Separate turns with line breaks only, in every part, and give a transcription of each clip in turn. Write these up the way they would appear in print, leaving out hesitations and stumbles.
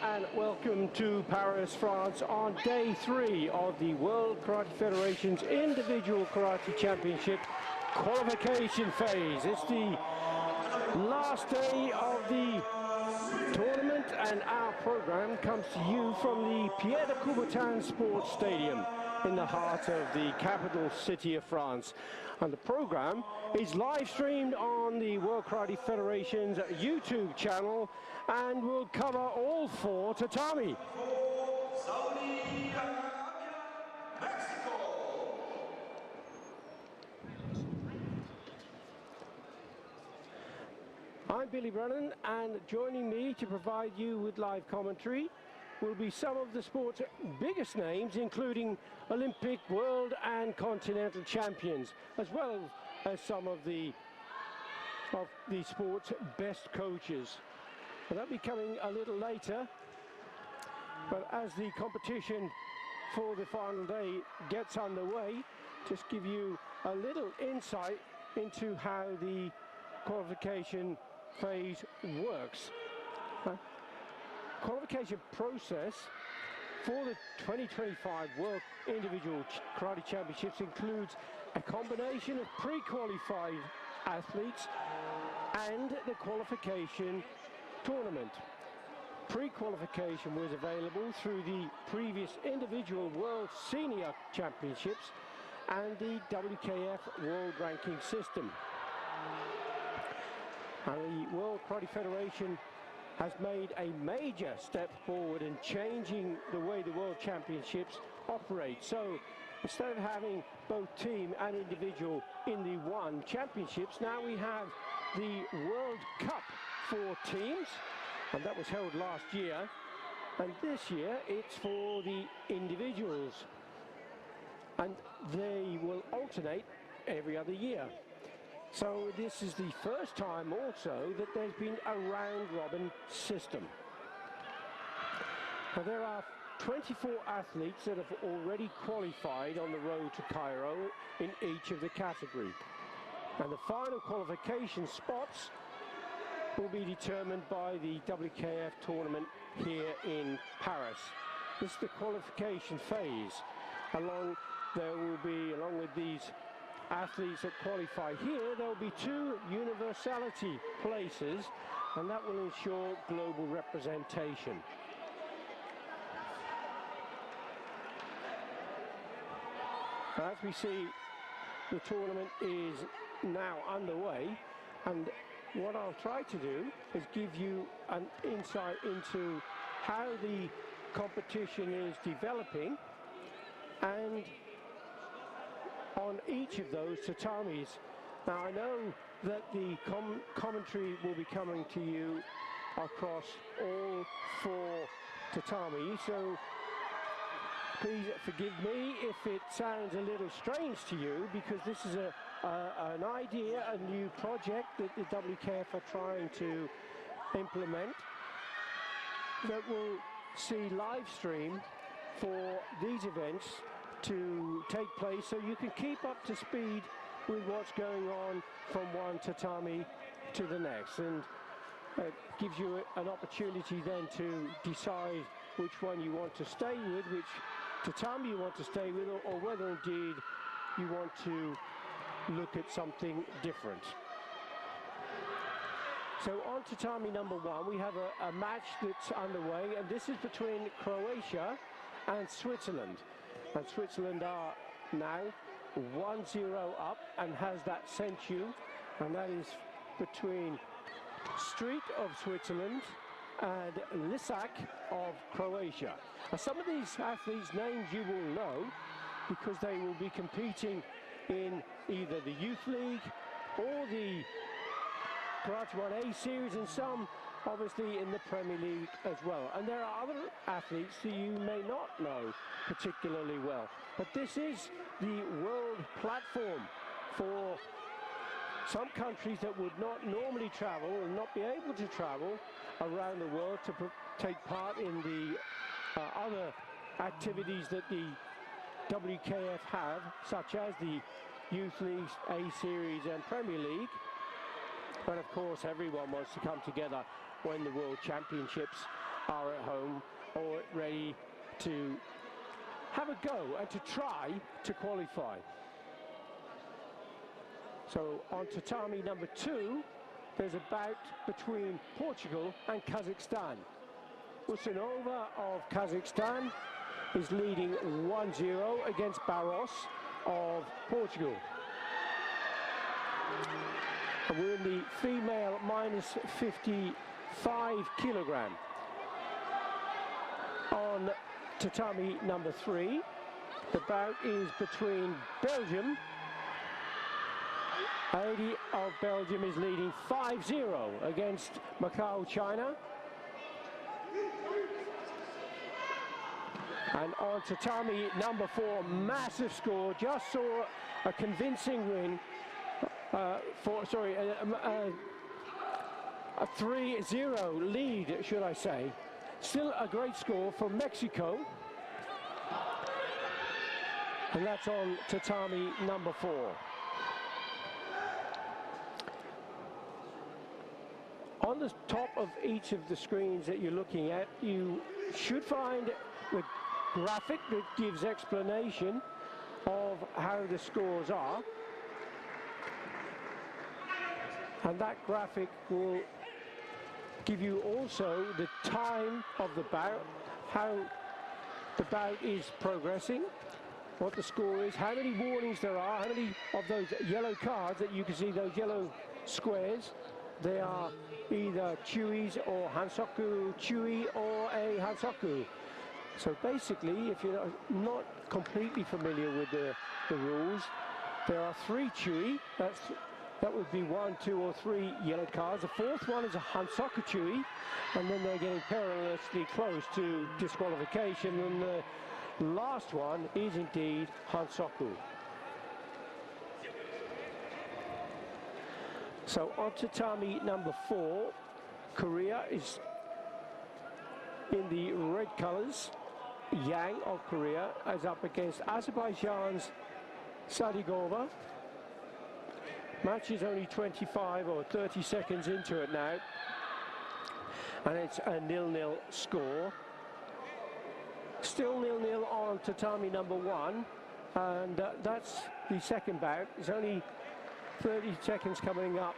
and welcome to Paris, France on day 3 of the World Karate Federation's Individual Karate Championship qualification phase. It's the last day of the tournament and our program comes to you from the Pierre de Coubertin Sports Stadium in the heart of the capital city of France. And the program is live streamed on the World Karate Federation's YouTube channel and will cover all 4 tatami. I'm Billy Brennan, and joining me to provide you with live commentary will be some of the sport's biggest names, including Olympic, world and continental champions, as well as some of the sport's best coaches. And that'll be coming a little later, but as the competition for the final day gets underway, just give you a little insight into how the qualification phase works. Qualification process for the 2025 World Individual Karate Championships includes a combination of pre-qualified athletes and the qualification tournament. Pre-qualification was available through the previous individual World Senior Championships and the WKF World Ranking System. And the World Karate Federation has made a major step forward in changing the way the World Championships operate. So instead of having both team and individual in the one championships, now we have the World Cup for teams, and that was held last year. And this year it's for the individuals, and they will alternate every other year. So this is the first time also that there's been a round-robin system. Now there are 24 athletes that have already qualified on the road to Cairo in each of the categories. And the final qualification spots will be determined by the WKF tournament here in Paris. This is the qualification phase. Along with these athletes that qualify here, there will be 2 universality places, and that will ensure global representation. As we see, the tournament is now underway, and what I'll try to do is give you an insight into how the competition is developing and on each of those tatamis. Now I know that the commentary will be coming to you across all 4 tatami, so please forgive me if it sounds a little strange to you, because this is an idea, a new project that the WKF are trying to implement that will see live stream for these events to take place, so you can keep up to speed with what's going on from one tatami to the next, and gives you an opportunity then to decide which one you want to stay with, which tatami you want to stay with, or whether indeed you want to look at something different. So on tatami number 1 we have a match that's underway, and this is between Croatia and Switzerland. And Switzerland are now 1-0 up and has that sensu, and that is between Street of Switzerland and Lisak of Croatia. Now some of these athletes' names you will know because they will be competing in either the Youth League or the Karate 1A series, and some obviously in the Premier League as well. And there are other athletes that you may not know particularly well. But this is the world platform for some countries that would not normally travel and not be able to travel around the world to take part in the other activities that the WKF have, such as the Youth Leagues, A Series and Premier League. But of course everyone wants to come together when the World Championships are at home or ready to have a go and to try to qualify. So on tatami number 2, there's a bout between Portugal and Kazakhstan. Usanova of Kazakhstan is leading 1-0 against Barros of Portugal. And we're in the female minus 55 kilogram. On tatami number 3, the bout is between Belgium. Heidi of Belgium is leading 5-0 against Macau, China. And on tatami number 4, massive score. Just saw a convincing win a 3-0 lead, should I say. Still a great score for Mexico. And that's on tatami number 4. On the top of each of the screens that you're looking at, you should find the graphic that gives explanation of how the scores are. And that graphic will give you also the time of the bout, how the bout is progressing, what the score is, how many warnings there are, how many of those yellow cards that you can see, those yellow squares, they are either Chuis or Hansoku Chui or a Hansoku. So basically, if you're not completely familiar with the rules, there are 3 Chui. That would be 1, 2 or 3 yellow cards. The 4th one is a Hansoku Chui, and then they're getting perilously close to disqualification, and the last one is indeed Hansoku. So on tatami number 4, Korea is in the red colors. Yang of Korea is up against Azerbaijan's Sadigova. Match is only 25 or 30 seconds into it now, and it's a 0-0 score. Still 0-0 on tatami number 1, and that's the second bout. It's only 30 seconds coming up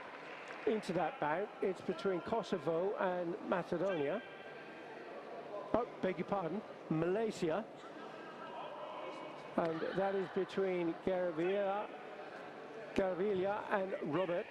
into that bout. It's between Kosovo and Macedonia. Oh, beg your pardon, Malaysia. And that is between Garavilla and Robert.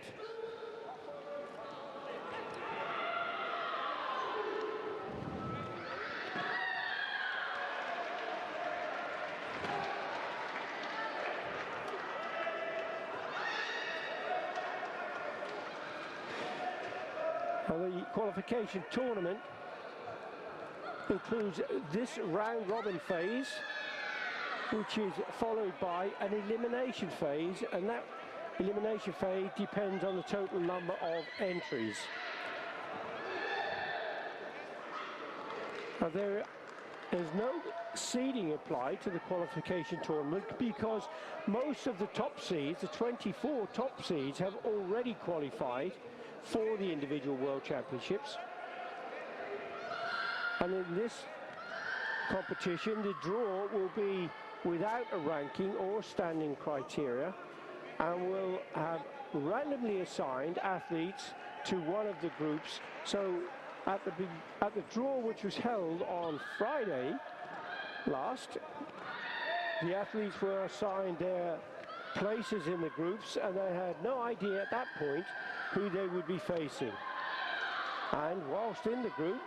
And the qualification tournament includes this round-robin phase, which is followed by an elimination phase, and that elimination phase depends on the total number of entries. Now there is no seeding applied to the qualification tournament because most of the top seeds, the 24 top seeds, have already qualified for the individual World Championships. And in this competition, the draw will be without a ranking or standing criteria, and will have randomly assigned athletes to one of the groups. So at the draw, which was held on Friday last, the athletes were assigned their places in the groups, and they had no idea at that point who they would be facing. And whilst in the group,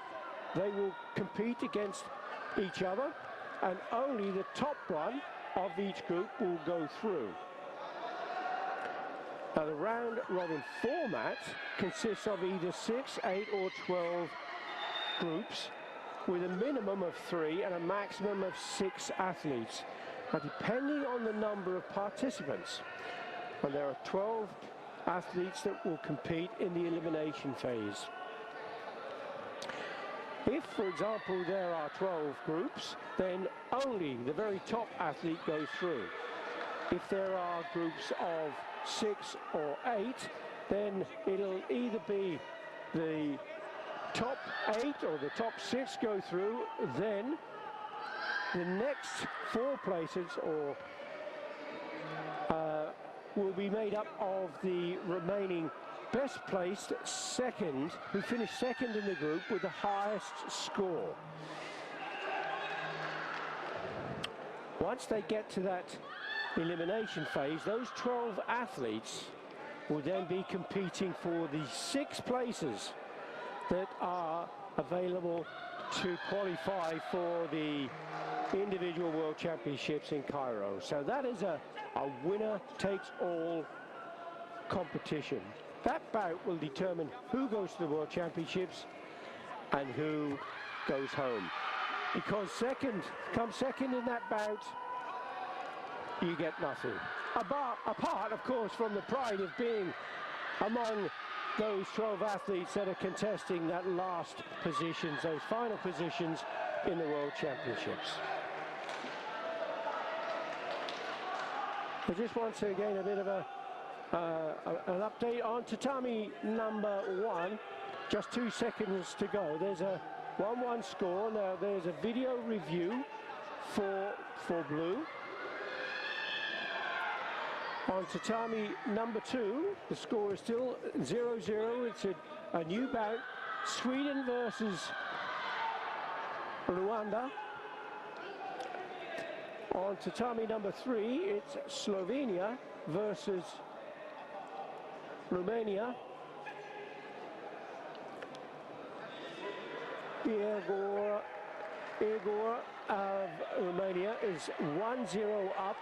they will compete against each other, and only the top one of each group will go through. Now the round-robin format consists of either 6, 8 or 12 groups with a minimum of 3 and a maximum of 6 athletes. Now depending on the number of participants, and there are 12 athletes that will compete in the elimination phase. If, for example, there are 12 groups, then only the very top athlete goes through. If there are groups of 6 or 8, then it'll either be the top 8 or the top 6 go through, then the next 4 places will be made up of the remaining best placed second, who finished second in the group with the highest score. Once they get to that elimination phase, those 12 athletes will then be competing for the 6 places that are available to qualify for the individual world championships in Cairo. So that is a winner takes all competition. That bout will determine who goes to the world championships and who goes home. Because come second in that bout, you get nothing. Apart, of course, from the pride of being among those 12 athletes that are contesting that last positions, those final positions in the World Championships. I just want to gain a bit of an update on tatami number 1. Just 2 seconds to go. There's a 1-1 score. Now there's a video review for blue. On tatami number 2, the score is still 0-0. It's a new bout. Sweden versus Rwanda. On tatami number 3, it's Slovenia versus Romania. Igor of Romania is 1-0 up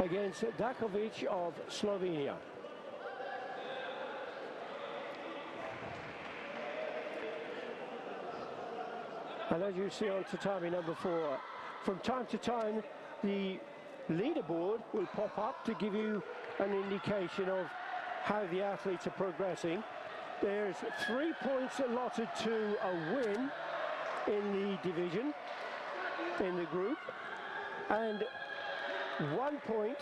against Dakovic of Slovenia. And as you see on tatami number 4, from time to time the leaderboard will pop up to give you an indication of how the athletes are progressing. There's 3 points allotted to a win in the division, in the group, and 1 point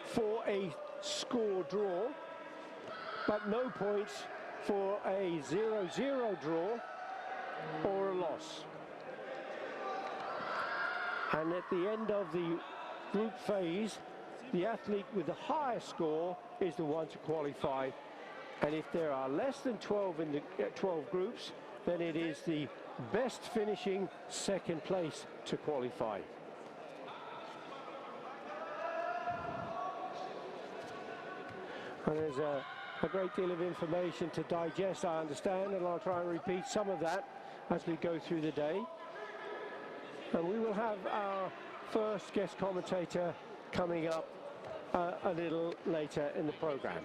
for a score draw, but no points for a 0-0 draw or a loss. And at the end of the group phase, the athlete with the highest score is the one to qualify. And if there are less than 12 in the 12 groups, then it is the best finishing second place to qualify. And there's a great deal of information to digest, I understand, and I'll try and repeat some of that as we go through the day. And we will have our first guest commentator coming up a little later in the program.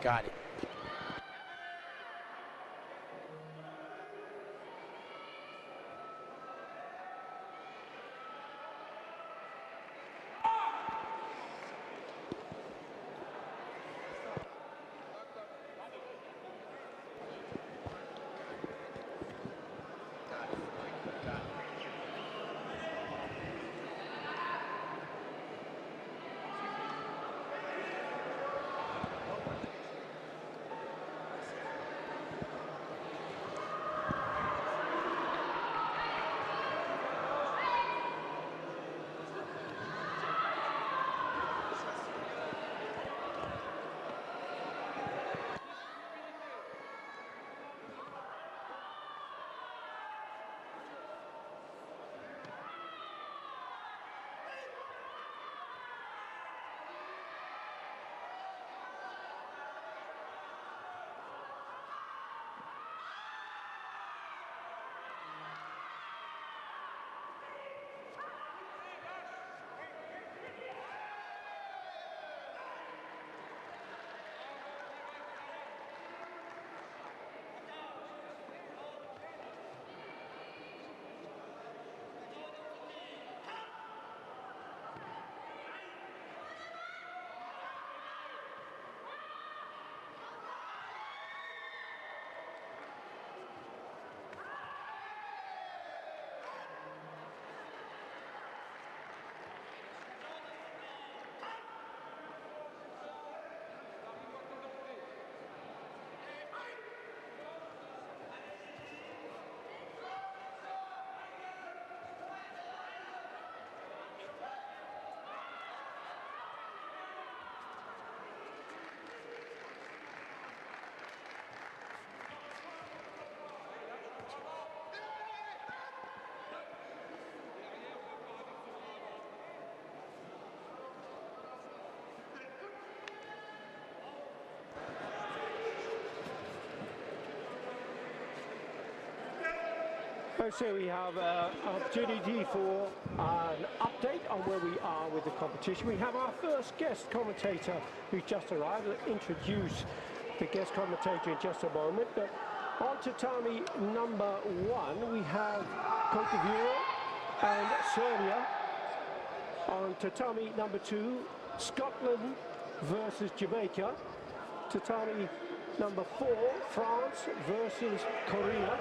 Got it.
So we have an opportunity for an update on where we are with the competition. We have our first guest commentator who's just arrived. We'll introduce the guest commentator in just a moment. But on tatami number 1, we have Cote d'Ivoire and Serbia. On tatami number 2, Scotland versus Jamaica. Tatami number 4, France versus Korea.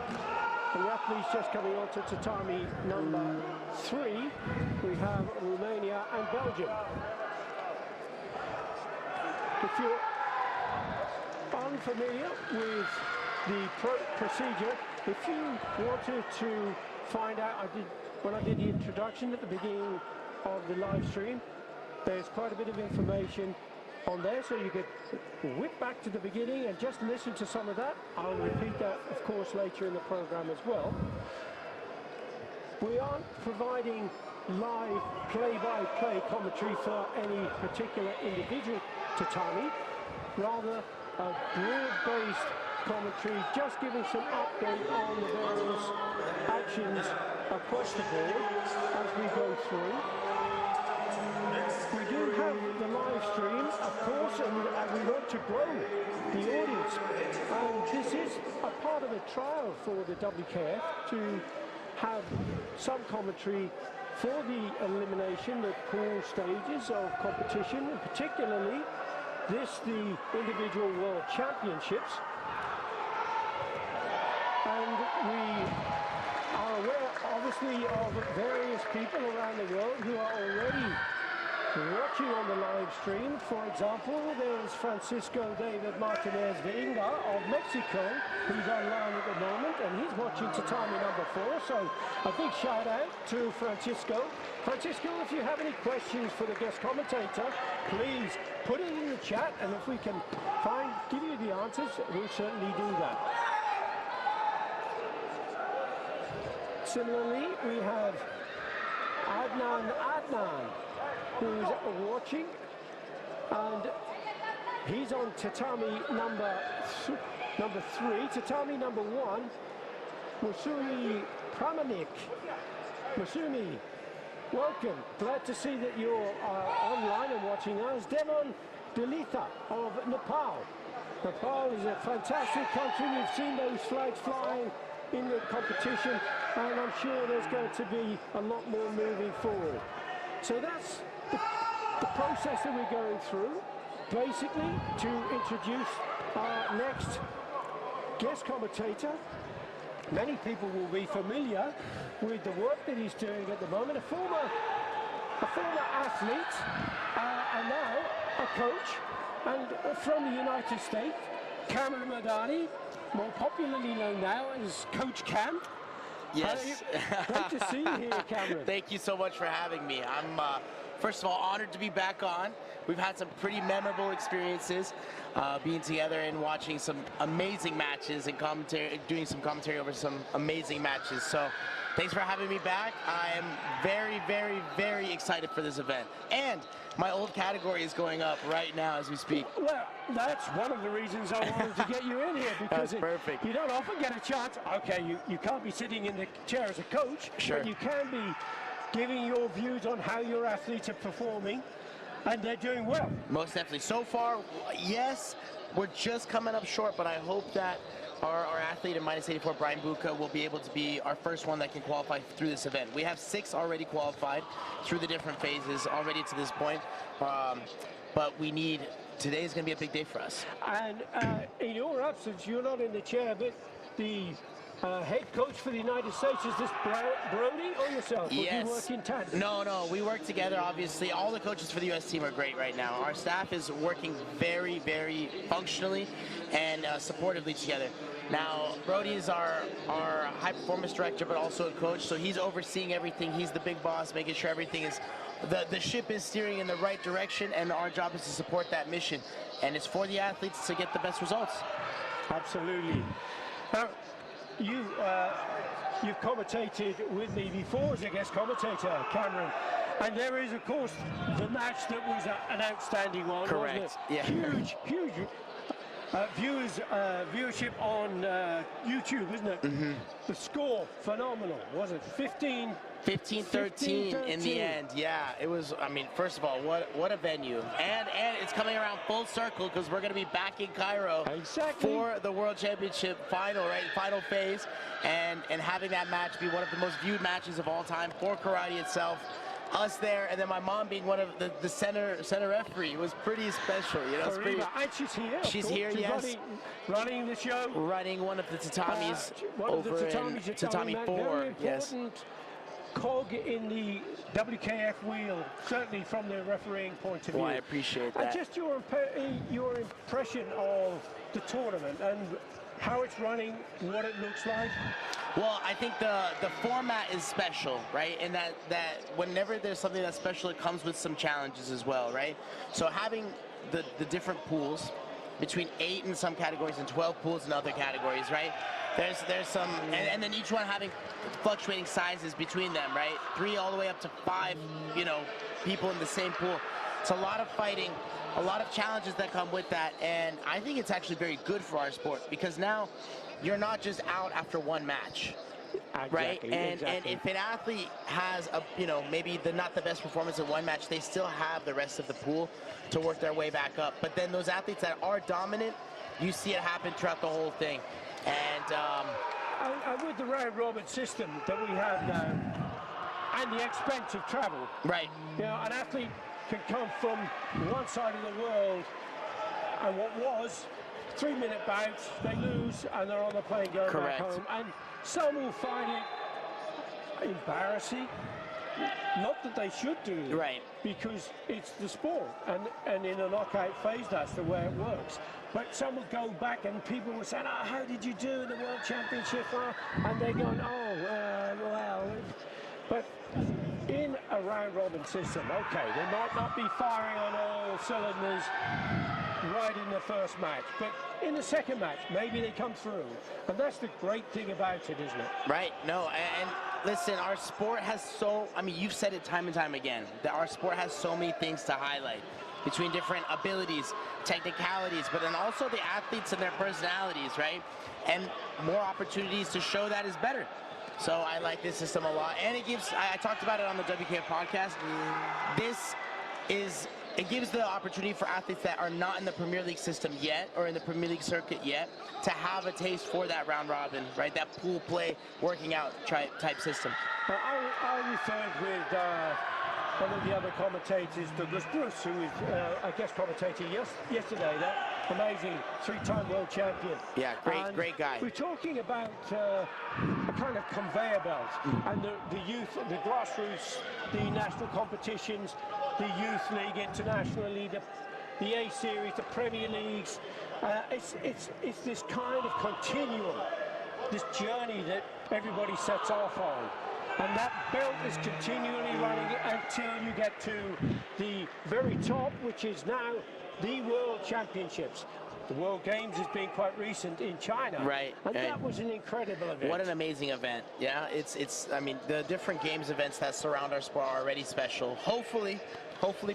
And the athletes just coming on to tatami number 3, we have Romania and Belgium. If you're unfamiliar with the procedure, if you wanted to find out, when I did the introduction at the beginning of the live stream, there's quite a bit of information on there, so you could whip back to the beginning and just listen to some of that. I'll repeat that, of course, later in the program as well. We aren't providing live play-by-play commentary for any particular individual tatami, rather a broad-based commentary, just giving some update on the various actions across the board as we go through. We do have the live stream, of course, and we want to grow the audience. And this is a part of a trial for the WKF to have some commentary for the elimination, the pool stages of competition, and particularly the individual world championships. And we are aware, obviously, of various people around the world who are already watching on the live stream. For example, there's Francisco David Martinez Veinga of Mexico, who's online at the moment, and he's watching tatami number 4. So a big shout out to Francisco. Francisco, if you have any questions for the guest commentator, please put it in the chat, and if we can give you the answers, we'll certainly do that. Similarly, we have Adnan, who's watching, and he's on tatami number 3. Tatami number 1, Musumi Pramanik. Musumi, welcome. Glad to see that you're online and watching us. Demon Dalitha of Nepal. Nepal is a fantastic country. We've seen those flags flying in the competition, and I'm sure there's going to be a lot more moving forward. So that's the process that we're going through, basically, to introduce our next guest commentator. Many people will be familiar with the work that he's doing at the moment. A former athlete, and now a coach, and from the United States, Cameron Madani, more popularly known now as Coach Cam.
Yes.
Great to see you here, Cameron.
Thank you so much for having me. I'm, first of all, honored to be back on. We've had some pretty memorable experiences being together and watching some amazing matches and doing some commentary over some amazing matches. So thanks for having me back. I am very, very, very excited for this event. And my old category is going up right now as we speak.
Well, that's one of the reasons I wanted to get you in here, because
perfect.
You don't often get a chance. Okay, you can't be sitting in the chair as a coach,
sure,
but you can be giving your views on how your athletes are performing, and they're doing well.
Most definitely. So far, yes, we're just coming up short, but I hope that our athlete in minus 84, Brian Buka, will be able to be our first one that can qualify through this event. We have 6 already qualified through the different phases already to this point, but we need, today is going to be a big day for us.
And in your absence, you're not in the chair, but the head coach for the United States, is this Brody or yourself?
Yes.
Or do you work in tandem?
No, we work together, obviously. All the coaches for the U.S. team are great right now. Our staff is working very, very functionally and supportively together. Now, Brody is our high performance director, but also a coach, so he's overseeing everything. He's the big boss, making sure everything is, the ship is steering in the right direction, and our job is to support that mission. And it's for the athletes to get the best results.
Absolutely. Now, you've commentated with me before as a guest commentator, Cameron, and there is, of course, the match that was an outstanding one.
Correct.
Wasn't it?
Yeah.
Huge viewership on YouTube, isn't it?
Mm-hmm.
The score, phenomenal, was it?
15-13 in the end. Yeah, it was. I mean, first of all, what a venue, and it's coming around full circle because we're going to be back in Cairo for the World Championship final, right? Final phase, and having that match be one of the most viewed matches of all time for karate itself. Us there, and then my mom being one of the center referee was pretty special. You know, it's pretty.
And she's here.
She's here, yes.
Running the show.
Running one of the tatamis over in Tatami 4.
Very
yes.
important cog in the WKF wheel, certainly from the refereeing point of view.
Well, I appreciate that.
And just your impression of the tournament and how it's running, what it looks like.
Well, I think the format is special, right? And that whenever there's something that's special, it comes with some challenges as well, right? So having the different pools, between 8 in some categories and 12 pools in other categories, right? There's some, and then each one having fluctuating sizes between them, right? 3 all the way up to 5, you know, people in the same pool. It's a lot of fighting, a lot of challenges that come with that, and I think it's actually very good for our sport because now you're not just out after one match. Right, and if an athlete has maybe not the best performance in one match, they still have the rest of the pool to work their way back up. But then those athletes that are dominant, you see it happen throughout the whole thing. And
with the round robin system that we have now, and the expense of travel,
right?
You know, an athlete can come from one side of the world, and what was 3-minute bouts, they lose, and they're on the plane going back home. And some will find it embarrassing. Not that they should do,
right?
Because it's the sport, and in a knockout phase, that's the way it works. But some will go back, and people will say, "Oh, how did you do in the World Championship?" And they're going, "Oh, well." But in a round robin system, okay, they might not be firing on all cylinders right in the first match, but in the second match, maybe they come through. And that's the great thing about it, isn't it?
Right, no, and listen, our sport has you've said it time and time again, that our sport has so many things to highlight between different abilities, technicalities, but then also the athletes and their personalities, right? And more opportunities to show that is better. So I like this system a lot, and it gives, I talked about it on the WKF podcast, this is it gives the opportunity for athletes that are not in the Premier League system yet or in the Premier League circuit yet to have a taste for that round robin, right? That pool play, working out type system.
I referred with one of the other commentators, Douglas Bruce, who was a guest commentator yesterday, that amazing three-time world champion.
Yeah, great guy.
We're talking about a kind of conveyor belt and the youth, the grassroots, the national competitions, the Youth League, International League, the A-Series, the Premier Leagues. It's this kind of continuum, this journey that everybody sets off on. And that belt is continually running until you get to the very top, which is now the World Championships. The World Games has been quite recent in China.
Right.
And that was an incredible event.
What an amazing event. Yeah, I mean, the different games events that surround our sport are already special. Hopefully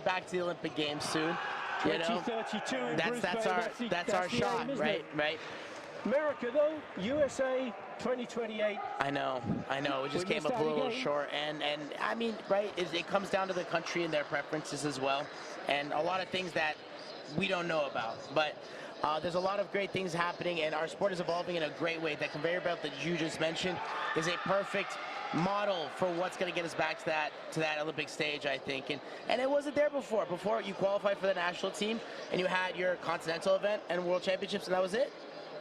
back to the Olympic Games soon.
2032 in Brisbane.
That's our shot, right? Right.
America, though, USA 2028.
I know. We just came up a little short, and I mean, right? It comes down to the country and their preferences as well, and a lot of things that we don't know about. But there's a lot of great things happening, and our sport is evolving in a great way. That conveyor belt that you just mentioned is a perfect model for what's going to get us back to that Olympic stage, I think. And it wasn't there before. Before, you qualified for the national team, and you had your continental event and World Championships, and that was it.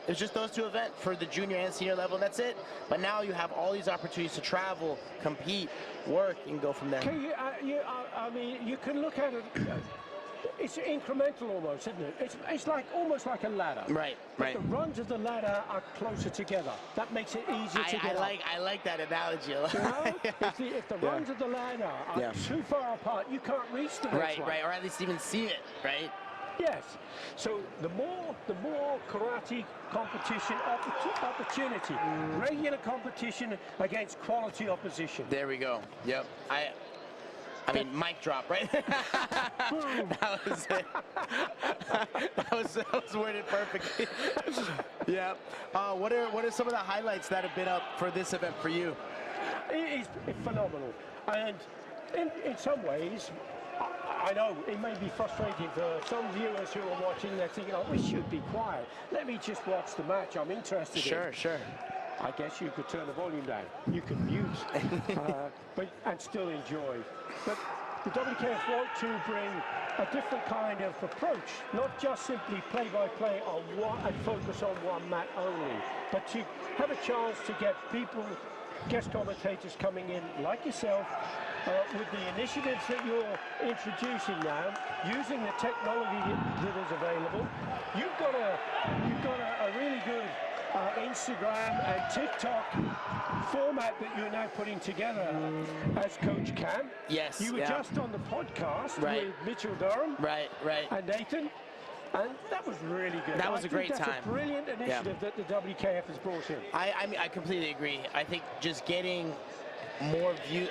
It was just those two events for the junior and senior level, and that's it. But now you have all these opportunities to travel, compete, work, and go from there.
I mean, you can look at it. It's incremental almost, isn't it? It's like almost like a ladder.
Right.
But the rungs of the ladder are closer together. That makes it easier to get up.
I like that analogy.
You know? If the rungs of the ladder are too far apart, you can't reach the next one.
Right, or at least even see it, right?
Yes. So the more karate competition opportunity, regular competition against quality opposition.
There we go. Yep. I mean, mic drop, right? That was it. that was worded perfectly. Yeah. What are some of the highlights that have been up for this event for you?
It's phenomenal, and in some ways, I know it may be frustrating for some viewers who are watching. They're thinking, "Oh, we should be quiet. Let me just watch the match. I'm interested."
Sure.
I guess you could turn the volume down. You could mute, and still enjoy. But the WKF want to bring a different kind of approach, not just simply play-by-play on one and focus on one mat only, but to have a chance to get people, guest commentators coming in like yourself, with the initiatives that you're introducing now, using the technology that is available. You've got a really good Instagram and TikTok format that you're now putting together as Coach Cam.
Yes.
You were just on the podcast with Mitchell Durham.
Right.
And Nathan. And that was really good.
That was a great time.
That's a brilliant initiative that the WKF has brought in.
I mean, I completely agree. I think just getting more views.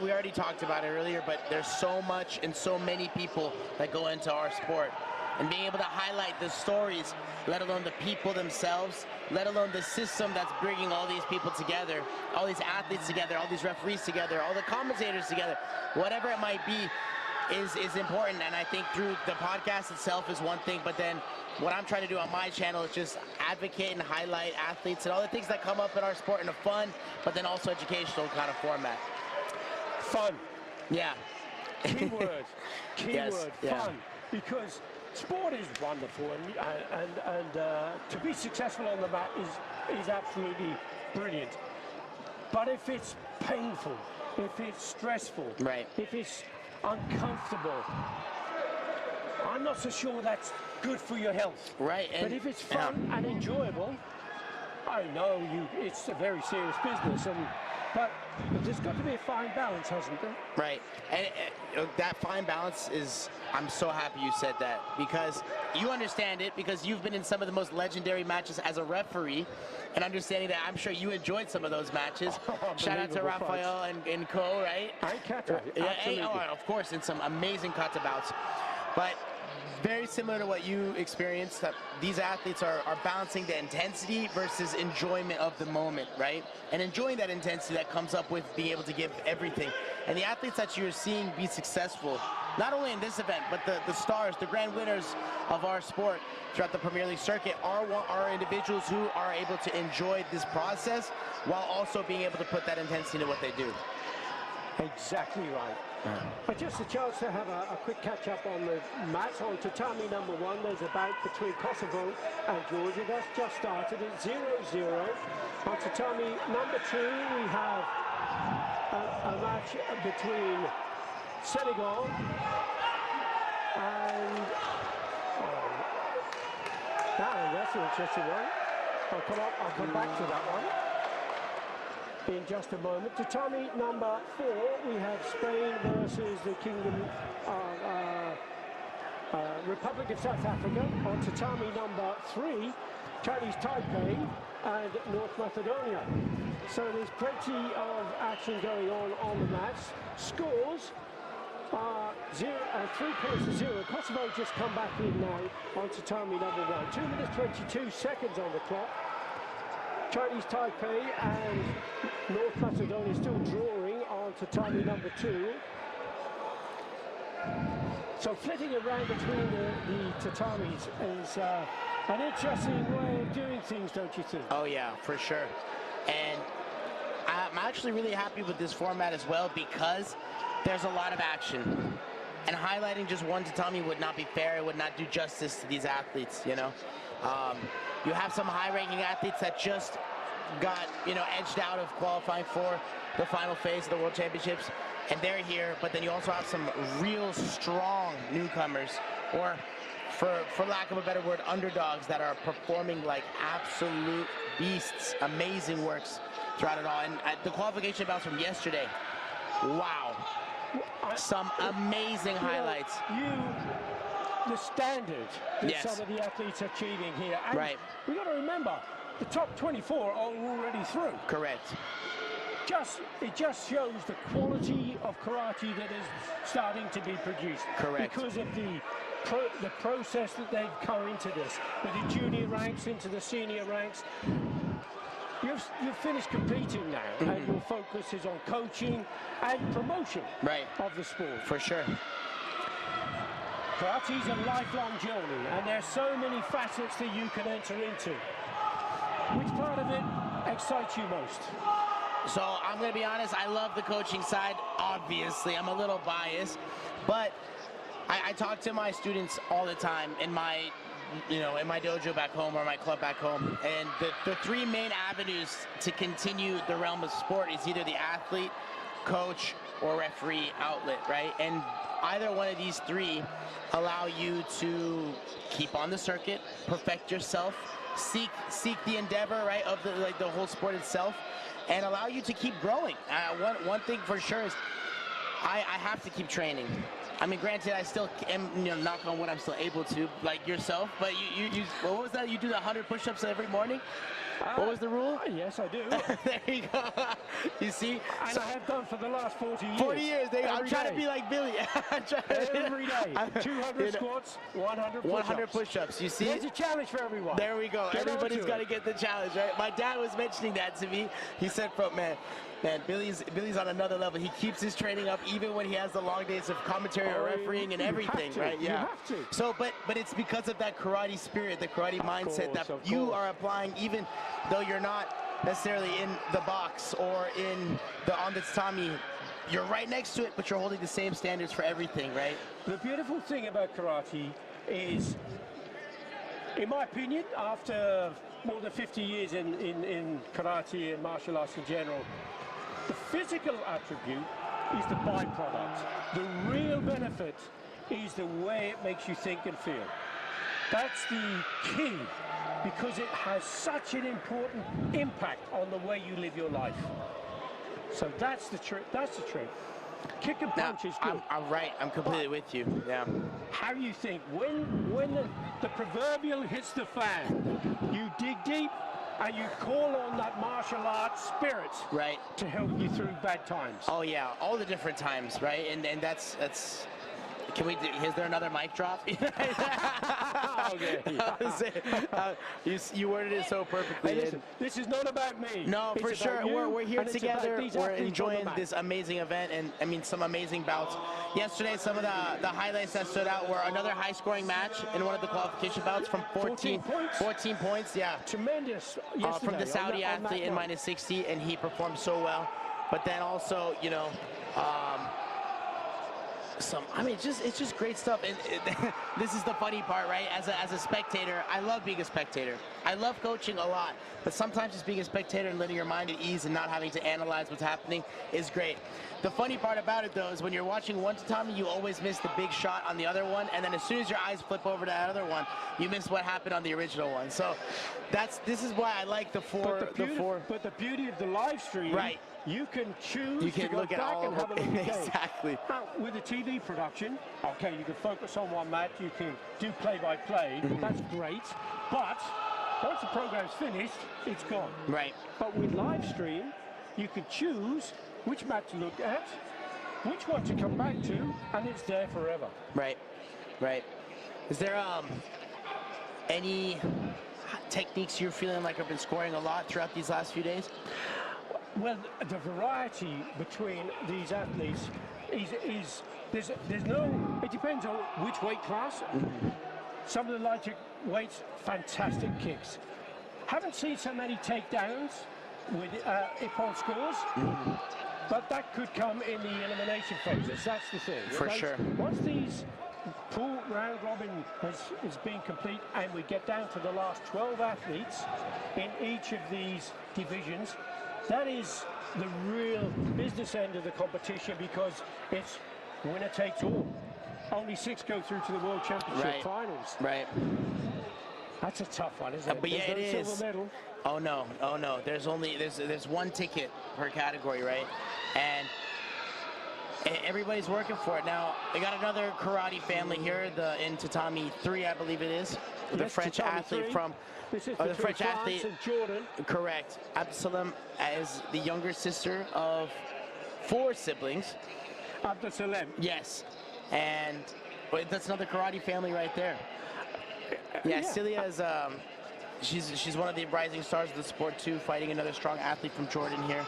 We already talked about it earlier, but there's so much and so many people that go into our sport. And being able to highlight the stories, let alone the people themselves, let alone the system that's bringing all these people together, all these athletes together, all these referees together, all the commentators together, whatever it might be, is important. And I think through the podcast itself is one thing, but then what I'm trying to do on my channel is just advocate and highlight athletes and all the things that come up in our sport in a fun, but then also educational kind of format.
Fun.
Yeah.
Keyword.
Yes,
fun. Because sport is wonderful, and to be successful on the mat is absolutely brilliant. But if it's painful, if it's stressful, if it's uncomfortable, I'm not so sure that's good for your health.
Right.
But if it's fun and enjoyable, I know it's a very serious business, but there's got to be a fine balance, hasn't there?
Right. And that fine balance is, I'm so happy you said that, because you understand it, because you've been in some of the most legendary matches as a referee, and understanding that I'm sure you enjoyed some of those matches. Shout out to Rafael and Co, right?
And Kata,
of course, in some amazing kata bouts. But very similar to what you experienced, that these athletes are balancing the intensity versus enjoyment of the moment, right? And enjoying that intensity that comes up with being able to give everything. And the athletes that you're seeing be successful, not only in this event, but the stars, the grand winners of our sport throughout the Premier League circuit are individuals who are able to enjoy this process while also being able to put that intensity into what they do.
Exactly right. But just a chance to have a quick catch-up on the match. On tatami number 1, there's a bout between Kosovo and Georgia. That's just started at 0-0. On tatami number 2, we have a match between Senegal and... that's an interesting one. I'll come back to that one in just a moment. Tatami number 4, we have Spain versus the Kingdom Republic of South Africa. On tatami number 3, Chinese Taipei and North Macedonia. So there's plenty of action going on the match. Scores are 3 points to 0. Kosovo just come back in now on tatami number 1. 2 minutes 22 seconds on the clock. Chinese Taipei and North Macedonia still drawing on tatami number 2. So flitting around between the tatamis is an interesting way of doing things, don't you think?
Oh yeah, for sure. And I'm actually really happy with this format as well because there's a lot of action. And highlighting just one tatami would not be fair. It would not do justice to these athletes, you know. You have some high-ranking athletes that just got, edged out of qualifying for the final phase of the World Championships, and they're here. But then you also have some real strong newcomers, or for lack of a better word, underdogs that are performing like absolute beasts, amazing works throughout it all. And the qualification bouts from yesterday, wow, some amazing highlights.
The standard that
Yes.
some of the athletes are achieving here. And
Right.
we've got to remember, the top 24 are already through.
Correct.
It just shows the quality of karate that is starting to be produced.
Correct.
Because of the process that they've come into this, with the junior ranks into the senior ranks. You've finished competing now, and your focus is on coaching and promotion of the sport.
For sure.
Karate's a lifelong journey, and there's so many facets that you can enter into. Which part of it excites you most?
So I'm going to be honest, I love the coaching side, obviously. I'm a little biased, but I talk to my students all the time in my dojo back home or my club back home. And the 3 main avenues to continue the realm of sport is either the athlete, coach, or referee outlet, right? And either one of these 3 allow you to keep on the circuit, perfect yourself, seek the endeavor, right, of the whole sport itself, and allow you to keep growing. One thing for sure is I have to keep training. I mean, granted, I still am, knock on wood, I'm still able to, like yourself, but you what was that? You do the 100 push-ups every morning? What was the rule?
Yes, I do.
There you go. You see?
And so I have done for the last 40 years.
40 years. I'm trying to be like Billy.
Every day. 200 squats, 100 push-ups.
100 push-ups. You see?
There's a challenge for everyone.
There we go. Everybody's got to get the challenge, right? My dad was mentioning that to me. He said, man, Billy's on another level. He keeps his training up even when he has the long days of commentary or refereeing and everything, right?
Yeah. You have to.
So, but it's because of that karate spirit, the karate mindset that you are applying, even though you're not necessarily in the box or on the tatami. You're right next to it, but you're holding the same standards for everything, right?
The beautiful thing about karate is, in my opinion, after more than 50 years in karate and martial arts in general, the physical attribute is the byproduct. The real benefit is the way it makes you think and feel. That's the key, because it has such an important impact on the way you live your life. So that's the trick. That's the trick. Kick and punch is good.
I'm right. I'm completely with you. Yeah.
How you think when the proverbial hits the fan, you dig deep and you call on that martial arts spirit,
right,
to help you through bad times.
Oh yeah, all the different times, right? And that's Can we do, is there another mic drop?
Okay.
You worded it so perfectly.
Hey, listen, this is not about me.
No,
It's
for
about
sure.
you,
We're here
and it's
together.
about these
We're
athletes on the
enjoying
mat.
this amazing event, and I mean some amazing bouts. Yesterday, some of the highlights that stood out were another high-scoring match in one of the qualification bouts from 14
points.
14 points, yeah.
Tremendous
From
yesterday
the Saudi
on that
athlete in
one.
-60, and he performed so well. But then also, you know, it's just great stuff. And this is the funny part, right? As a spectator, I love being a spectator. I love coaching a lot, but sometimes just being a spectator and letting your mind at ease and not having to analyze what's happening is great. The funny part about it, though, is when you're watching one tatami, you always miss the big shot on the other one, and then as soon as your eyes flip over to that other one, you miss what happened on the original one. So this is why I like the four.
But the beauty of the live stream,
Right.
you can choose
You can
to go
look at
back
all
and
of
have a
them.
look at the game.
Exactly.
Now, with the TV production, okay, you can focus on one match, you can do play-by-play, that's great, but once the program's finished, it's gone.
Right.
But with live stream, you can choose which match to look at, which one to come back to, and it's there forever.
Right. Right. Is there any techniques you're feeling like have been scoring a lot throughout these last few days?
Well, the variety between these athletes is there's no, it depends on which weight class. Some of the lighter weights, fantastic kicks. Haven't seen so many takedowns with Ippon scores, but that could come in the elimination phases. That's the thing.
For sure.
Once these pool round robin is being complete and we get down to the last 12 athletes in each of these divisions, that is the real business end of the competition, because it's winner takes all. Only 6 go through to the World Championship finals.
Right.
That's a tough one, isn't it?
But yeah,
There's
it
no
is.
silver medal.
Oh no. There's one ticket per category, right? And everybody's working for it. Now, they got another karate family here, in Tatami 3, I believe it is. The
That's
French
Tatami
athlete
3.
from
This is
the
between
French
France
athlete.
and Jordan.
Correct. Absalom is the younger sister of 4 siblings.
Abdesalem.
Yes. And that's another karate family right there. Yeah, Celia is she's one of the rising stars of the sport too, fighting another strong athlete from Jordan here.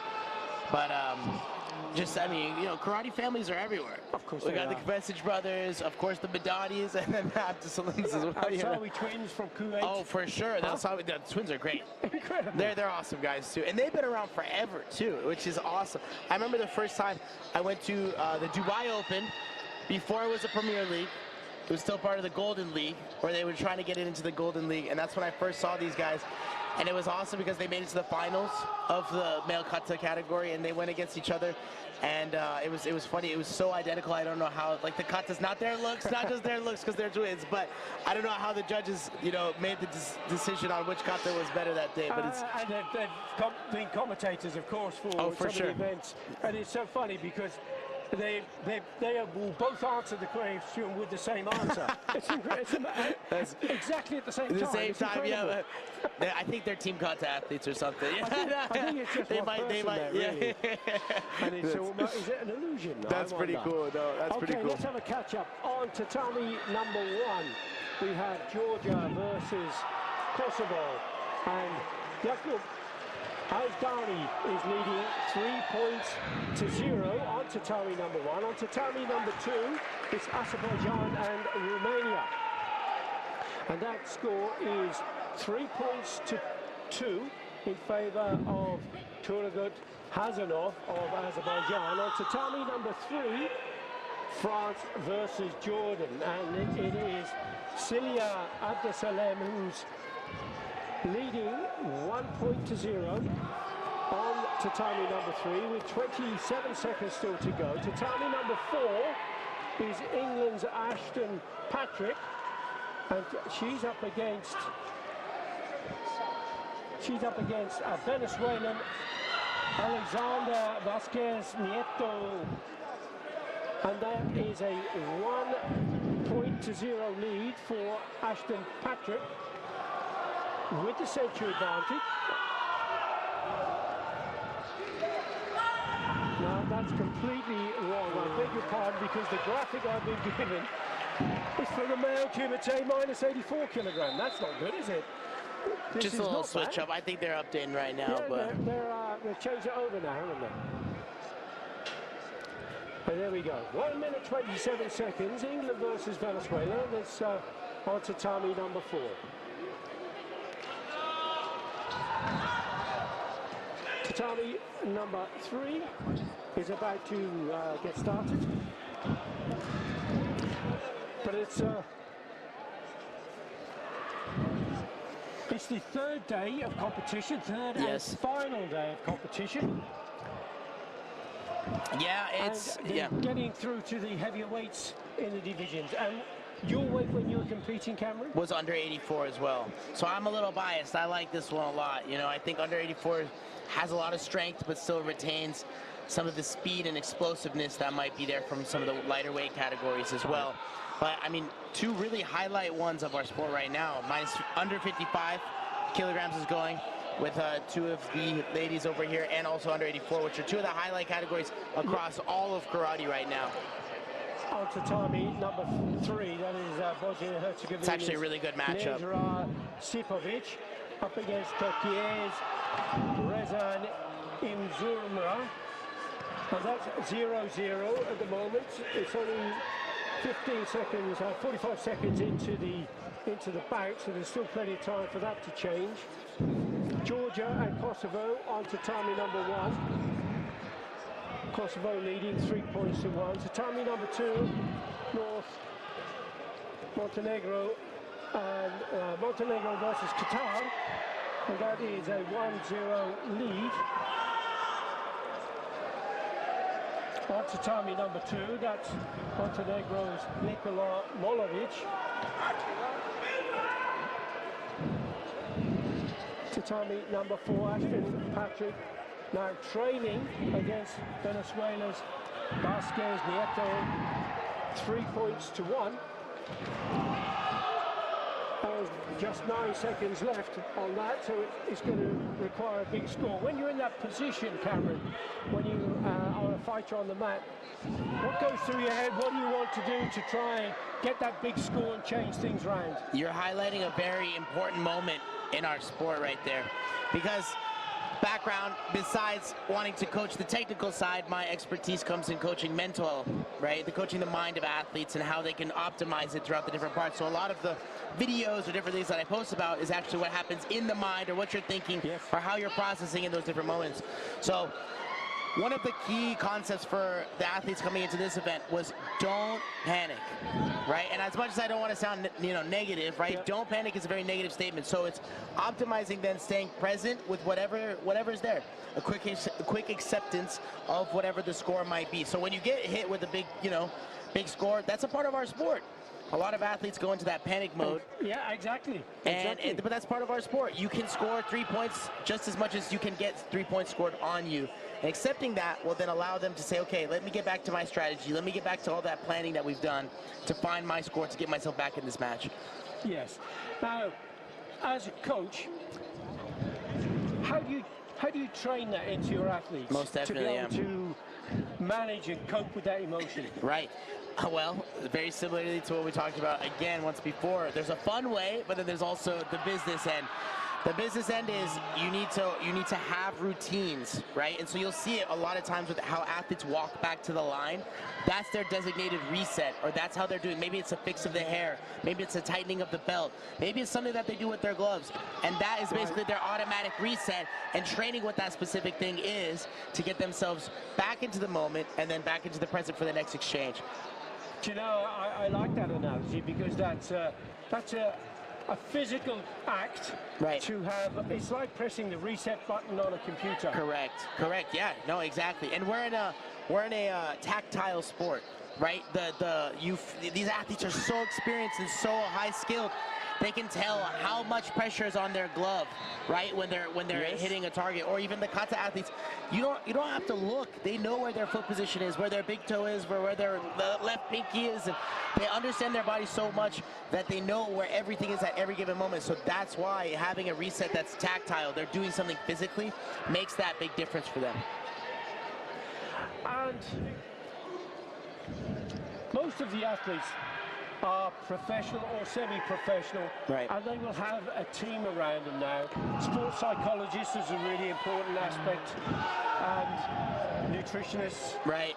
But I mean, you know, karate families are everywhere.
Of course
we
they
got
are.
the Kvesic brothers, of course the Badadis, and then the Abdesalems as well. You know?
Alsawi twins from Kuwait.
Oh, for sure. The twins are great.
Incredible.
They're awesome guys too, and they've been around forever too, which is awesome. I remember the first time I went to the Dubai Open before it was a Premier League. It was still part of the Golden League, where they were trying to get it into the Golden League, and that's when I first saw these guys. And it was awesome because they made it to the finals of the male kata category, and they went against each other. And it was funny. It was so identical. I don't know how, like, the kata's not their looks, not just their looks because they're twins, but I don't know how the judges, you know, made the decision on which kata was better that day. But it's
and they've been commentators, of course, for
for
some
sure.
of the events. And it's so funny because they will both answer the question with the same answer. It's
That's
exactly at the same
the
time.
same
It's
time,
incredible.
yeah. I think they're team kata athletes or something.
I think it's just
they
one
might,
person there,
yeah.
really. And it's almost, is it an illusion?
That's
I
pretty
wonder.
cool. No, that's
Okay,
pretty cool.
let's have a catch up on tatami number 1. We have Georgia versus Kosovo, and Jakub Azdani is leading 3-0 on tatami number 1. On tatami number 2, it's Azerbaijan and Romania. And that score is 3-2 in favor of Turgut Hazanov of Azerbaijan. On tatami number 3, France versus Jordan. And it is Celia Abdesalem who's leading 1-0 on tatami number 3 with 27 seconds still to go. Tatami number 4 is England's Ashton Patrick, and she's up against a Venezuelan, Alexander Vasquez Nieto, and that is a 1-0 lead for Ashton Patrick with the century advantage. Now that's That's completely wrong. I beg your pardon, because the graphic I've been given is for the male Kumite minus 84 kilogram. That's not good, is it? This
Just
is
a little
not
switch
bad.
up. I think they're updating right now,
Yeah,
but
they've changed it over now, haven't they? But there we go. 1 minute 27 seconds. England versus Venezuela. That's on Tatami number 4. Tatami number 3 is about to get started. But it's the third day of competition, third and final day of competition.
yeah, it's
Getting through to the heavier weights in the divisions. And your weight when you were competing, Cameron?
was under 84 as well. So I'm a little biased. I like this one a lot. You know, I think under 84 has a lot of strength, but still retains some of the speed and explosiveness that might be there from some of the lighter weight categories as well. But I mean, two really highlight ones of our sport right now. Under 55 kilograms is going with two of the ladies over here, and also under 84, which are two of the highlight categories across all of karate right now.
On Tatami number 3, that is Bosnia and Herzegovina.
It's actually a really good matchup.
Sipovic up against Turkey's Rezan Imzurmra. And that's 0-0 at the moment. It's only 15 seconds, 45 seconds into the bout, so there's still plenty of time for that to change. Georgia and Kosovo on Tatami number 1. Kosovo leading 3 points to 1. Tatami number 2, North Montenegro, and Montenegro versus Qatar, and that is a 1-0 lead. On Tatami number 2, that's Montenegro's Nikola Molovic. Tatami number 4, Ashton Patrick, now training against Venezuela's Vasquez Nieto, 3 points to 1. There's just 9 seconds left on that, so it's going to require a big score. When you're in that position, Cameron, when you are a fighter on the mat, what goes through your head? What do you want to do to try and get that big score and change things around?
You're highlighting a very important moment in our sport right there, because background, besides wanting to coach the technical side, my expertise comes in coaching mental, right? The coaching the mind of athletes and how they can optimize it throughout the different parts. So a lot of the videos or different things that I post about is actually what happens in the mind, or what you're thinking, or how you're processing in those different moments. So one of the key concepts for the athletes coming into this event was don't panic, right? And as much as I don't want to sound, negative, right? Don't panic is a very negative statement. So it's optimizing, then staying present with whatever's there. A quick acceptance of whatever the score might be. So when you get hit with a big score, that's a part of our sport. A lot of athletes go into that panic mode.
Yeah, exactly.
But that's part of our sport. You can score 3 points just as much as you can get 3 points scored on you. And accepting that will then allow them to say, okay, let me get back to my strategy. Let me get back to all that planning that we've done to find my score to get myself back in this match.
Yes. Now, as a coach, how do you train that into your athletes?
Most definitely,
to be able to manage and cope with that emotion?
Right. Well, very similarly to what we talked about again once before. There's a fun way, but then there's also the business end. The business end is you need to have routines, right? And so you'll see it a lot of times with how athletes walk back to the line. That's their designated reset, or that's how they're doing. Maybe it's a fix of the hair. Maybe it's a tightening of the belt. Maybe it's something that they do with their gloves. And that is basically their automatic reset, and training what that specific thing is to get themselves back into the moment and then back into the present for the next exchange.
Do you know, I like that analogy, because that's a physical act,
right?
To have, it's like pressing the reset button on a computer.
Correct. Yeah, no, exactly. And we're in a tactile sport, right? These athletes are so experienced and so high skilled. They can tell how much pressure is on their glove, right? When they're hitting a target, or even the kata athletes, you don't have to look. They know where their foot position is, where their big toe is, where their left pinky is, and they understand their body so much that they know where everything is at every given moment. So that's why having a reset that's tactile, they're doing something physically, makes that big difference for them.
And most of the athletes are professional or semi-professional,
Right.
and they will have a team around them now. Sports psychologists is a really important aspect, and nutritionists.
Right.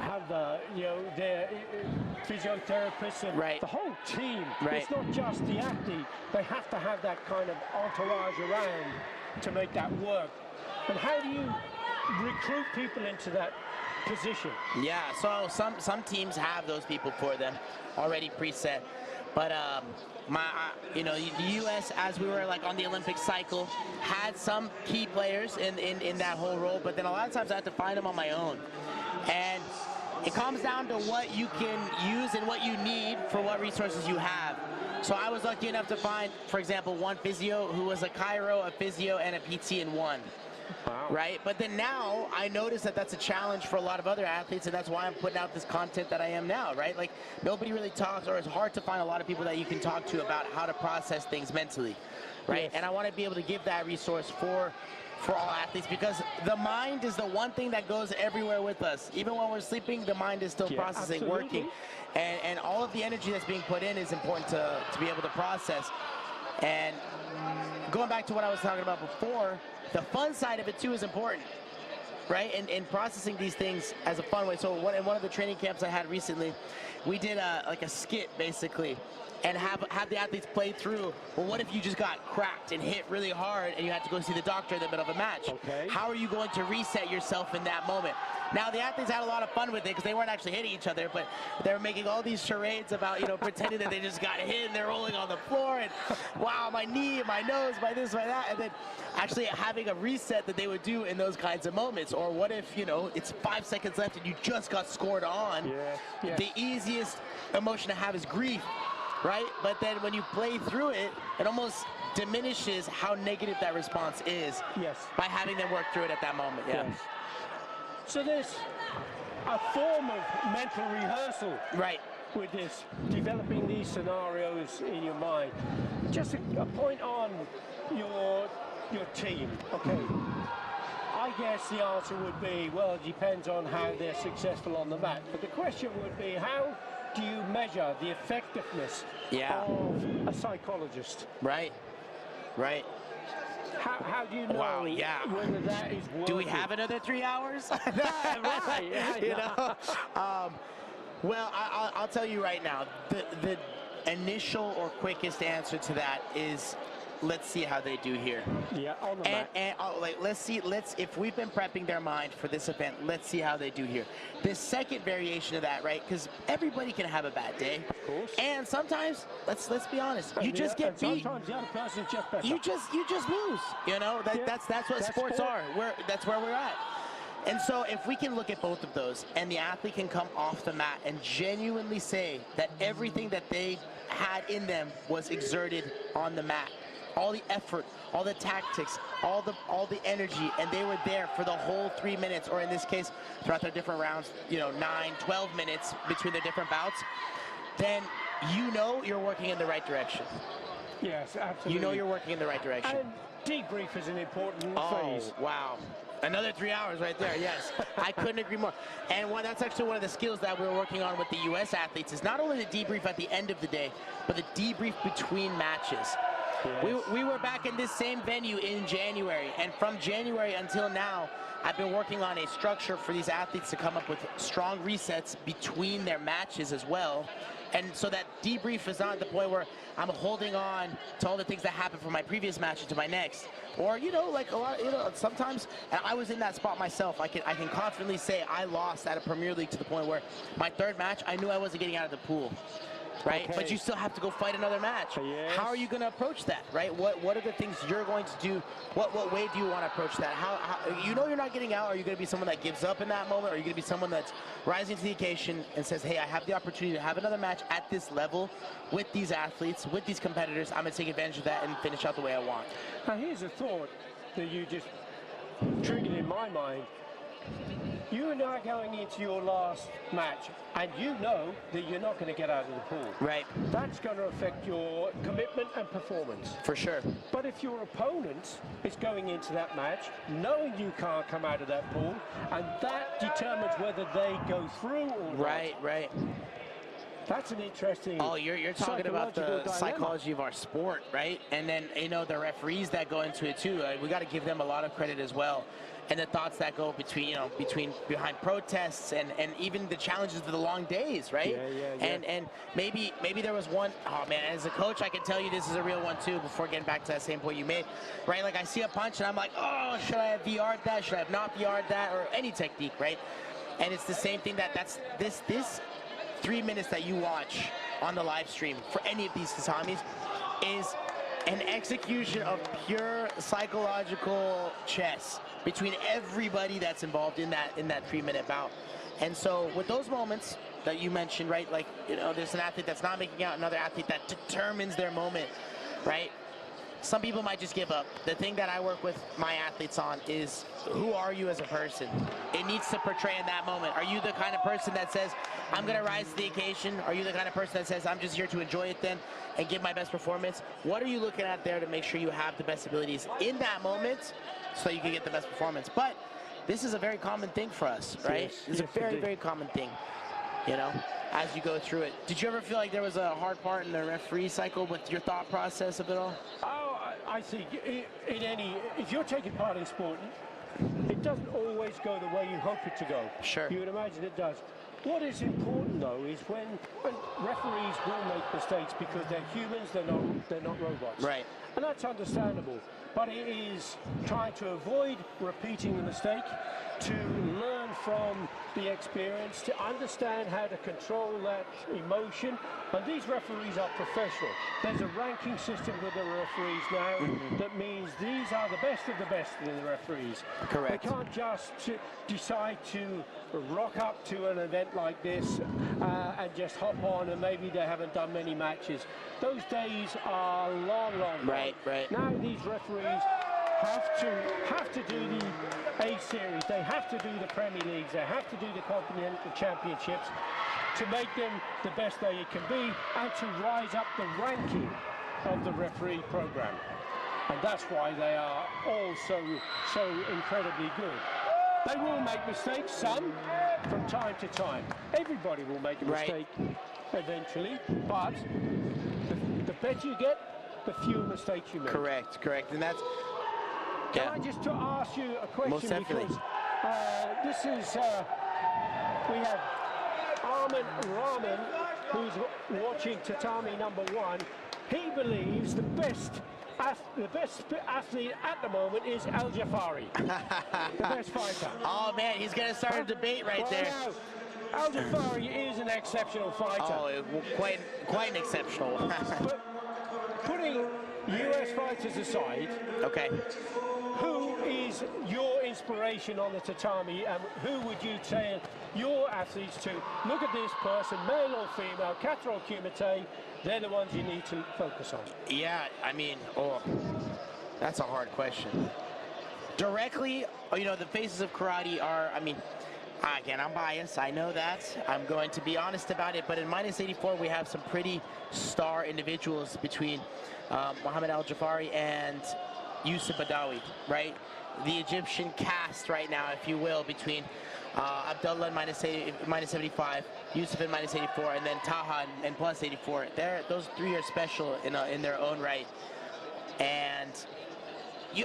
Have their physiotherapists and
Right.
the whole team.
Right.
It's not just the athlete. They have to have that kind of entourage around to make that work. And how do you recruit people into that position?
Yeah, so some teams have those people for them already preset, but the U.S., as we were like on the Olympic cycle, had some key players in that whole role, but then a lot of times I had to find them on my own, and it comes down to what you can use and what you need for what resources you have. So I was lucky enough to find, for example, one physio who was a chiro, a physio, and a PT in one.
Wow.
Right? But then now I notice that that's a challenge for a lot of other athletes, and that's why I'm putting out this content that I am now, right? Like, nobody really talks, or it's hard to find a lot of people that you can talk to about how to process things mentally, right?
Yes.
And I want to be able to give that resource for all athletes, because the mind is the one thing that goes everywhere with us. Even when we're sleeping, the mind is still processing,
absolutely.
working. And all of the energy that's being put in is important to be able to process. And going back to what I was talking about before, the fun side of it too is important, right? And processing these things as a fun way. So in one of the training camps I had recently, we did like a skit basically, and have the athletes play through, well, what if you just got cracked and hit really hard and you had to go see the doctor in the middle of a match?
Okay.
How are you going to reset yourself in that moment? Now, the athletes had a lot of fun with it because they weren't actually hitting each other, but they were making all these charades about, pretending that they just got hit and they're rolling on the floor and, wow, my knee, my nose, my this, my that, and then actually having a reset that they would do in those kinds of moments. Or what if, it's 5 seconds left and you just got scored on?
Yeah.
The easiest emotion to have is grief, right? But then when you play through it, it almost diminishes how negative that response is.
Yes.
By having them work through it at that moment. Yeah.
Yes. So there's a form of mental rehearsal
Right.
with this, developing these scenarios in your mind. Just a point on your team. Okay. I guess the answer would be, well, it depends on how they're successful on the mat. But the question would be, how do you measure the effectiveness of a psychologist?
Right. Right.
How do you know
Wow, yeah.
whether that is working?
Do we have another 3 hours?
Right. Yeah.
Well, I'll tell you right now, the initial or quickest answer to that is, let's see how they do here.
Yeah, on the mat.
And if we've been prepping their mind for this event, let's see how they do here. The second variation of that, right? Because everybody can have a bad day.
Of course.
And sometimes, let's be honest, you just get beat.
Sometimes the other person's just better.
You just lose. That's what sports are. That's where we're at. And so if we can look at both of those, and the athlete can come off the mat and genuinely say that everything that they had in them was exerted on the mat, all the effort, all the tactics, all the energy, and they were there for the whole 3 minutes, or in this case, throughout their different rounds, 9, 12 minutes between their different bouts, then you're working in the right direction.
Yes, absolutely.
You're working in the right direction.
And debrief is an important phase.
Oh, wow. Another 3 hours right there, yes. I couldn't agree more. And that's actually one of the skills that we're working on with the U.S. athletes, is not only the debrief at the end of the day, but the debrief between matches. Yes. We were back in this same venue in January, and from January until now, I've been working on a structure for these athletes to come up with strong resets between their matches as well. And so that debrief is not at the point where I'm holding on to all the things that happened from my previous match into my next. Or, like a lot, sometimes, and I was in that spot myself. I can confidently say I lost at a Premier League to the point where my third match, I knew I wasn't getting out of the pool. Right?
Okay.
But you still have to go fight another match.
Yes.
How are you going to approach that, right? What are the things you're going to do? What way do you want to approach that? How you're not getting out? Are you going to be someone that gives up in that moment? Or are you going to be someone that's rising to the occasion and says, hey, I have the opportunity to have another match at this level with these athletes, with these competitors. I'm going to take advantage of that and finish out the way I want.
Now, here's a thought that you just triggered in my mind. you are now going into your last match, and you know that you're not going to get out of the pool.
Right.
That's going to affect your commitment and performance.
For sure.
But if your opponent is going into that match knowing you can't come out of that pool, and that determines whether they go through or not.
Right.
That's an interesting.
Oh, you're talking about the psychology of our sport, right? And then, you know, the referees that go into it too. We got to give them a lot of credit as well. And the thoughts that go between, behind protests and even the challenges of the long days, right?
Yeah.
And maybe there was one. Oh man, as a coach, I can tell you this is a real one too. Before getting back to that same point you made, right? Like I see a punch and I'm like, oh, should I have VR'd that? Should I have not VR'd that? Or any technique, right? And it's the same thing that's this 3 minutes that you watch on the live stream for any of these tatamis is an execution of pure psychological chess between everybody that's involved in that 3 minute bout. And so with those moments that you mentioned, right, like, you know, there's an athlete that's not making out, another athlete that determines their moment, right? Some people might just give up. The thing that I work with my athletes on is, who are you as a person? It needs to portray in that moment. Are you the kind of person that says, I'm going to rise to the occasion? Are you the kind of person that says, I'm just here to enjoy it then and give my best performance? What are you looking at there to make sure you have the best abilities in that moment so you can get the best performance? But this is a very common thing for us, right? It's a very common thing, you know, as you go through it. Did you ever feel like there was a hard part in the referee cycle with your thought process of it all?
I think if you're taking part in sport, it doesn't always go the way you hope it to go.
Sure.
You would imagine it does. What is important, though, is when referees will make mistakes because they're humans, they're not robots.
Right.
And that's understandable. But it is trying to avoid repeating the mistake, to learn from the experience, to understand how to control that emotion. And these referees are professional. There's a ranking system with the referees now that means these are the best of the referees.
Correct.
They can't just decide to rock up to an event like this and just hop on, and maybe they haven't done many matches. Those days are long gone.
Right.
Now these referees have to do the A series, they have to do the Premier Leagues, they have to do the Continental Championships to make them the best they can be and to rise up the ranking of the referee program. And that's why they are all so incredibly good. They will make mistakes, some, from time to time. Everybody will make a mistake eventually, but the better you get, the fewer mistakes you make.
Correct. And that's...
Can I just ask you a question?
Most definitely.
Because this is, we have Armin Rahman, who's watching tatami #1. He believes the best athlete at the moment is Al Jafari, the best fighter.
Oh man, he's going to start a debate right there.
No, Al Jafari is an exceptional fighter.
Oh, quite exceptional.
But putting US fighters aside,
okay.
who is your inspiration on the tatami, and who would you tell your athletes to look at this person, male or female, kata or kumite? They're the ones you need to focus on.
Yeah, I mean, that's a hard question. Directly, you know, the faces of karate are, I mean, again, I'm biased, I know that. I'm going to be honest about it, but in -84, we have some pretty star individuals between Muhammad Al Jafari and Yusuf Badawi, right? The Egyptian cast right now, if you will, between Abdullah in -75, Yusuf in -84, and then Taha in +84. Those three are special in their own right. And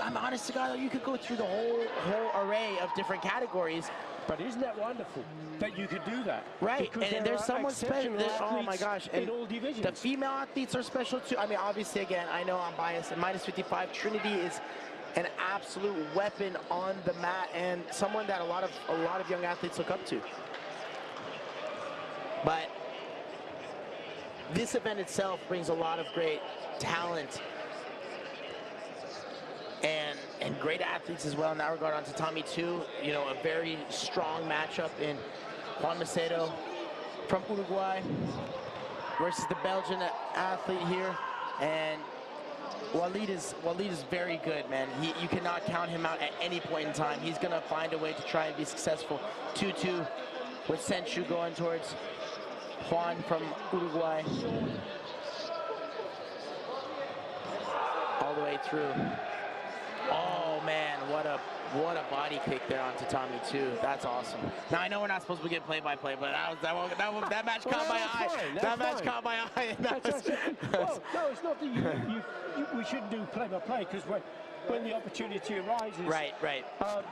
I'm honest to God, you could go through the whole array of different categories.
But isn't that wonderful that you could do that?
Right, and there's someone special. Oh my gosh, and
in all divisions.
The female athletes are special too. I mean, obviously, again, I know I'm biased. At -55, Trinity is an absolute weapon on the mat, and someone that a lot of young athletes look up to. But this event itself brings a lot of great talent and great athletes as well in that regard. On tatami too, you know, a very strong matchup in Juan Macedo from Uruguay versus the Belgian athlete here, and Walid is very good, man. You cannot count him out at any point in time. He's gonna find a way to try and be successful. 2-2 with Senchu going towards Juan from Uruguay. All the way through. Oh man, what a body kick there on Tatami too. That's awesome. Now I know we're not supposed to get play-by-play, but that match caught my eye. That match caught my eye.
Well, no, it's not that we shouldn't do play-by-play, because when the opportunity arises.
Right.
But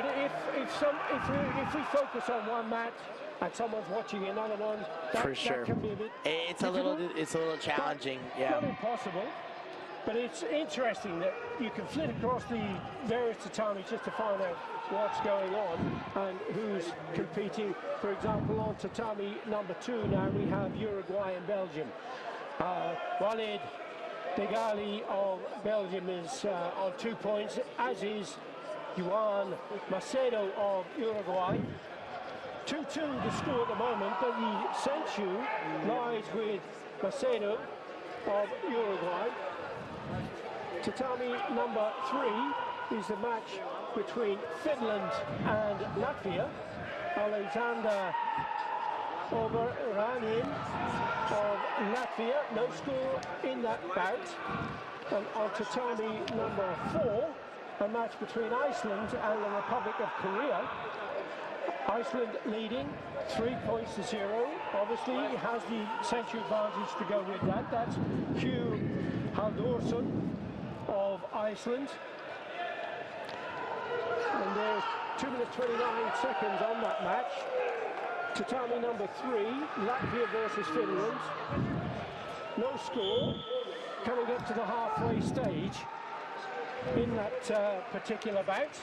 if we focus on one match and someone's watching another one, that can be a bit.
It's a little challenging. Yeah.
Not impossible. But it's interesting that you can flit across the various tatamis just to find out what's going on and who's competing. For example, on tatami number 2 now we have Uruguay and Belgium. Walid Degali of Belgium is on 2 points, as is Juan Macedo of Uruguay. 2-2 the score at the moment, but the Senchu lies with Macedo of Uruguay. Tatami number 3 is the match between Finland and Latvia. Alexander Overranin of Latvia, no score in that bout. And on tatami number 4, a match between Iceland and the Republic of Korea. Iceland leading 3 points to 0. Obviously has the century advantage to go with that. That's Hugh Haldorsson of Iceland. And there's 2 minutes 29 seconds on that match. Tatami number 3, Latvia versus Finland. No score. Coming up to the halfway stage in that particular bout.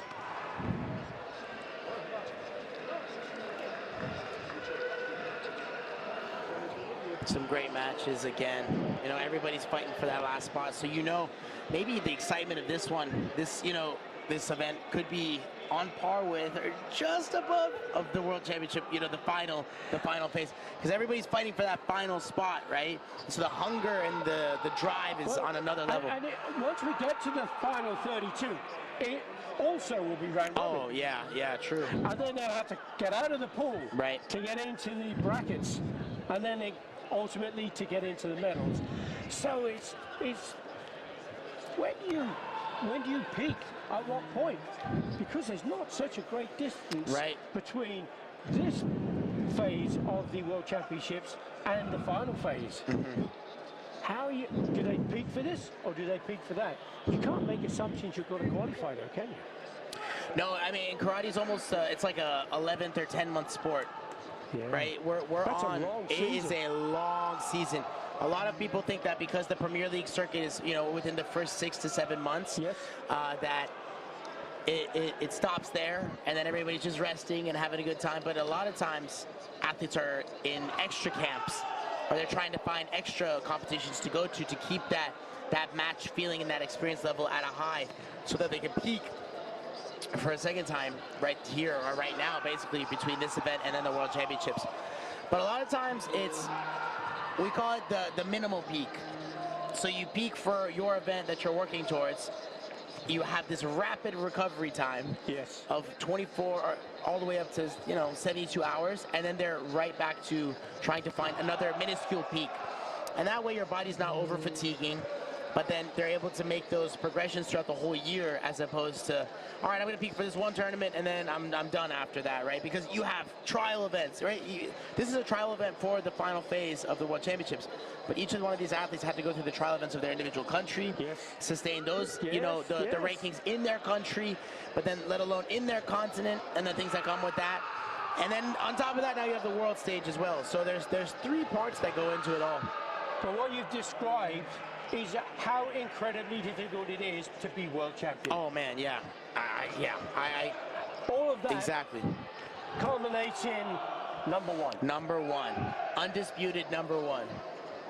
Some great matches again. You know, everybody's fighting for that last spot. So, you know, maybe the excitement of this one, this event could be on par with or just above of the World Championship, you know, the final phase, because everybody's fighting for that final spot, right? So the hunger and the drive is on another level.
And once we get to the final 32, it also will be round robin.
Oh, yeah, true.
And then they'll have to get out of the pool
right
to get into the brackets, and then ultimately to get into the medals. So it's when do you peak? At what point? Because there's not such a great distance between this phase of the World Championships and the final phase. Do they peak for this or do they peak for that? You can't make assumptions you've got to qualify though, can you?
No, I mean, karate's almost, it's like a 11th or 10-month sport, right?
That's a long season.
It is a long season. A lot of people think that because the Premier League circuit is, you know, within the first 6 to 7 months, that it stops there, and then everybody's just resting and having a good time. But a lot of times, athletes are in extra camps, or they're trying to find extra competitions to go to keep that match feeling and that experience level at a high, so that they can peak for a second time right here or right now, basically between this event and then the World Championships. But a lot of times we call it the minimal peak. So you peak for your event that you're working towards. You have this rapid recovery time of 24 all the way up to 72 hours, and then they're right back to trying to find another minuscule peak. And that way your body's not over fatiguing, but then they're able to make those progressions throughout the whole year, as opposed to, all right, I'm going to peak for this one tournament and then I'm done after that, right? Because you have trial events, right? This is a trial event for the final phase of the World Championships, but each one of these athletes had to go through the trial events of their individual country, sustain those, the rankings in their country, but then let alone in their continent, and the things that come with that. And then on top of that, now you have the world stage as well. So there's 3 parts that go into it all.
But what you've described is how incredibly difficult it is to be world champion.
Oh man,
all of that
exactly
culminates in number 1.
Number 1, undisputed number 1.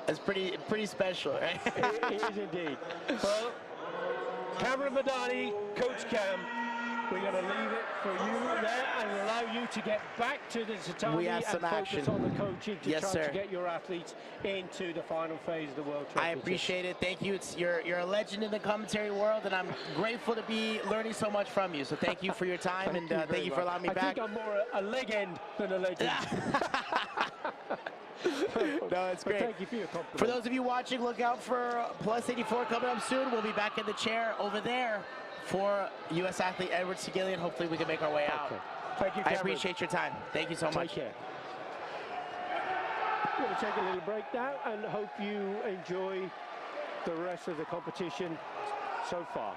That's pretty special, right?
It is indeed. Well, Cameron Madani, Coach Cam, We're going to leave it for you there and allow you to get back to the tatami and
some
focus
action.
on the coaching to
Yes,
try
sir.
to get your athletes into the final phase of the World Championships.
I appreciate it. Thank you. You're a legend in the commentary world, and I'm grateful to be learning so much from you. So thank you for your time, and thank you for allowing me back.
I think I'm more a legend than a legend.
No, it's great.
Thank you for your compliment.
For those of you watching, look out for Plus 84 coming up soon. We'll be back in the chair over there for U.S. athlete Edward Sigillian. Hopefully we can make our way out.
Thank you,
I
Cameron.
appreciate your time. Thank you so much.
Take care. We're going to take a little break now and hope you enjoy the rest of the competition so far.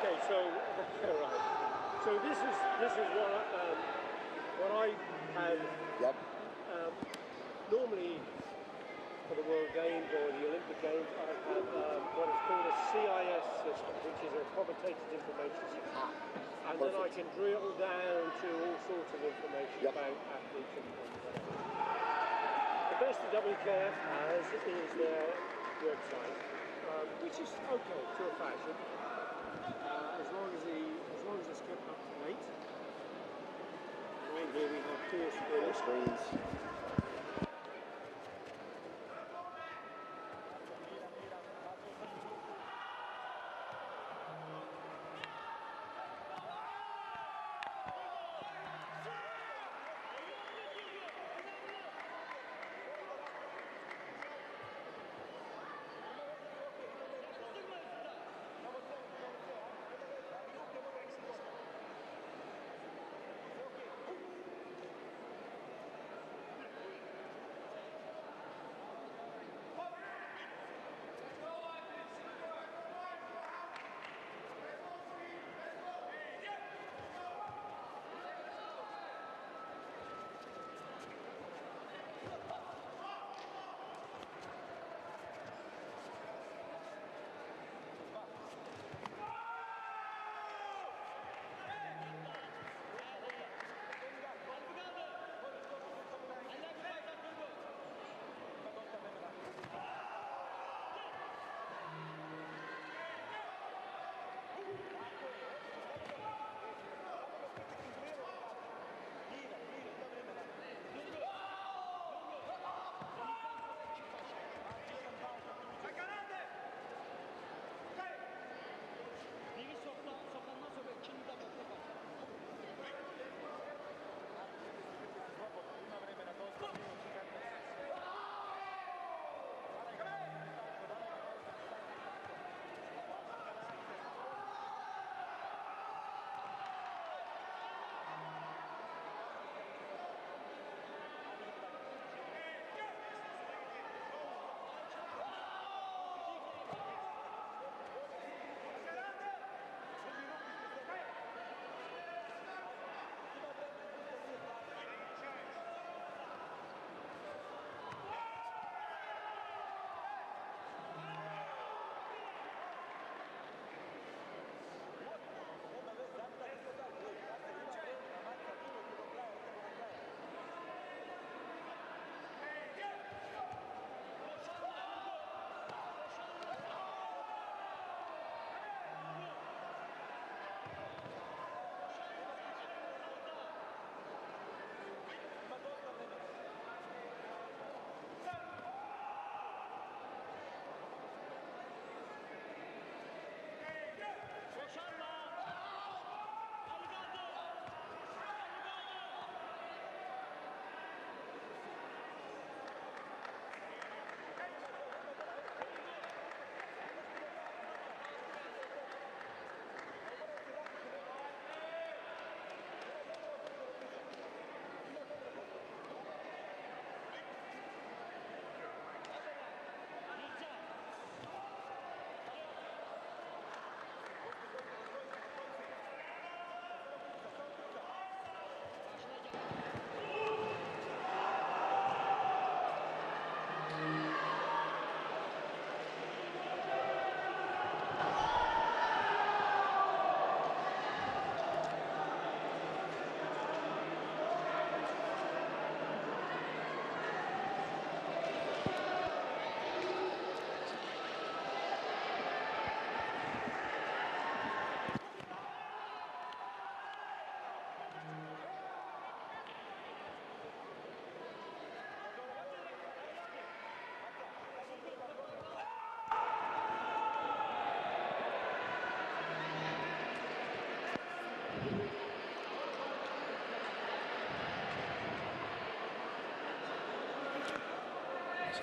Okay, so right. So this is what I have.
Yep.
Normally for the World Games or the Olympic Games, I have what is called a CIS system, which is a commentator's information system. And then I can drill down to all sorts of information about athletes and whatever. The best the WKF has is their website, which is okay to a fashion, as long as it's kept up to date. Right here we have four screens.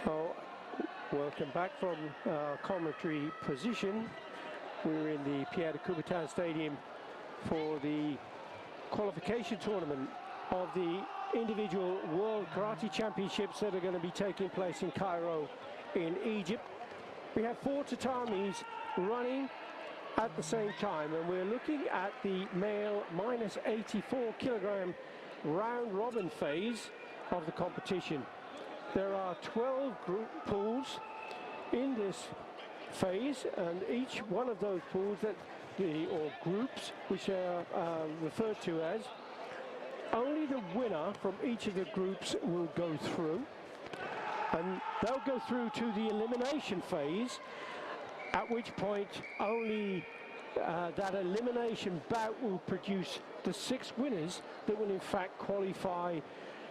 So, welcome back from commentary position. We're in the Pierre de Coubertin Stadium for the qualification tournament of the individual World Karate Championships that are going to be taking place in Cairo in Egypt. We have 4 tatamis running at the same time, and we're looking at the male minus 84 kilogram round robin phase of the competition. There are 12 group pools in this phase, and each one of those pools or groups, which are referred to as, only the winner from each of the groups will go through, and they'll go through to the elimination phase, at which point only that elimination bout will produce the 6 winners that will in fact qualify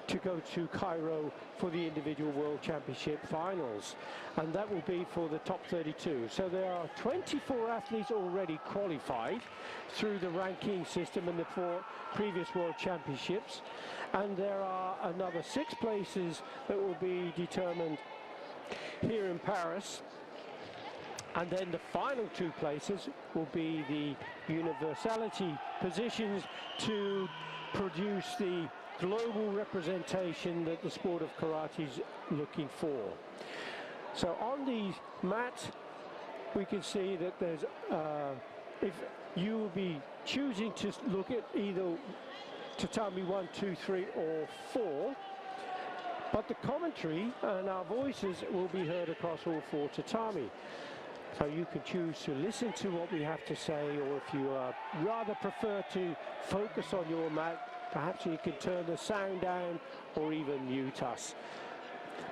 to go to Cairo for the individual World Championship finals, and that will be for the top 32. So there are 24 athletes already qualified through the ranking system in the 4 previous World Championships, and there are another 6 places that will be determined here in Paris, and then the final 2 places will be the universality positions to produce the global representation that the sport of karate is looking for. So on the mat, we can see that there's, if you will be choosing to look at either tatami 1, 2, 3, or 4, but the commentary and our voices will be heard across all 4 tatami. So you can choose to listen to what we have to say, or if you rather prefer to focus on your mat, perhaps you can turn the sound down or even mute us.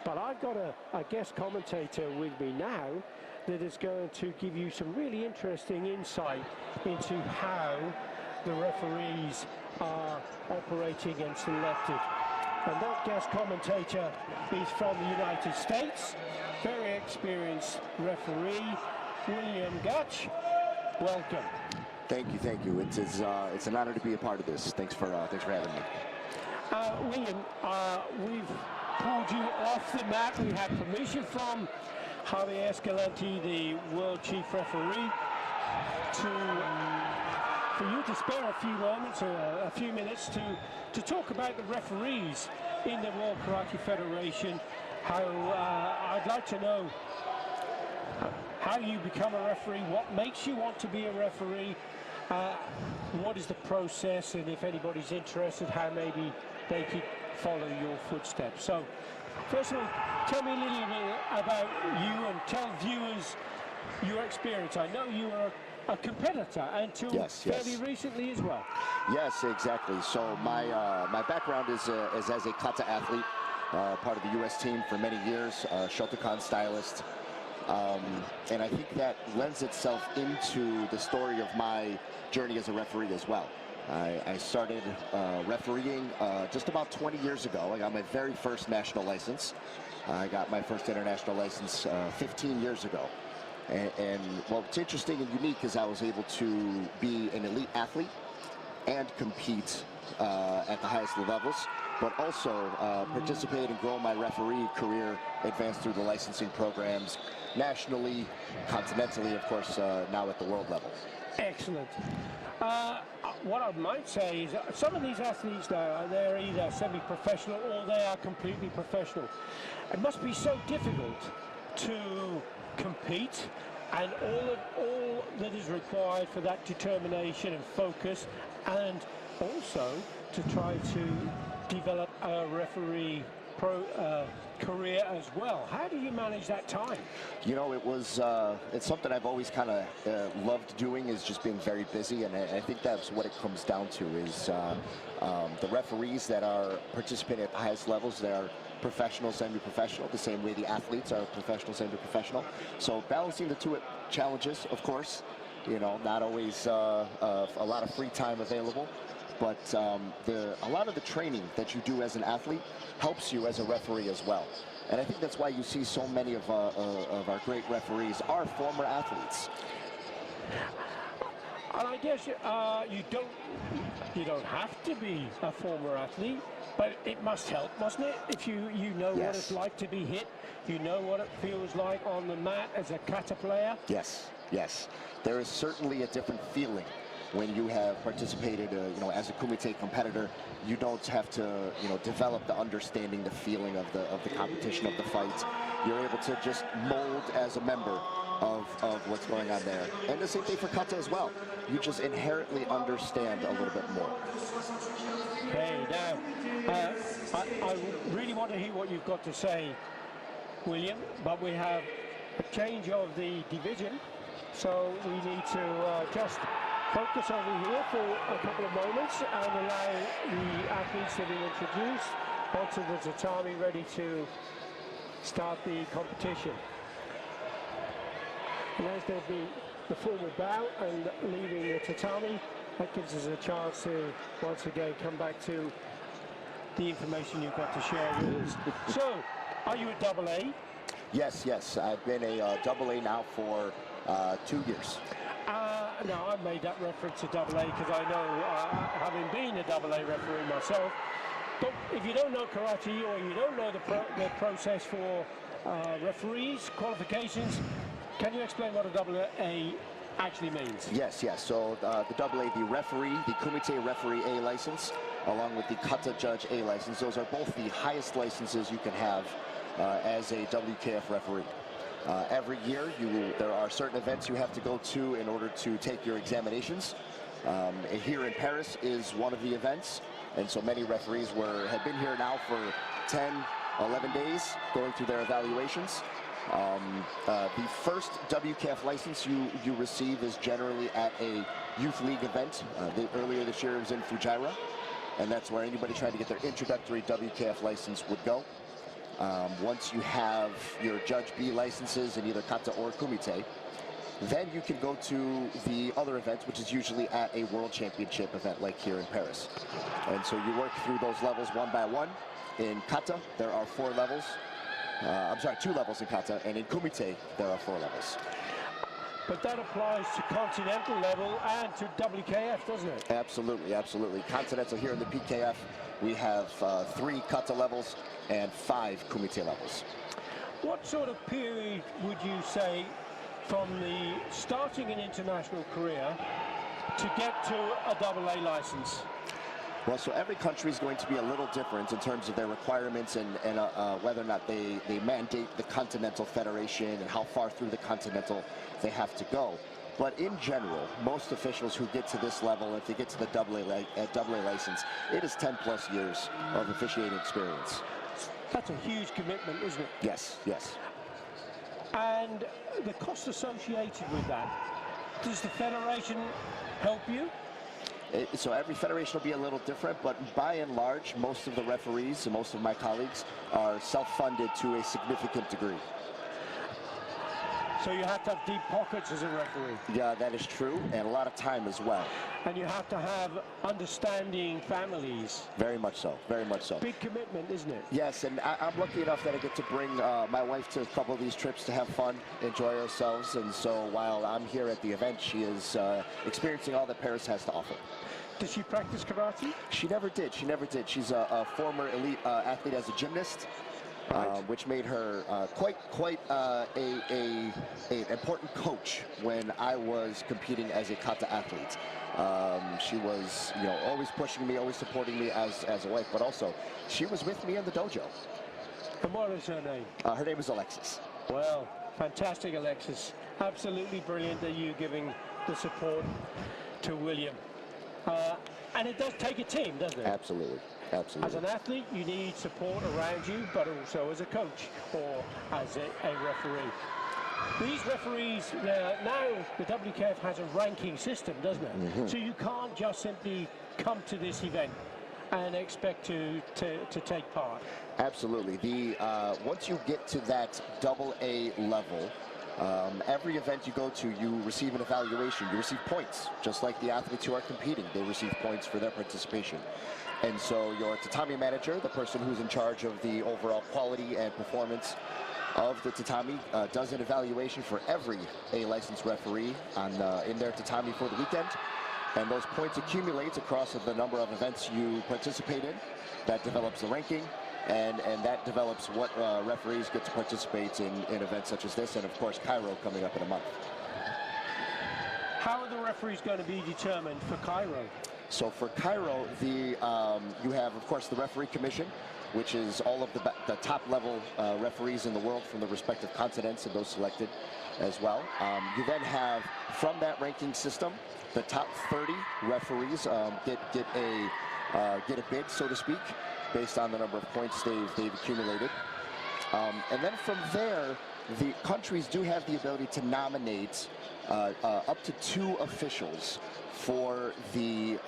But I've got a guest commentator with me now that is going to give you some really interesting insight into how the referees are operating and selected. And that guest commentator is from the United States, very experienced referee, William Gutch. Welcome.
Thank you. It's an honor to be a part of this. Thanks for having me.
William, we've pulled you off the mat. We had permission from Javier Escalante, the world chief referee, for you to spare a few moments, or a few minutes, to talk about the referees in the World Karate Federation. How I'd like to know how you become a referee, what makes you want to be a referee, what is the process, and if anybody's interested, how maybe they could follow your footsteps. So, first of all, tell me a little bit about you and tell viewers your experience. I know you were a competitor until fairly recently as well.
Yes, exactly. So my background is as a kata athlete, part of the U.S. team for many years, Shotokan stylist. And I think that lends itself into the story of my journey as a referee as well. I started refereeing just about 20 years ago. I got my very first national license. I got my first international license 15 years ago. And what's interesting and unique is I was able to be an elite athlete and compete at the highest levels, but also participate and grow my referee career, advance through the licensing programs nationally, continentally, of course, now at the world level.
Excellent. What I might say is some of these athletes now, they're either semi-professional or they are completely professional. It must be so difficult to compete, and all that is required for that determination and focus, and also to try to develop a referee career as well. How do you manage that time?
You know, it's something I've always kind of loved doing, is just being very busy, and I think that's what it comes down to, is the referees that are participating at the highest levels, they are professional, semi-professional, the same way the athletes are professional, semi-professional. So balancing the two challenges, of course, you know, not always a lot of free time available, but a lot of the training that you do as an athlete helps you as a referee as well. And I think that's why you see so many of our great referees are former athletes.
And I guess you don't have to be a former athlete, but it must help, mustn't it? If you know what it's like to be hit, you know what it feels like on the mat as a kata player.
Yes. There is certainly a different feeling when you have participated, as a Kumite competitor, you don't have to, develop the understanding, the feeling of the competition, of the fight. You're able to just mold as a member of what's going on there. And the same thing for kata as well. You just inherently understand a little bit more.
Okay, now, I really want to hear what you've got to say, William, but we have a change of the division, so we need to just focus over here for a couple of moments and allow the athletes to be introduced onto the tatami, ready to start the competition. And as there'll be the formal bow and leaving the tatami, that gives us a chance to once again come back to the information you've got to share with us. So, are you a double A?
Yes, I've been a double A now for 2 years.
No, I made that reference to double A because I know, having been a double A referee myself, but if you don't know karate or you don't know the process for referees, qualifications, can you explain what a double A actually means?
Yes. So the double A, the referee, the Kumite referee A license, along with the kata judge A license, those are both the highest licenses you can have as a WKF referee. Every year, there are certain events you have to go to in order to take your examinations. Here in Paris is one of the events, and so many referees have been here now for 10, 11 days going through their evaluations. The first WKF license you receive is generally at a youth league event. Earlier this year it was in Fujairah, and that's where anybody trying to get their introductory WKF license would go. Once you have your Judge B licenses in either kata or kumite, then you can go to the other events, which is usually at a world championship event like here in Paris. And so you work through those levels one by one. In kata, there are 4 levels. 2 levels in kata, and in kumite, there are 4 levels.
But that applies to continental level and to WKF, doesn't it?
Absolutely. Continental here in the PKF, we have 3 kata levels and 5 kumite levels.
What sort of period would you say from the starting an international career to get to a double A license?
Well, so every country is going to be a little different in terms of their requirements and whether or not they mandate the Continental Federation and how far through the Continental they have to go. But in general, most officials who get to this level, if they get to the double A license, it is 10 plus years of officiating experience.
That's a huge commitment, isn't it?
Yes.
And the cost associated with that, does the federation help you?
So every federation will be a little different, but by and large, most of the referees and most of my colleagues are self-funded to a significant degree.
So you have to have deep pockets as a referee.
Yeah, that is true, and a lot of time as well.
And you have to have understanding families.
Very much so.
Big commitment, isn't it?
Yes, and I'm lucky enough that I get to bring my wife to a couple of these trips to have fun, enjoy ourselves, and so while I'm here at the event, she is experiencing all that Paris has to offer.
Does she practice karate?
She never did. She's a former elite athlete as a gymnast. Right. Which made her quite an important coach when I was competing as a kata athlete. She was, always pushing me, always supporting me as a wife, but also she was with me in the dojo.
And what is her name?
Her name is Alexis.
Well, fantastic, Alexis. Absolutely brilliant that you're giving the support to William. And it does take a team, doesn't it?
Absolutely.
As an athlete, you need support around you, but also as a coach or as a referee. These referees, now the WKF has a ranking system, doesn't it? Mm-hmm. So you can't just simply come to this event and expect to take part.
Absolutely. Once you get to that double A level, every event you go to, you receive an evaluation. You receive points, just like the athletes who are competing. They receive points for their participation. And so your tatami manager, the person who's in charge of the overall quality and performance of the tatami, does an evaluation for every A licensed referee in their tatami for the weekend. And those points accumulate across the number of events you participate in. That develops the ranking, and that develops what referees get to participate in events such as this, and of course Cairo coming up in a month.
How are the referees going to be determined for Cairo?
So for Cairo, you have, of course, the referee commission, which is all of the top level referees in the world from the respective continents and those selected as well. You then have, from that ranking system, the top 30 referees get a bid, so to speak, based on the number of points they've accumulated. And then from there, the countries do have the ability to nominate up to 2 officials for the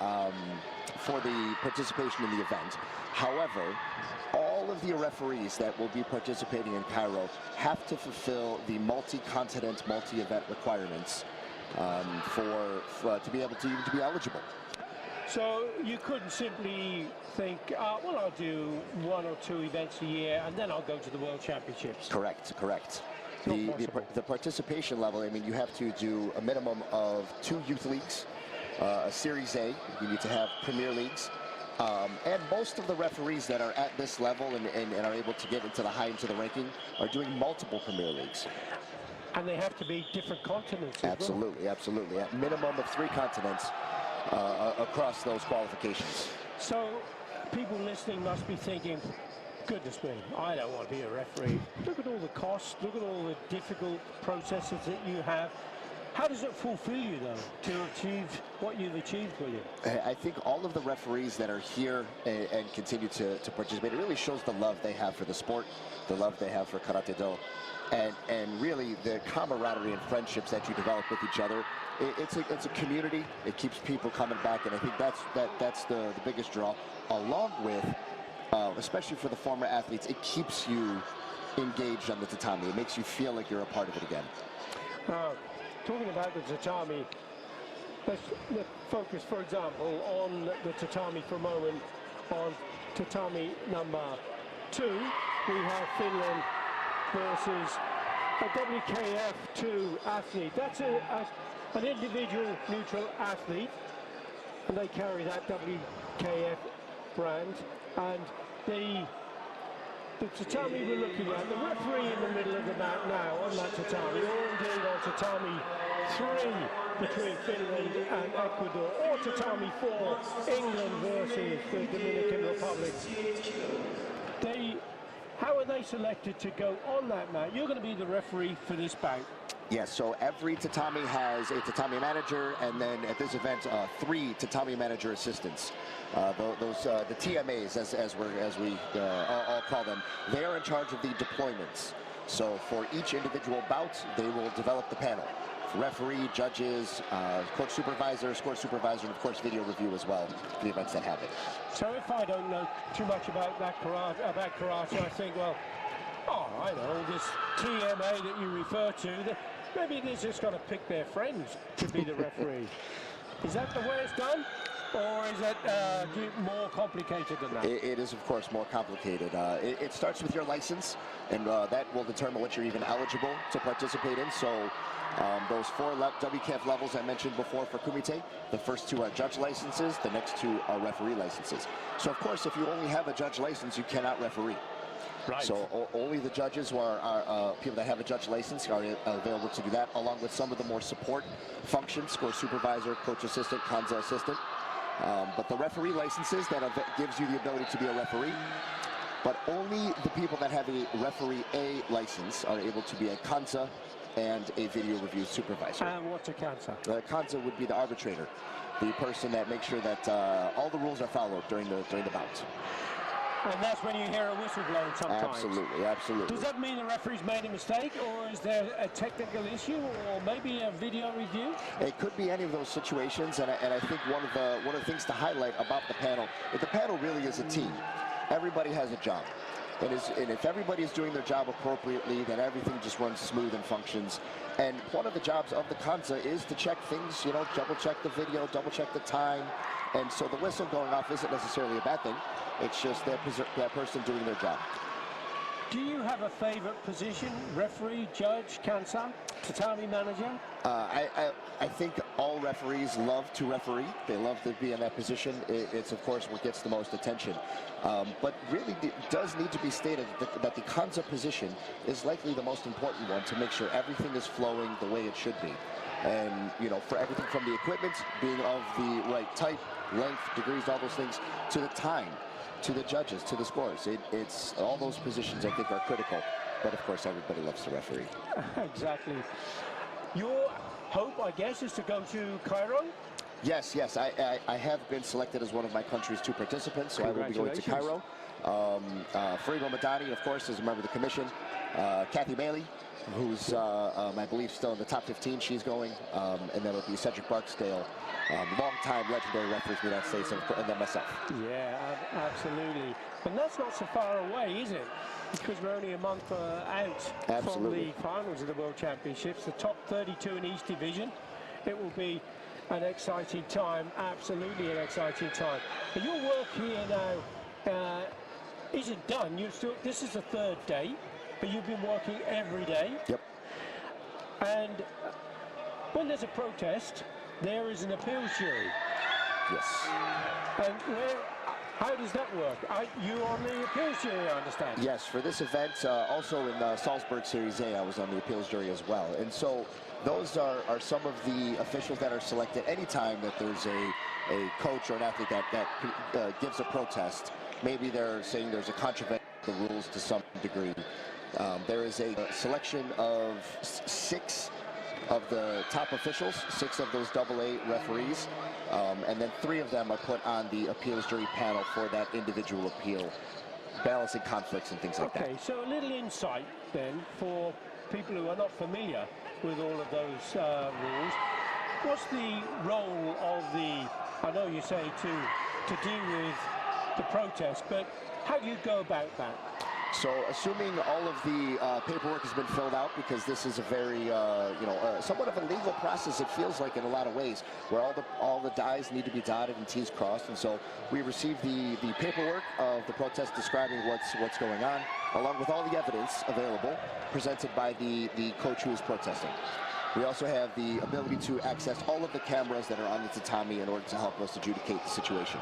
participation in the event. However, all of the referees that will be participating in Cairo have to fulfill the multi-continent, multi-event requirements to be able to be eligible.
So you couldn't simply think, well, I'll do 1 or 2 events a year and then I'll go to the World Championships.
Correct. The participation level, I mean, you have to do a minimum of 2 youth leagues, a Series A, you need to have Premier Leagues, and most of the referees that are at this level and are able to get into the ranking are doing multiple Premier Leagues.
And they have to be different continents as
Absolutely,
well.
Absolutely. At minimum of 3 continents across those qualifications.
So people listening must be thinking, goodness me, I don't want to be a referee. Look at all the costs, look at all the difficult processes that you have. How does it fulfill you, though, to achieve what you've achieved, William?
I think all of the referees that are here and continue to participate, it really shows the love they have for the sport, the love they have for Karate-Do, and really the camaraderie and friendships that you develop with each other. It's a community. It keeps people coming back, and I think that's the biggest draw, along with, especially for the former athletes, it keeps you engaged on the tatami. It makes you feel like you're a part of it again.
Talking about the tatami, let's focus, for example, on the tatami for a moment. On tatami number 2, we have Finland versus a WKF2 athlete. That's an individual neutral athlete, and they carry that WKF brand. And the tatami we're looking at, the referee in the middle of the mat now on that tatami, or indeed on tatami 3 between Finland and Ecuador, or tatami 4, England versus the Dominican Republic. How are they selected to go on that mat? You're going to be the referee for this bout.
Yes, so every tatami has a tatami manager, and then at this event, 3 tatami manager assistants. The TMAs, as we all call them, they are in charge of the deployments. So for each individual bout, they will develop the panel. Referee, judges, coach supervisor, score supervisor, and of course video review as well for the events that have it.
So if I don't know too much about karate, I think, well, I know this TMA that you refer to, maybe they're just going to pick their friends to be the referee. Is that the way it's done? Or is it more complicated than that?
It is, of course, more complicated. It starts with your license, and that will determine what you're even eligible to participate in. So those 4 WKF levels I mentioned before for Kumite, the first 2 are judge licenses, the next 2 are referee licenses. So, of course, if you only have a judge license, you cannot referee.
Right.
So only the judges who are people that have a judge license are available to do that, along with some of the more support functions, score supervisor, coach assistant, Kanza assistant. But the referee licenses, that gives you the ability to be a referee. But only the people that have a referee A license are able to be a Kanza and a video review supervisor.
And what's a Kanza?
Kanza would be the arbitrator, the person that makes sure that all the rules are followed during the bout.
And that's when you hear a whistle blown sometimes.
Absolutely, absolutely.
Does that mean the referee's made a mistake, or is there a technical issue, or maybe a video review?
It could be any of those situations, and I think one of the things to highlight about the panel really is a team. Everybody has a job. And if everybody is doing their job appropriately, then everything just runs smooth and functions. And one of the jobs of the Kanza is to check things, double check the video, double check the time. And so the whistle going off isn't necessarily a bad thing. It's just that person doing their job.
Do you have a favorite position? Referee, judge, cancer, tatami manager?
I think all referees love to referee. They love to be in that position. It's, of course, what gets the most attention. But really, it does need to be stated that the kanza position is likely the most important one to make sure everything is flowing the way it should be. And, you know, for everything from the equipment being of the right type, length, degrees, all those things, to the time, to the judges, to the scores. It's all those positions I think are critical. But, of course, everybody loves to referee.
Exactly. Your hope, I guess, is to go to Cairo?
Yes, yes. I have been selected as one of my country's 2 participants, so I will be going to Cairo. Farigo Madani, of course, is a member of the commission. Kathy Bailey, who's, I believe, still in the top 15, she's going. And then it'll be Cedric Barksdale, long-time legendary referee for the United States, and then myself.
Yeah, absolutely. And that's not so far away, is it? Because we're only a month out from the finals of the World Championships, the top 32 in each division. It will be an exciting time, absolutely an exciting time. But your work here now isn't done. This is the 3rd day, but you've been working every day.
Yep.
And when there's a protest, there is an appeals jury.
Yes.
And how does that work? You're on the appeals jury, I understand.
Yes, for this event, also in Salzburg Series A, I was on the appeals jury as well. And so those are some of the officials that are selected anytime that there's a coach or an athlete that gives a protest. Maybe they're saying there's a contravention of the rules to some degree. There is a selection of 6 of the top officials, 6 of those AA referees, and then 3 of them are put on the appeals jury panel for that individual appeal, balancing conflicts and things like that.
Okay, so a little insight then for people who are not familiar with all of those rules. What's the role of I know you say to deal with the protest, but how do you go about that?
So, assuming all of the paperwork has been filled out, because this is a very, somewhat of a legal process, it feels like in a lot of ways, where all the I's need to be dotted and T's crossed, and so we received the paperwork of the protest describing what's going on, along with all the evidence available presented by the coach who is protesting. We also have the ability to access all of the cameras that are on the tatami in order to help us adjudicate the situation.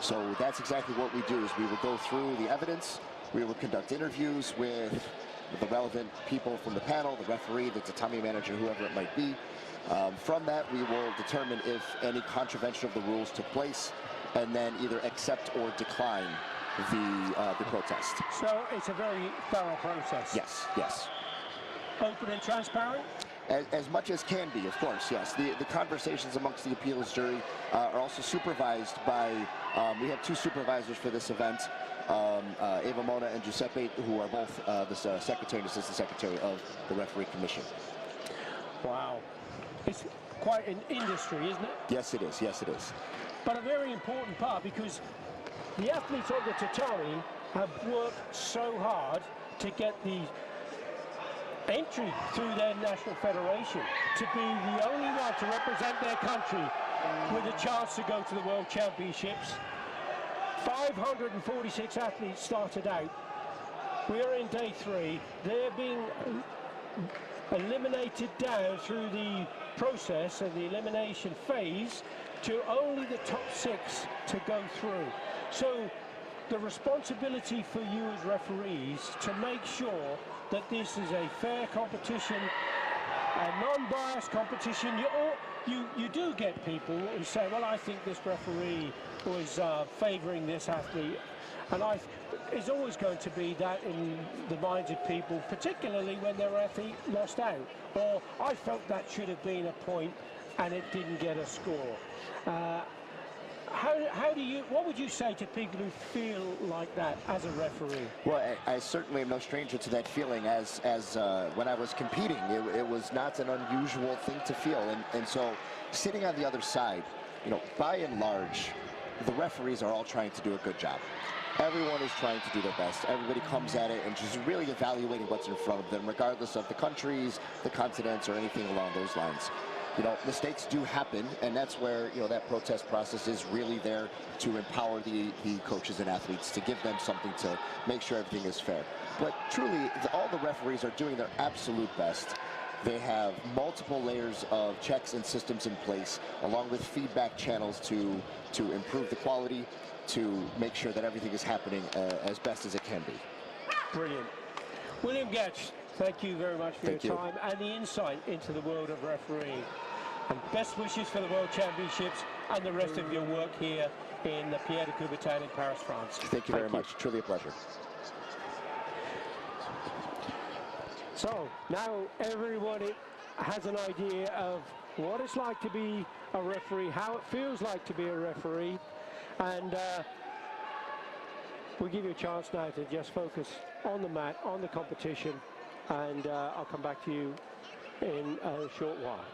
So that's exactly what we do, is we will go through the evidence. We will conduct interviews with the relevant people from the panel, the referee, the tatami manager, whoever it might be. From that, we will determine if any contravention of the rules took place, and then either accept or decline the protest.
So it's a very thorough process.
Yes, yes.
Open and transparent?
As much as can be, of course, yes. The conversations amongst the appeals jury are also supervised by, we have 2 supervisors for this event, Eva Mona and Giuseppe, who are both the secretary and assistant secretary of the referee commission.
Wow. It's quite an industry, isn't it?
Yes, it is. Yes, it is.
But a very important part, because the athletes on the tatami have worked so hard to get the entry through their national federation, to be the only one to represent their country with a chance to go to the World Championships. 546 athletes started out. We're in day 3. They're being eliminated down through the process of the elimination phase to only the top 6 to go through. So the responsibility for you as referees to make sure that this is a fair competition, a non-biased competition. You do get people who say, well, I think this referee was favouring this athlete, and it's always going to be that in the minds of people, particularly when their athlete lost out, or I felt that should have been a point and it didn't get a score. What would you say to people who feel like that as a referee? Well,
I certainly am no stranger to that feeling. As when I was competing, it was not an unusual thing to feel. And so sitting on the other side, by and large, the referees are all trying to do a good job. Everyone is trying to do their best. Everybody comes at it and just really evaluating what's in front of them, regardless of the countries, the continents, or anything along those lines. mistakes do happen, and that's where, that protest process is really there to empower the coaches and athletes, to give them something to make sure everything is fair. But truly, all the referees are doing their absolute best. They have multiple layers of checks and systems in place, along with feedback channels to improve the quality, to make sure that everything is happening as best as it can be.
Brilliant. William Gatch, thank you very much for your time and the insight into the world of refereeing. And best wishes for the World Championships and the rest of your work here in the Pierre de Coubertin in Paris, France.
Thank you very much. Truly a pleasure.
So now everybody has an idea of what it's like to be a referee, how it feels like to be a referee, and we'll give you a chance now to just focus on the mat, on the competition, and I'll come back to you in a short while.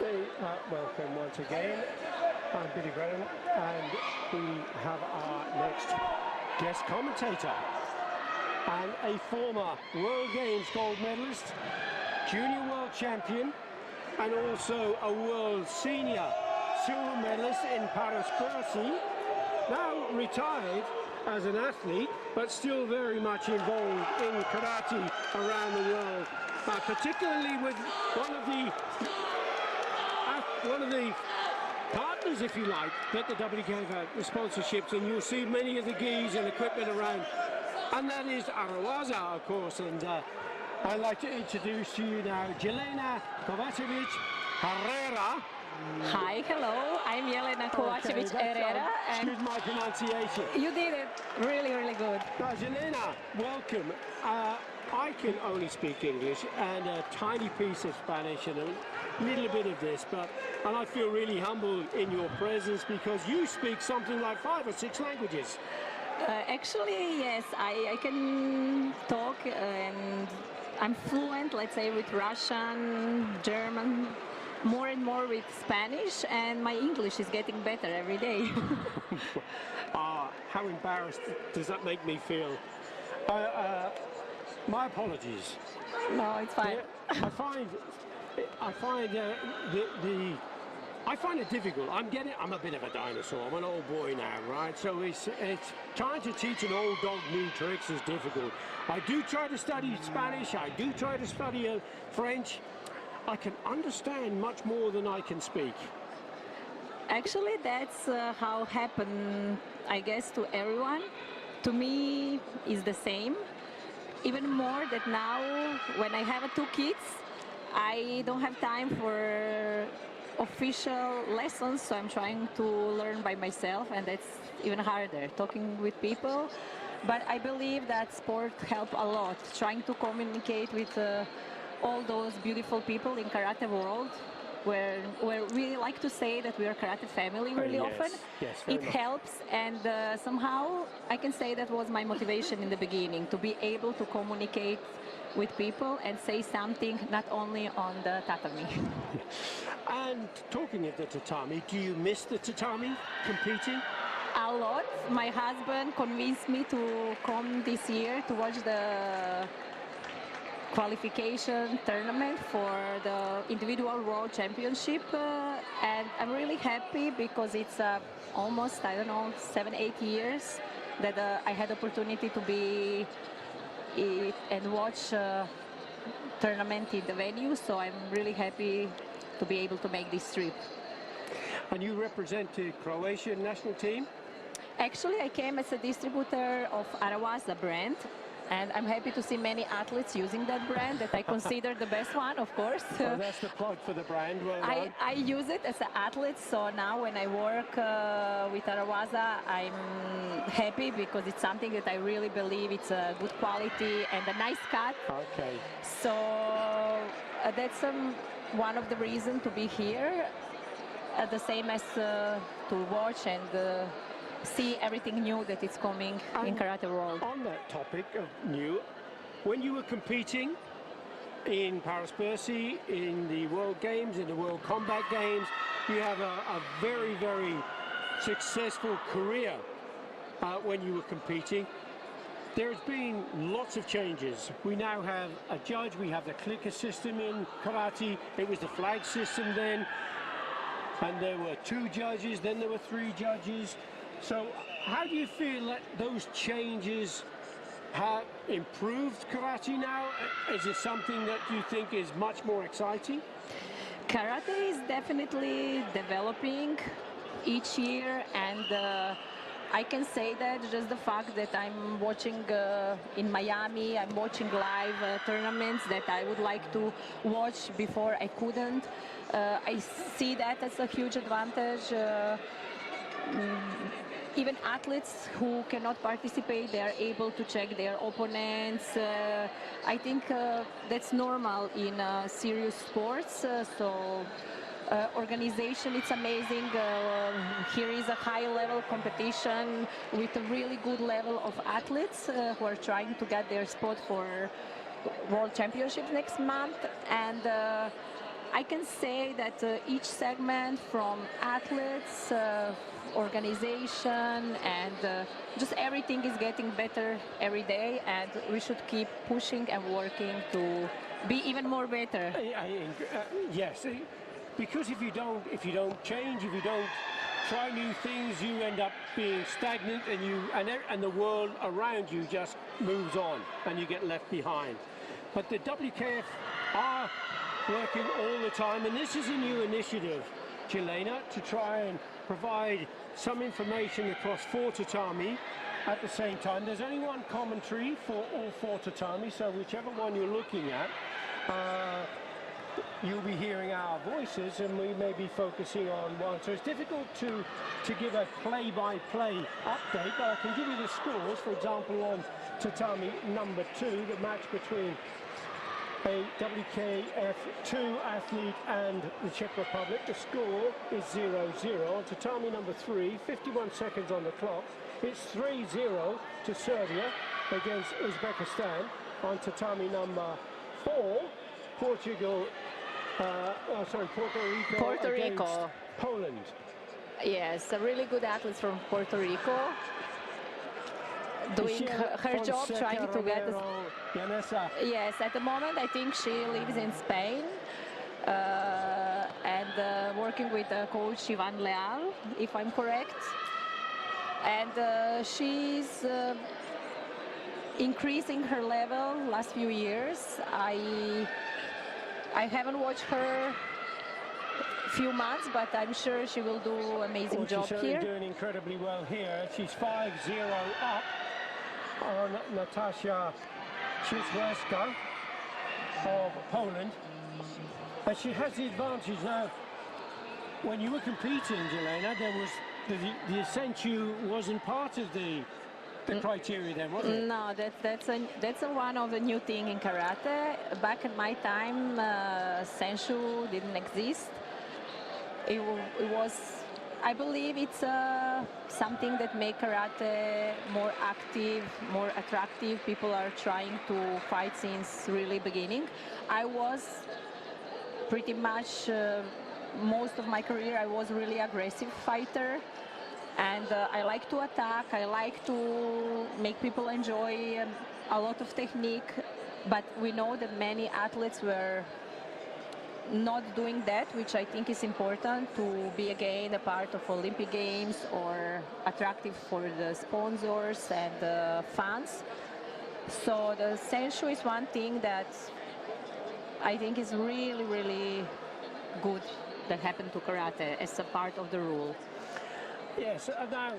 say welcome once again. I'm Billy Brennan, and we have our next guest commentator and a former World Games gold medalist, junior world champion, and also a world senior silver medalist in Paris-Bercy, now retired as an athlete, but still very much involved in karate around the world, particularly with one of the partners, if you like, that the WK have, the sponsorships, and you'll see many of the gis and equipment around, and that is Arawaza, of course. And I'd like to introduce to you now Jelena Kovacevic Herrera.
Hi, hello, I'm Jelena Kovacevic Herrera.
Excuse my pronunciation.
You did it really, really good.
Now, Jelena, welcome. I can only speak English and a tiny piece of Spanish and a little bit of this, and I feel really humbled in your presence because you speak something like 5 or 6 languages.
Actually, yes, I can talk and I'm fluent, let's say, with Russian, German, more and more with Spanish, and my English is getting better every day.
How embarrassed does that make me feel? My apologies.
No, it's fine.
I find it difficult. I'm a bit of a dinosaur. I'm an old boy now, right? So it's trying to teach an old dog new tricks is difficult. I do try to study Spanish. I do try to study French. I can understand much more than I can speak.
Actually, that's how happened, I guess, to everyone. To me, is the same. Even more that now, when I have 2 kids, I don't have time for official lessons, so I'm trying to learn by myself, and that's even harder, talking with people. But I believe that sport helps a lot, trying to communicate with all those beautiful people in karate world, where we like to say that we are karate family really often.
Yes,
it
much.
helps, and somehow I can say that was my motivation in the beginning, to be able to communicate with people and say something not only on the tatami.
And talking of the tatami, do you miss the tatami, competing?
A lot. My husband convinced me to come this year to watch the qualification tournament for the individual world championship, and I'm really happy because it's almost, I don't know, 7-8 years that I had opportunity to be and watch tournament in the venue, so I'm really happy to be able to make this trip.
And you represent the Croatian national team?
Actually, I came as a distributor of Arawaza brand, and I'm happy to see many athletes using that brand that I consider the best one, of course.
Well, that's the plug for the brand. Well done.
I use it as an athlete, so now when I work with Arawaza, I'm happy because it's something that I really believe it's a good quality and a nice cut.
Okay.
So that's one of the reasons to be here, the same as to watch and see everything new that is coming in karate world.
On that topic of new, when you were competing in Paris-Bercy, in the World Games, in the World Combat Games, you have a very, very successful career when you were competing. There's been lots of changes. We now have a judge, we have the clicker system in karate, it was the flag system then, and there were 2 judges, then there were 3 judges. So how do you feel that those changes have improved karate now? Is it something that you think is much more exciting?
Karate is definitely developing each year, and I can say that just the fact that I'm watching in Miami, I'm watching live tournaments that I would like to watch before I couldn't. I see that as a huge advantage. Even athletes who cannot participate, they are able to check their opponents. I think that's normal in serious sports. Organization, it's amazing. Here is a high-level competition with a really good level of athletes who are trying to get their spot for World Championships next month. And I can say that each segment, from athletes, organization, and just everything is getting better every day, and we should keep pushing and working to be even more better.
Yes, because if you don't change, if you don't try new things, you end up being stagnant, and the world around you just moves on, and you get left behind. But the WKF are working all the time, and this is a new initiative, Jelena, to try and provide some information across 4 tatami at the same time. There's only one commentary for all 4 tatami, so whichever one you're looking at, you'll be hearing our voices, and we may be focusing on one. So it's difficult to give a play-by-play update, but I can give you the scores. For example, on tatami number 2, the match between a WKF2 athlete and the Czech Republic, the score is 0-0. On tatami number 3, 51 seconds on the clock, it's 3-0 to Serbia against Uzbekistan. On tatami number 4, Puerto Rico against Poland.
Yes, a really good athlete from Puerto Rico, doing her job, trying to get the... Yes, at the moment I think she lives in Spain and working with coach Ivan Leal, if I'm correct. And she's increasing her level last few years. I haven't watched her few months, but I'm sure she will do amazing job
she's
here.
Doing incredibly well here. She's 5-0 up on Natasha Chizweska of Poland, and she has the advantage now. When you were competing, Jelena, there was the Senchu wasn't part of the criteria then, was it?
No, that's one of the new thing in karate. Back in my time, Senshu didn't exist. It was, I believe it's something that make karate more active, more attractive. People are trying to fight since really beginning. I was pretty much most of my career I was really aggressive fighter, and I like to attack. I like to make people enjoy a lot of technique, but we know that many athletes were not doing that, which I think is important to be again a part of Olympic Games or attractive for the sponsors and the fans. So the Senshu is one thing that I think is really, really good that happened to karate as a part of the rule.
Yes, now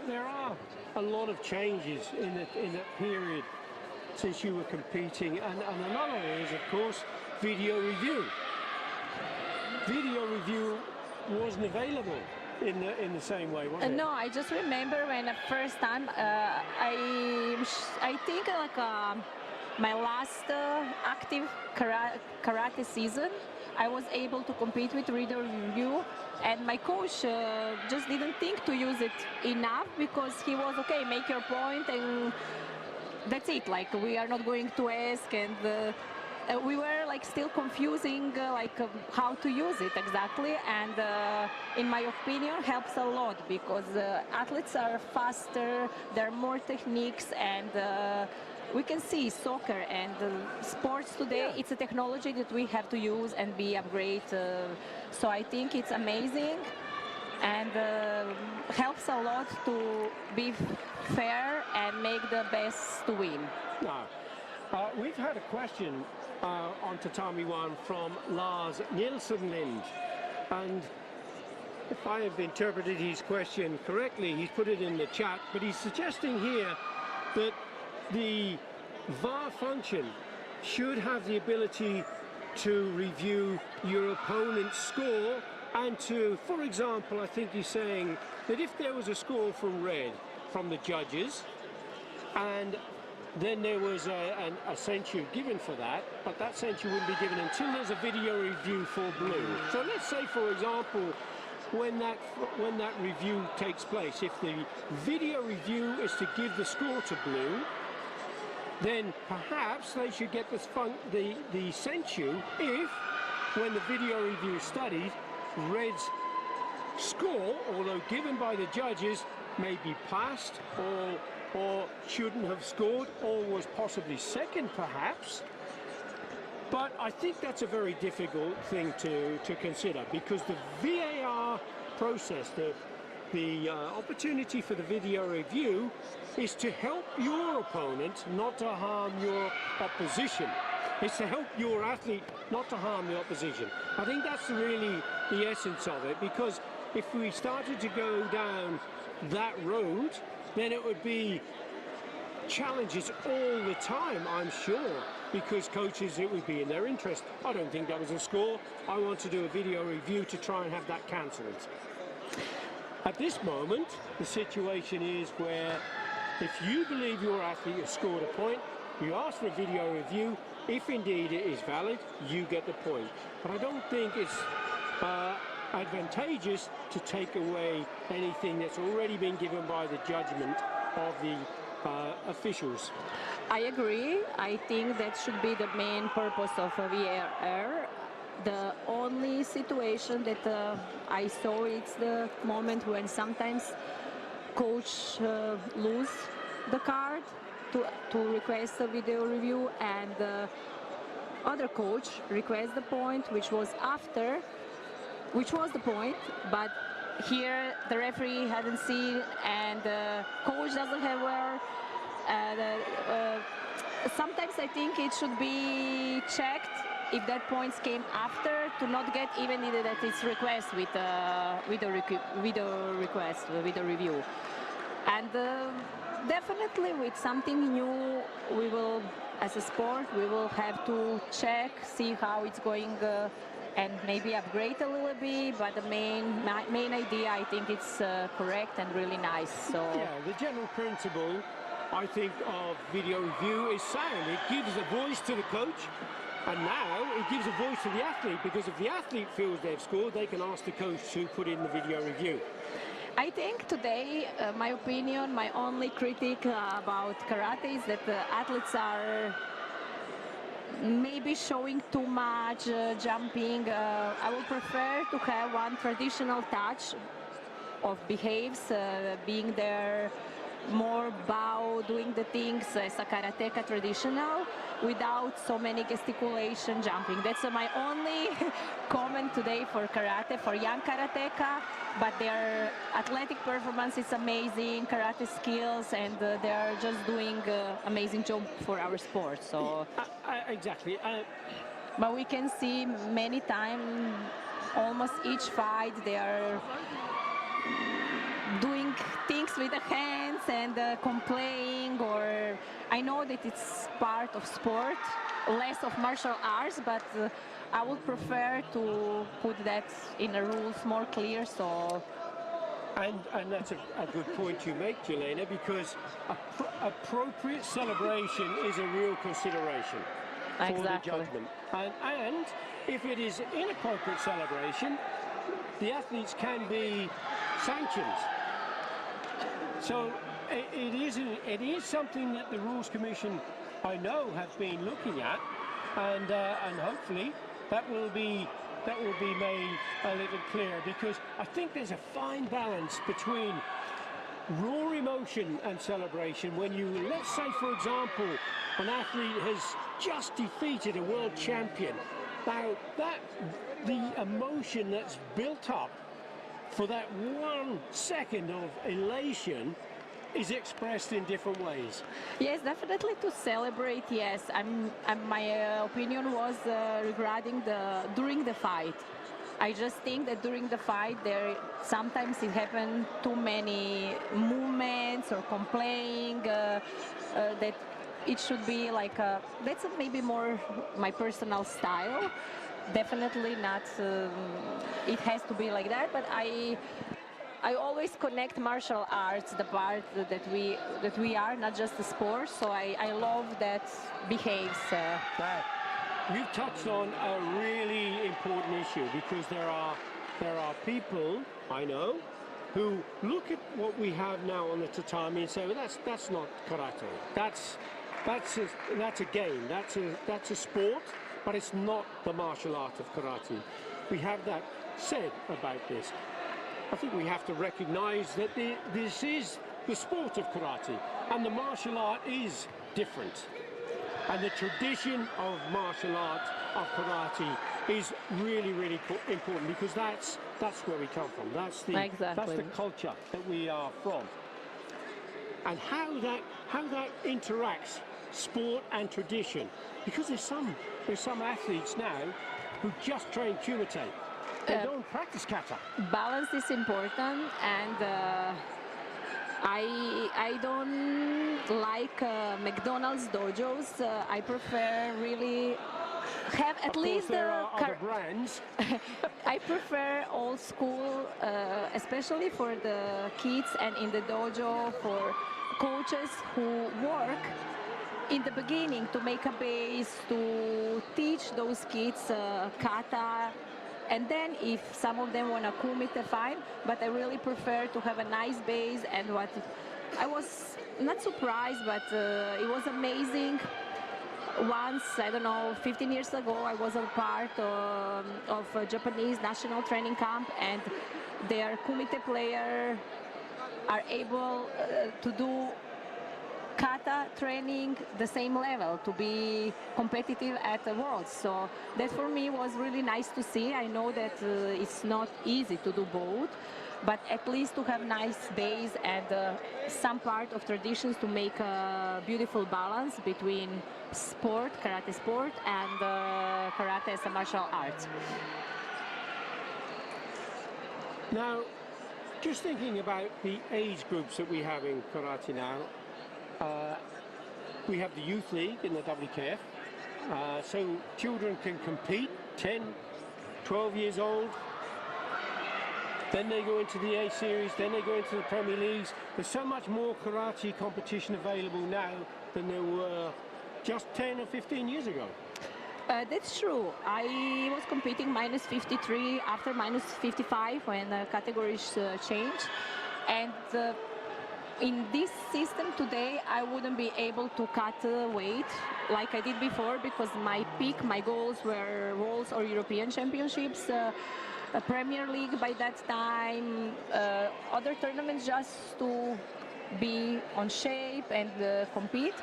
there are a lot of changes in that period since you were competing, and another is, of course, video review. Video review wasn't available in the same way, was it?
No, I just remember when the first time I think like my last active karate season, I was able to compete with video review, and my coach just didn't think to use it enough, because he was okay, make your point and that's it, like we are not going to ask, and we were like still confusing how to use it exactly, and in my opinion helps a lot, because athletes are faster, there are more techniques, and we can see soccer and sports today, it's a technology that we have to use and be upgrade. So I think it's amazing and helps a lot to be fair and make the best to win.
Now, we've had a question on Tatami 1 from Lars Nielsen-Lind, and if I have interpreted his question correctly, he's put it in the chat, but he's suggesting here that the VAR function should have the ability to review your opponent's score, and to, for example, I think he's saying that if there was a score from red from the judges, and then there was a Senchu given for that, but that Senchu wouldn't be given until there's a video review for blue. So let's say, for example, when that review takes place, if the video review is to give the score to blue, then perhaps they should get the Senchu if when the video review studied, Red's score, although given by the judges, may be passed or shouldn't have scored, or was possibly second perhaps. But I think that's a very difficult thing to consider, because the VAR process, the opportunity for the video review, is to help your opponent, not to harm your opposition. It's to help your athlete, not to harm the opposition. I think that's really the essence of it, because if we started to go down that road, then it would be challenges all the time, I'm sure, because coaches, it would be in their interest. I don't think that was a score. I want to do a video review to try and have that cancelled. At this moment, the situation is where if you believe your athlete has scored a point, you ask for a video review. If indeed it is valid, you get the point. But I don't think it's advantageous to take away anything that's already been given by the judgment of the officials.
I agree. I think that should be the main purpose of a VAR. The only situation that I saw is the moment when sometimes coach lose the card to request a video review, and the other coach requests the point, which was the point, but here the referee hadn't seen and the coach doesn't have where. Sometimes I think it should be checked if that points came after, to not get even that it's request with the review. And definitely with something new, we will, as a sport, we will have to check, see how it's going, and maybe upgrade a little bit. But the main idea, I think it's correct and really nice. So
yeah, the general principle, I think, of video review is sound. It gives a voice to the coach, and now it gives a voice to the athlete, because if the athlete feels they've scored, they can ask the coach to put in the video review.
I think today, my opinion, my only critique about karate is that the athletes are maybe showing too much jumping. I would prefer to have one traditional touch of behaves, being there more bow, doing the things as a karateka traditional, without so many gesticulation, jumping. That's my only comment today for karate, for young karateka. But their athletic performance is amazing, karate skills, and they are just doing amazing job for our sport. So
exactly.
But we can see many times, almost each fight, they are doing things with the hands and complaining, or I know that it's part of sport, less of martial arts, but I would prefer to put that in the rules more clear. So
and that's a good point you make, Jelena, because appropriate celebration is a real consideration for the judgment. And if it is inappropriate celebration, the athletes can be sanctioned. So it is something that the Rules Commission, I know, have been looking at, and hopefully that will be made a little clearer, because I think there's a fine balance between raw emotion and celebration. When you, let's say for example, an athlete has just defeated a world champion, now the emotion that's built up for that 1 second of elation is expressed in different ways.
Yes, definitely to celebrate, yes. My opinion was regarding during the fight. I just think that during the fight, sometimes it happened too many movements or complaining, that it should be like that's maybe more my personal style. Definitely not, it has to be like that, but I always connect martial arts, the part that we are, not just the sport, so I love that behaves.
You've touched on a really important issue, because there are people, I know, who look at what we have now on the tatami and say, well, that's not karate. That's a game. That's a sport. but it's not the martial art of karate. We have that said about this. I think we have to recognize that this is the sport of karate, and the martial art is different. And the tradition of martial art of karate is really, really important, because that's where we come from. That's the culture that we are from. And how that interacts, sport and tradition, because there's some athletes now who just train Kumite. They don't practice kata.
Balance is important, and I don't like McDonald's dojos. I prefer really have at least
there are other brands.
I prefer old school, especially for the kids and in the dojo for coaches who work in the beginning to make a base, to teach those kids kata. And then if some of them want to kumite, fine, but I really prefer to have a nice base. And what I was not surprised, but it was amazing. Once, I don't know, 15 years ago, I was a part of a Japanese national training camp, and their kumite players are able to do kata training the same level to be competitive at the Worlds. So that for me was really nice to see. I know that it's not easy to do both, but at least to have nice base and some part of traditions to make a beautiful balance between sport, karate sport, and karate as a martial art.
Now, just thinking about the age groups that we have in karate now, we have the youth league in the WKF, so children can compete 10, 12 years old, then they go into the A series, then they go into the Premier Leagues. There's so much more karate competition available now than there were just 10 or 15 years ago.
That's true. I was competing minus 53 after minus 55 when categories changed, and in this system today, I wouldn't be able to cut weight like I did before, because my peak, my goals were Worlds or European Championships, a Premier League by that time, other tournaments just to be on shape and compete.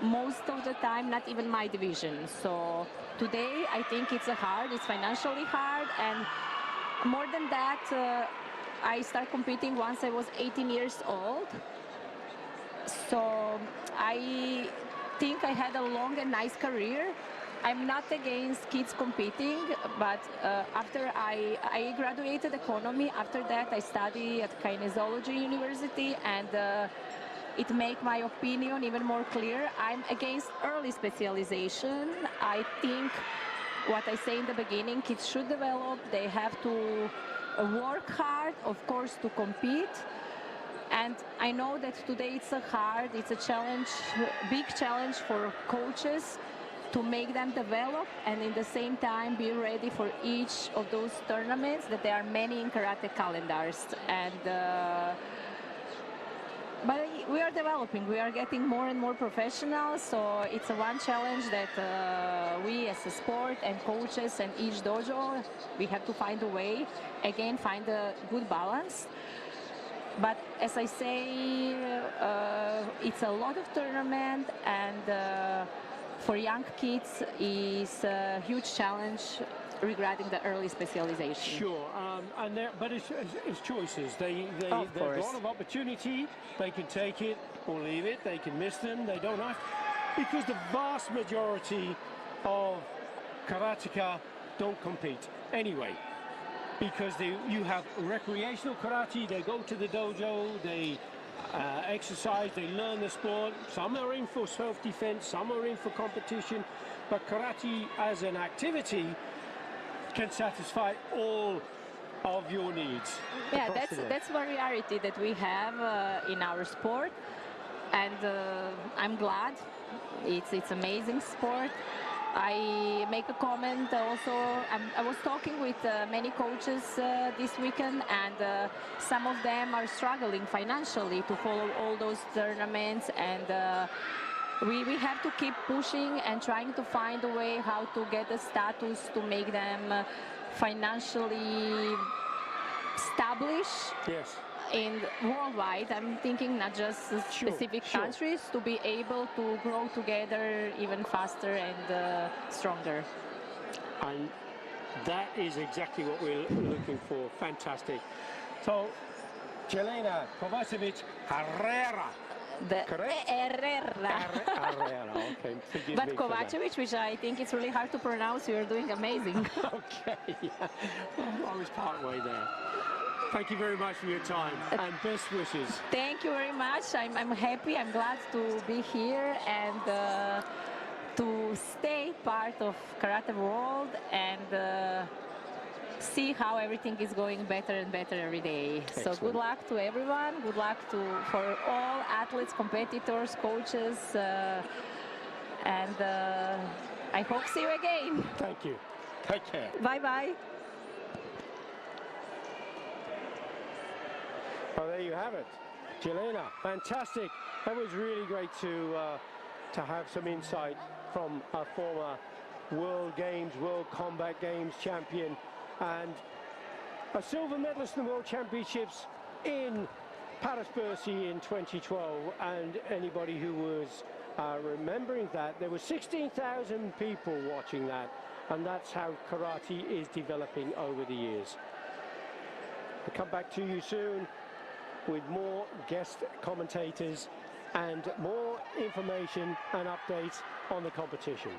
Most of the time, not even my division. So today, I think it's financially hard, and more than that, I started competing once I was 18 years old. So I think I had a long and nice career. I'm not against kids competing, but after I graduated economy, after that I studied at Kinesiology University, and it made my opinion even more clear. I'm against early specialization. I think what I say in the beginning, kids should develop, they have to work hard, of course, to compete. And I know that today it's a challenge, big challenge for coaches to make them develop and in the same time be ready for each of those tournaments, that there are many in karate calendars. And but we are developing, we are getting more and more professional, so it's one challenge that we as a sport and coaches and each dojo, we have to find a way, again, find a good balance. But as I say, it's a lot of tournament, and for young kids is a huge challenge regarding the early specialization.
Sure, but it's choices. There's a lot of opportunity. They can take it or leave it. They can miss them. They don't have, because the vast majority of karateka don't compete anyway. Because you have recreational karate. They go to the dojo. They exercise. They learn the sport. Some are in for self-defense. Some are in for competition. But karate as an activity can satisfy all of your needs.
Yeah, that's one reality that we have in our sport, and I'm glad. It's amazing sport. I make a comment also. I was talking with many coaches this weekend, and some of them are struggling financially to follow all those tournaments, and we have to keep pushing and trying to find a way how to get the status to make them financially established.
Yes.
In worldwide, I'm thinking not just specific
sure.
countries, to be able to grow together even faster and stronger.
And that is exactly what we're looking for. Fantastic. So, Jelena Kovacevic Herrera.
The
Correct?
Herrera.
Herrera, okay. Forgive
But
me for that.
Kovacevic, which I think it's really hard to pronounce, you're doing amazing.
Okay, yeah. I was part way there. Thank you very much for your time and best wishes.
Thank you very much. I'm happy. I'm glad to be here and to stay part of karate world and see how everything is going better and better every day.
Excellent.
So good luck to everyone. Good luck for all athletes, competitors, coaches, and I hope to see you again.
Thank you. Take care.
Bye-bye.
Well, there you have it. Jelena, fantastic. That was really great to have some insight from a former World Games, World Combat Games champion and a silver medalist in the World Championships in Paris-Bercy in 2012. And anybody who was remembering that, there were 16,000 people watching that, and that's how karate is developing over the years. I'll come back to you soon with more guest commentators and more information and updates on the competition.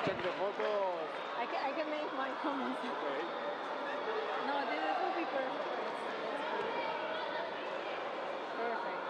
Check the photos.
I can make my comments.
Okay.
No, this will be perfect. Perfect.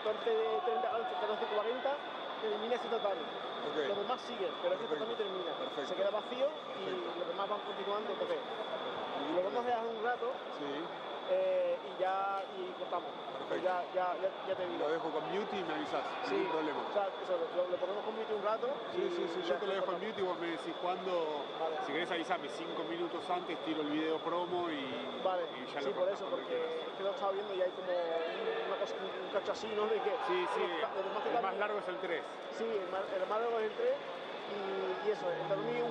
14:30, 14:40 termina ese tatami.
Ok.
Los demás siguen, pero este
Perfecto.
tatami termina.
Perfecto.
Se queda vacío y
Perfecto.
los demás van continuando. Entonces, lo vamos a dejar un rato
Sí.
y cortamos.
Perfecto.
Ya te digo.
Lo dejo con mute y me avisás,
Sí,
ningún problema.
o sea, eso, lo ponemos con mute un rato.
Sí, yo te lo dejo en
mute.
mute y vos me decís cuándo.
Vale.
Si querés avisarme 5 minutos antes, tiro el video promo y ya
Sí,
lo
por
cortás
eso,
cuando
porque
quieras.
es que lo estaba viendo y hay como una cosa, un cacho así, ¿no? De que
Sí,
los demás
el más largo es el 3.
Sí, el más largo es el 3 y eso, el tatami 1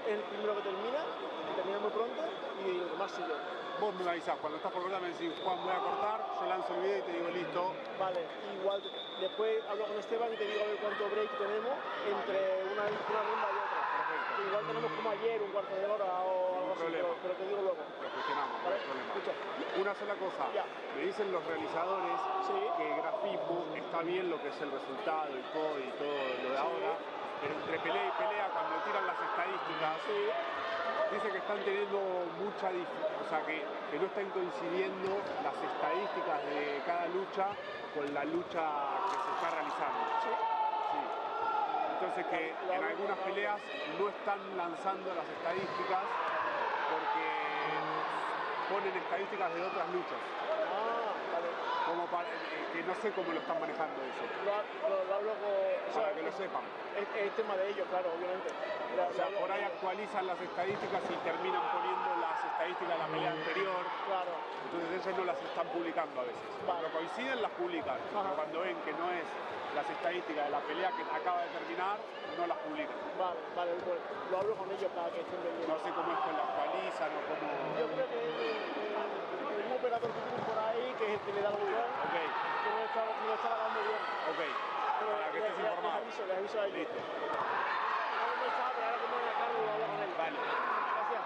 es el primero que termina muy pronto y los demás siguen.
Vos me avisás, cuando estás por cortar me decís, Juan, voy a cortar, yo lanzo el video y te digo, listo.
Vale, igual después hablo con Esteban y te digo a ver cuánto break tenemos entre una ronda y otra.
Perfecto.
Que igual tenemos como ayer un cuarto de hora o algo así,
problema.
pero te digo luego.
Lo gestionamos, no
Vale,
hay problema.
escucha.
Una sola cosa,
Ya.
me dicen los realizadores
Sí.
que grafismo está bien lo que es el resultado, el code y todo lo de ahora, pero entre pelea y pelea, cuando tiran las estadísticas, dice que están teniendo mucha dificultad, o sea, que no están coincidiendo las estadísticas de cada lucha con la lucha que se está realizando.
Sí.
Sí. Entonces que en algunas peleas no están lanzando las estadísticas porque ponen estadísticas de otras luchas.
Ah, vale.
Como que no sé cómo lo están manejando eso.
Lo hablo con...
Para que lo sepan.
Es tema de ellos, claro, obviamente.
O sea, por ahí actualizan las estadísticas y terminan poniendo las estadísticas de la pelea anterior.
Claro.
Entonces ellos no las están publicando a veces. Cuando coinciden las publican, pero cuando ven que no es las estadísticas de la pelea que acaba de terminar, no las publican.
Vale, pues lo hablo con ellos para que estén pendientes.
No sé cómo es que lo actualizan o cómo...
Yo creo que es un operador que tienen por ahí, que es el que le da el botón,
Ok,
que no lo está dando bien.
ok.
Pero
Para que estés informado.
les aviso a ellos.
Listo.
No está, pero ahora que me voy a Carlos lo hablo con él.
Vale.
Gracias.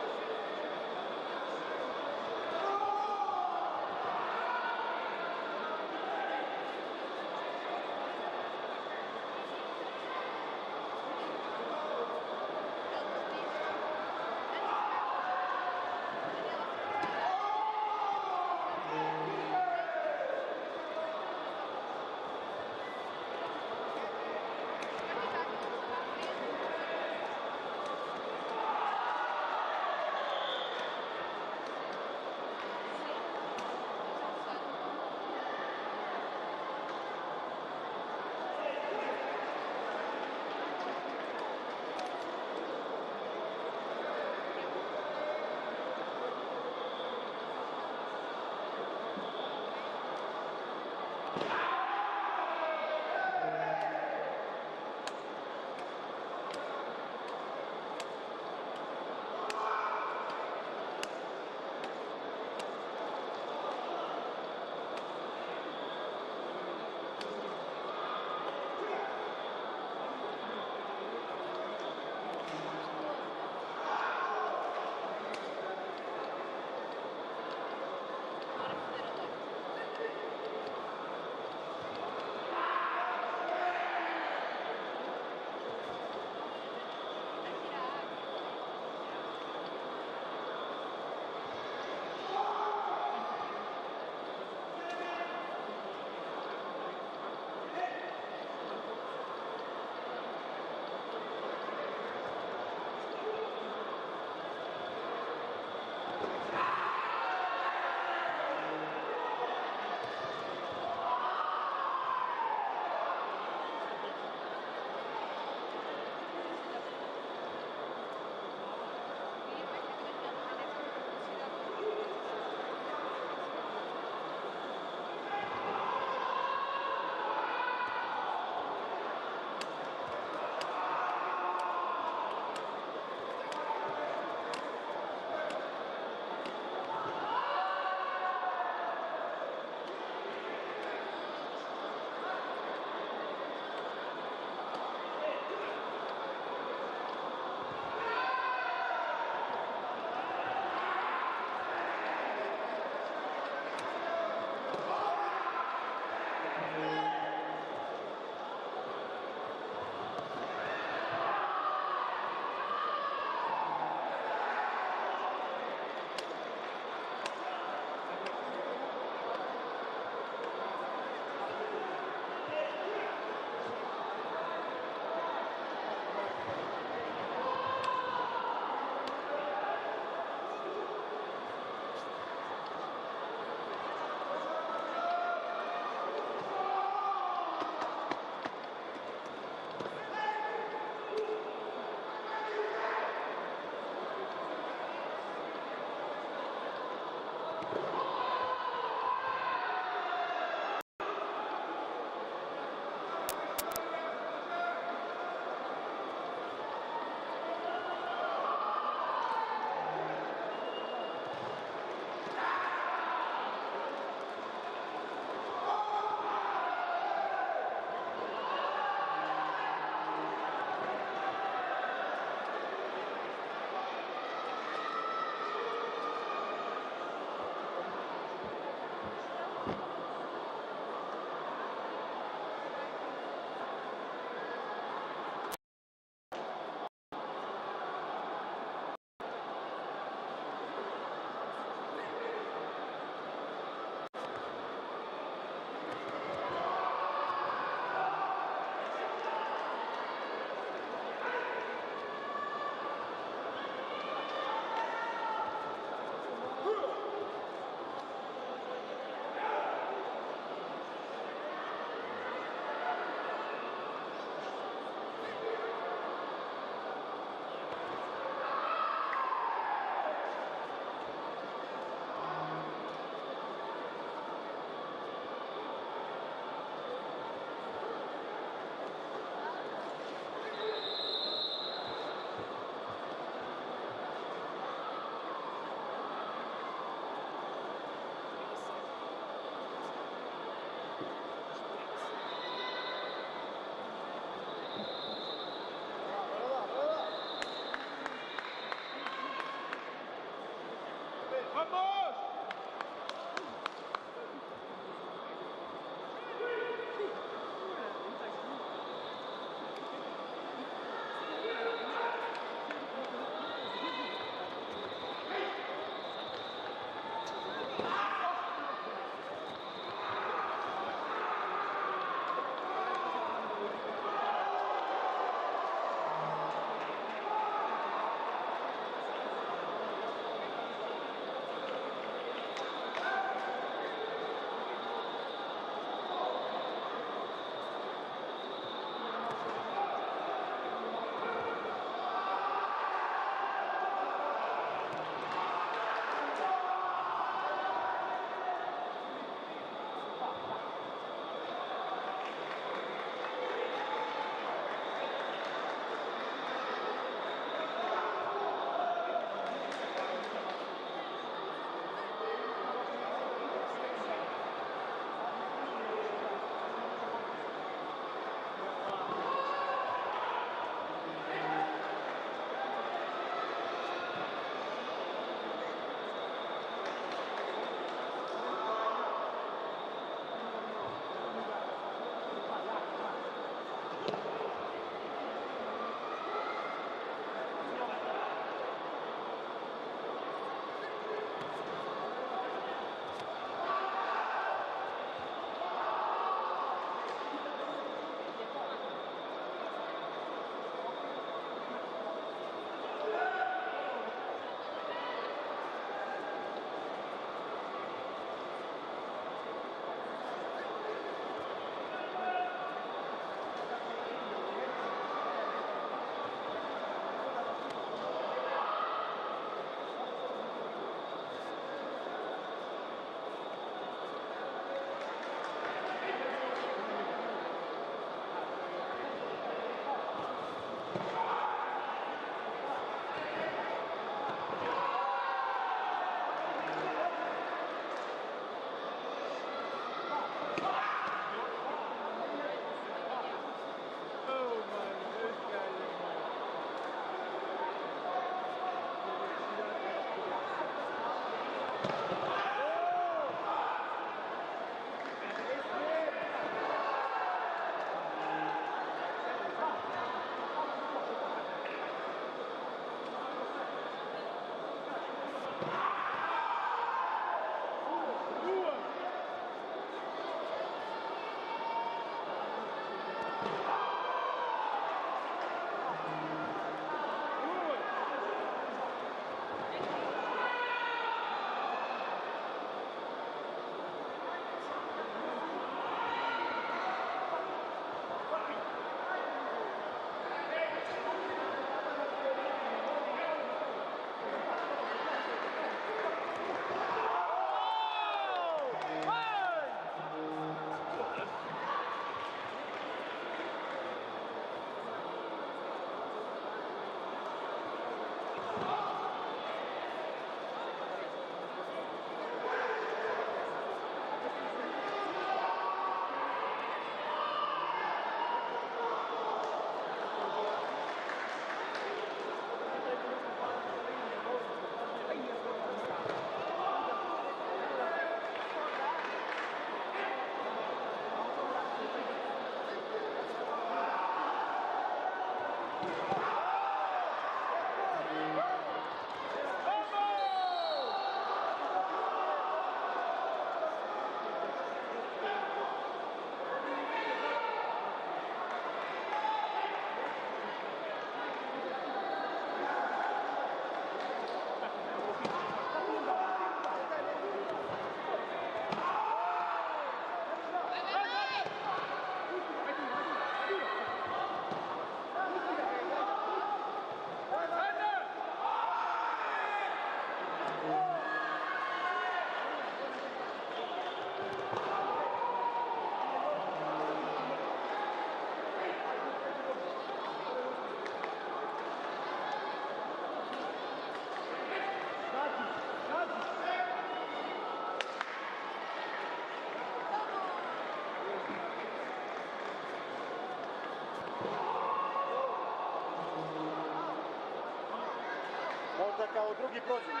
kao drugi prođemo.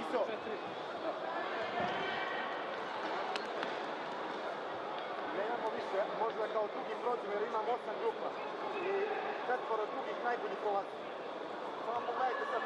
Iso. Nemamo više, možda kao drugi prođemo jer imam 8 grupa. I 4 drugih najbolji prolazi. Samo pogledajte sad.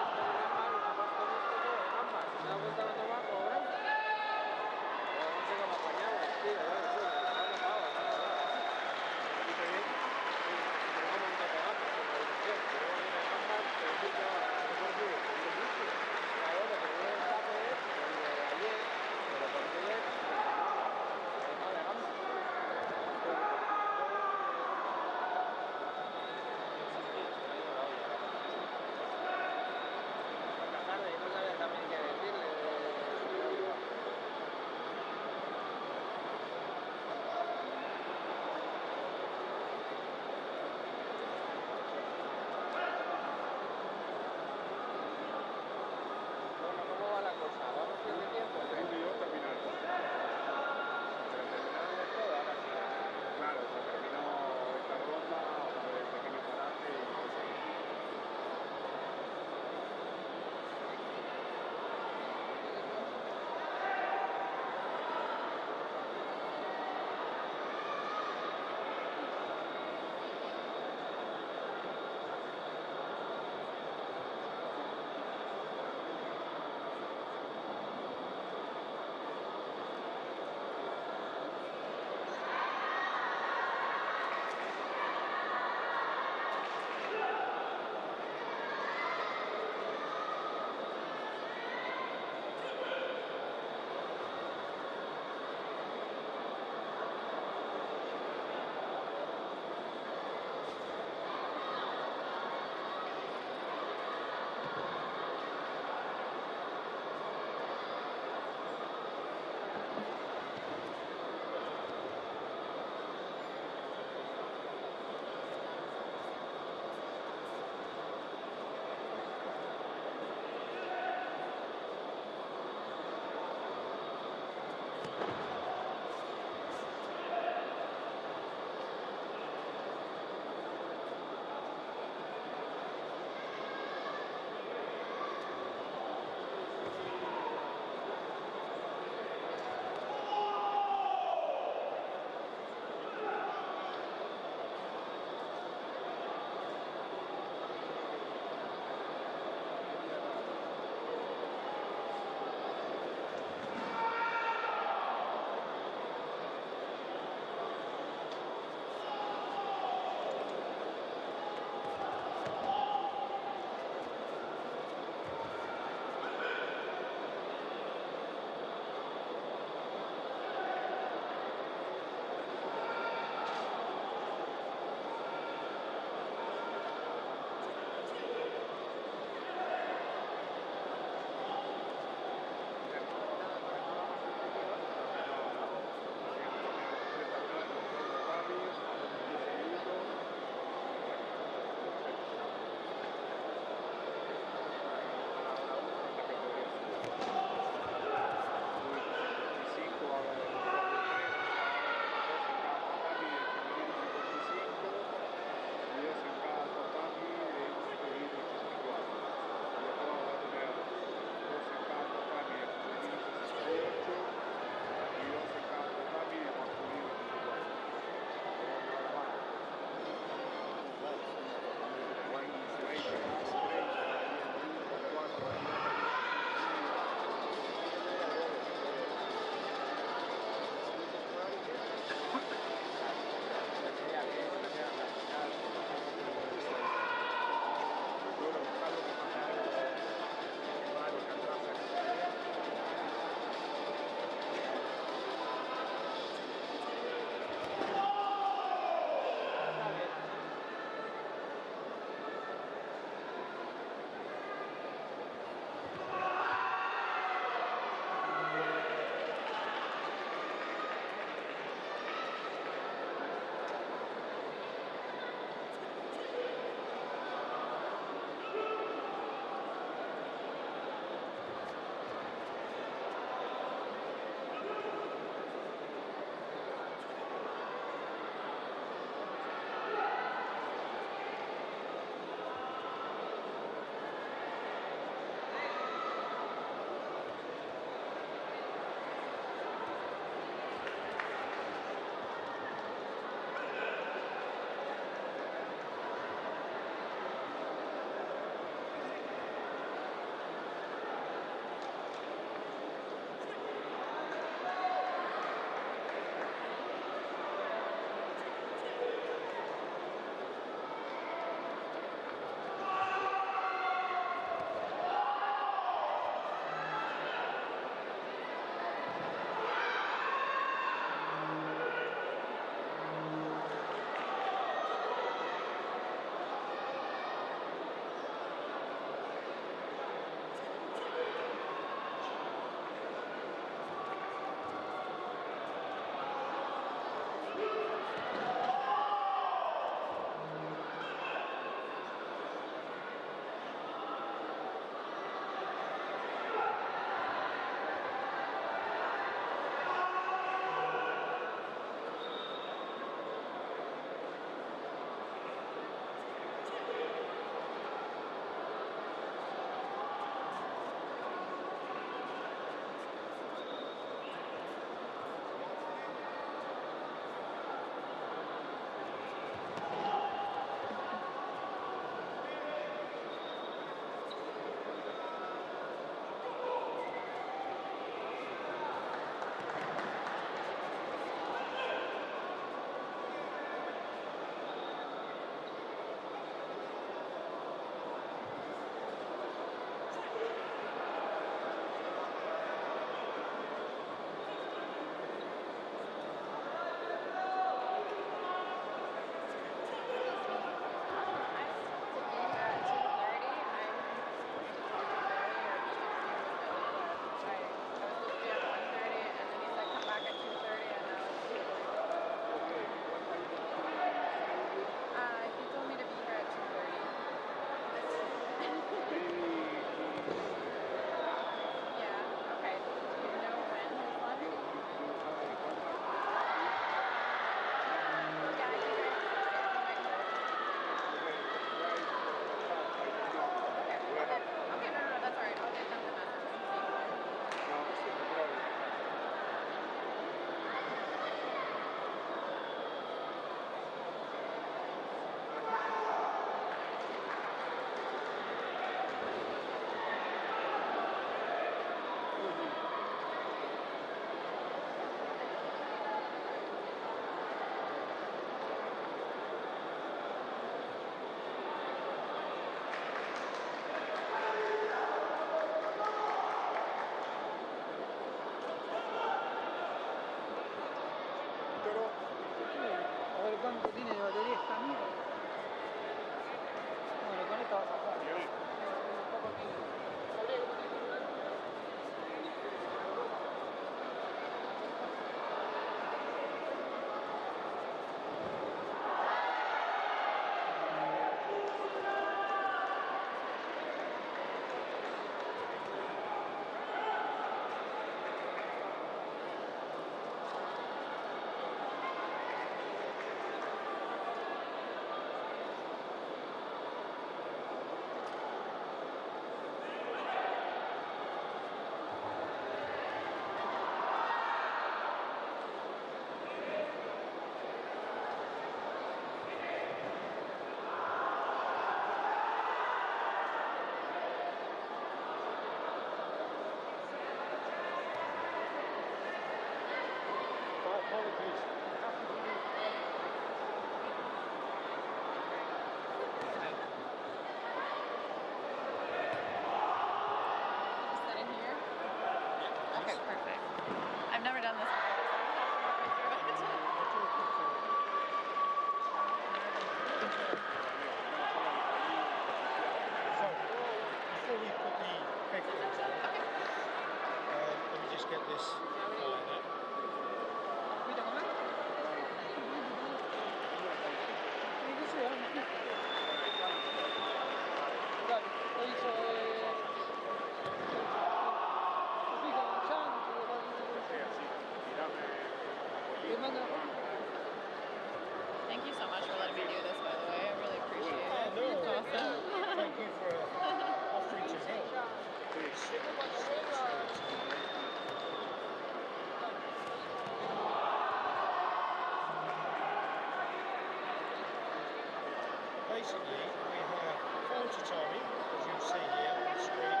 basically we have 4 tatami, as you see here on the screen,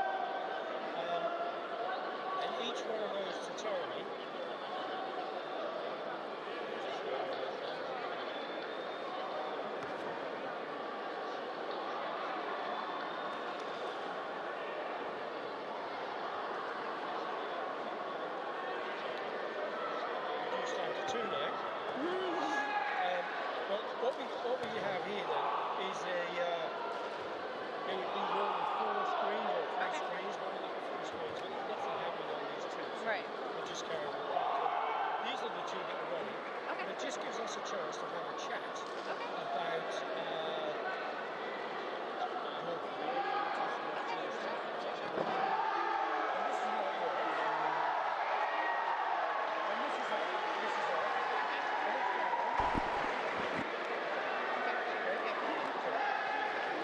and each one of those tatami reduced down to 2 now. What we have here then is it would be normally 4 screens or 3 screens, one of the 4 screens, but nothing happening on these 2. So
Right.
we'll just carry on with that. So these are the 2 that are running.
Okay.
And it just gives us a chance to have a chat
Okay.
about your career. And this is what you're doing. And this is all.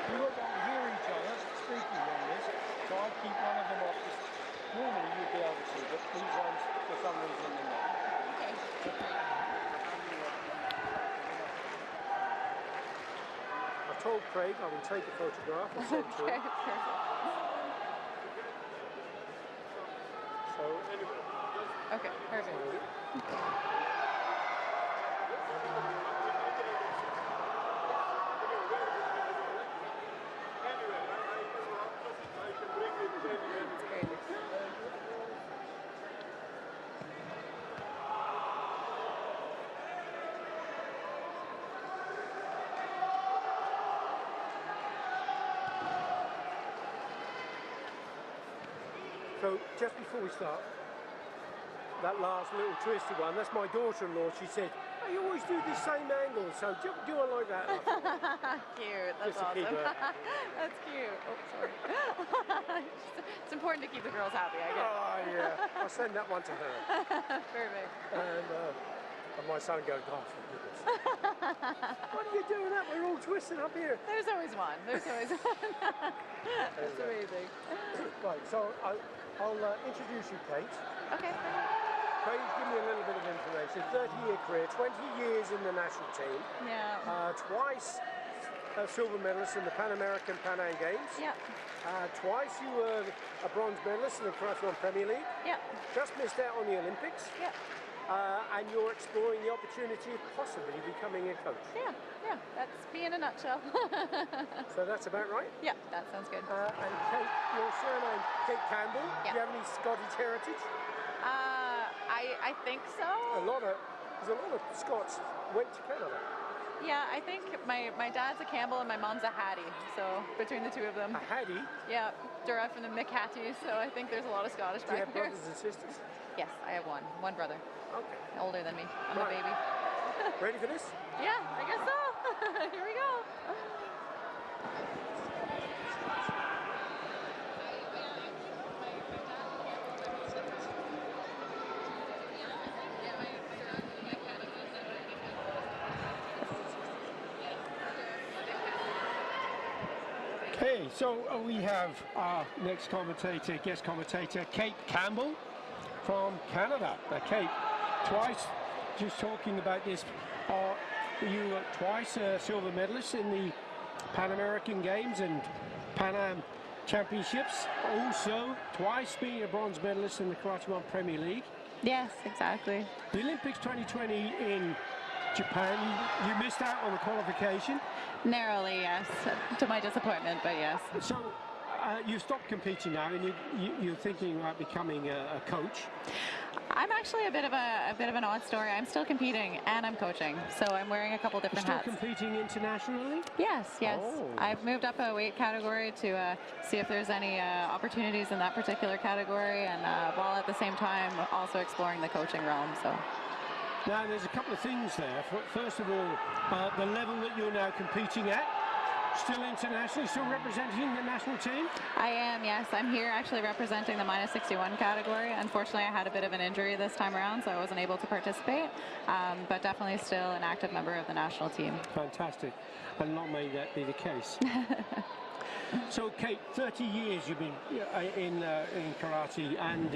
We won't be able to hear each other speaking on this, so I keep one of them off. Normally you'd be able to, but these ones, for some reason, they're not. I told Craig I would take a photograph and send to him. So, anyway.
Okay, perfect. It's great.
So just before we start, that last little twisted one, that's my daughter-in-law. She said, oh, you always do the same angle, so do one like that.
Cute. That's
Just to keep
awesome.
her-
That's cute. Oh, sorry. It's important to keep the girls happy, I guess.
Oh, yeah. I'll send that one to her.
Perfect.
And my son goes, oh, for goodness. What are you doing that? We're all twisted up here.
There's always one. There's always one. That's amazing.
Right, so I'll introduce you, Kate.
Okay.
Craig, give me a little bit of information. 30-year career, 20 years in the national team.
Yeah.
Twice silver medalist in the Pan American Pan Am Games.
Yeah.
Twice you were a bronze medalist in the Qualification Premier League.
Yeah.
Just missed out on the Olympics.
Yeah.
And you're exploring the opportunity of possibly becoming a coach.
Yeah. Yeah. That's me in a nutshell.
So that's about right.
Yeah, that sounds good.
And Kate, your surname, Kate Campbell.
Yeah.
Do you have any Scottish heritage?
I think so.
There's a lot of Scots went to Canada.
Yeah, I think my dad's a Campbell and my mom's a Hattie. So between the 2 of them.
A Hattie.
Yeah, derived from the McHattie. So I think there's a lot of Scottish
Do you
back
have
there.
brothers and sisters?
Yes, I have one brother,
Okay.
older than me. I'm
Right.
a baby.
Ready for this?
Yeah, I guess so. Here we go.
Okay, so we have our next commentator, guest commentator, Kate Campbell from Canada. Now, Kate, twice, just talking about this, you were twice a silver medalist in the Pan American Games and Pan Am Championships. Also, twice being a bronze medalist in the Karate One Premier League.
Yes, exactly.
The Olympics 2020 in Japan, you missed out on the qualification.
Narrowly, yes, to my disappointment, but yes.
So you stopped competing now, and you're thinking about becoming a coach.
I'm actually a bit of an odd story. I'm still competing and I'm coaching, so I'm wearing a couple different
Still
hats.
competing internationally?
Yes.
Oh.
I've moved up a weight category to see if there's any opportunities in that particular category, and while at the same time also exploring the coaching realm. So.
Now, there's a couple of things there. First of all, the level that you're now competing at, still internationally, still representing the national team?
I am, yes. I'm here actually representing the minus 61 category. Unfortunately, I had a bit of an injury this time around, so I wasn't able to participate, but definitely still an active member of the national team.
Fantastic. And long may that be the case. So, Kate, 30 years you've been in karate, and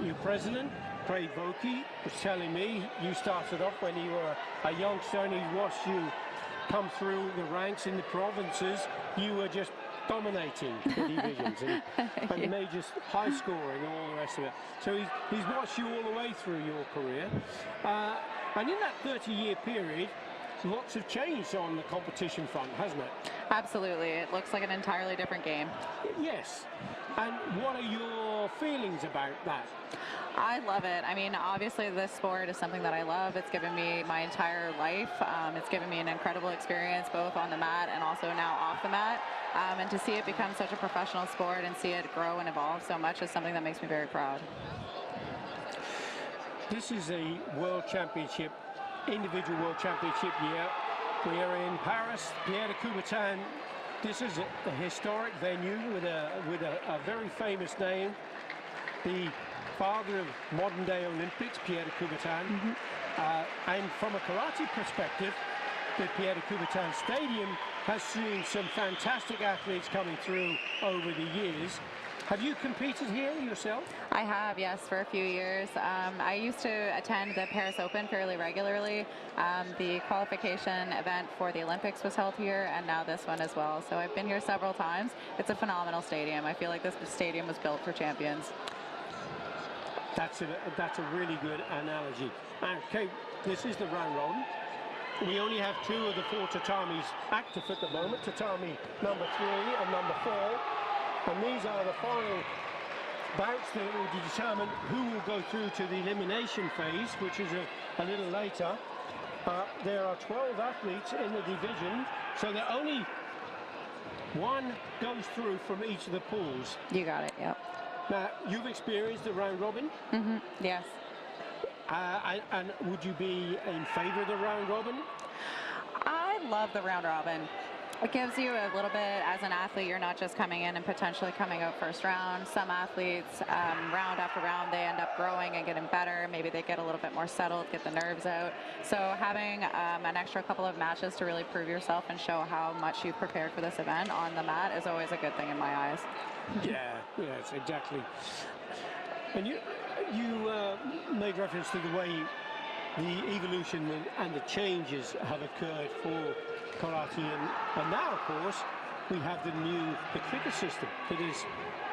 your president, Craig Vokey, was telling me you started off when you were a youngster and he watched you come through the ranks in the provinces, you were just dominating the divisions and major high scoring and all the rest of it. So he's watched you all the way through your career. And in that 30-year period, lots have changed on the competition front, hasn't it?
Absolutely. It looks like an entirely different game.
Yes. And what are your feelings about that?
I love it. I mean, obviously this sport is something that I love. It's given me my entire life. It's given me an incredible experience both on the mat and also now off the mat. And to see it become such a professional sport and see it grow and evolve so much is something that makes me very proud.
This is a world championship, individual world championship year. We are in Paris, Pierre de Coubertin. This is a historic venue with a very famous name. The father of modern day Olympics, Pierre de Coubertin. And from a karate perspective, the Pierre de Coubertin Stadium has seen some fantastic athletes coming through over the years. Have you competed here yourself?
I have, yes, for a few years. I used to attend the Paris Open fairly regularly. The qualification event for the Olympics was held here, and now this one as well. So I've been here several times. It's a phenomenal stadium. I feel like this stadium was built for champions.
That's a really good analogy. Okay, this is the round robin. We only have 2 of the 4 tatamis active at the moment, tatami number 3 and number 4. And these are the final bouts that will determine who will go through to the elimination phase, which is a little later. There are 12 athletes in the division, so that only one goes through from each of the pools.
You got it, yep.
Now, you've experienced the round robin?
Yes.
And would you be in favor of the round robin?
I love the round robin. It gives you a little bit, as an athlete, you're not just coming in and potentially coming out first round. Some athletes, round after round, they end up growing and getting better. Maybe they get a little bit more settled, get the nerves out. So having an extra couple of matches to really prove yourself and show how much you've prepared for this event on the mat is always a good thing in my eyes.
Yes, exactly. And you made reference to the way the evolution and the changes have occurred for karate, and now, of course, we have the clicker system that has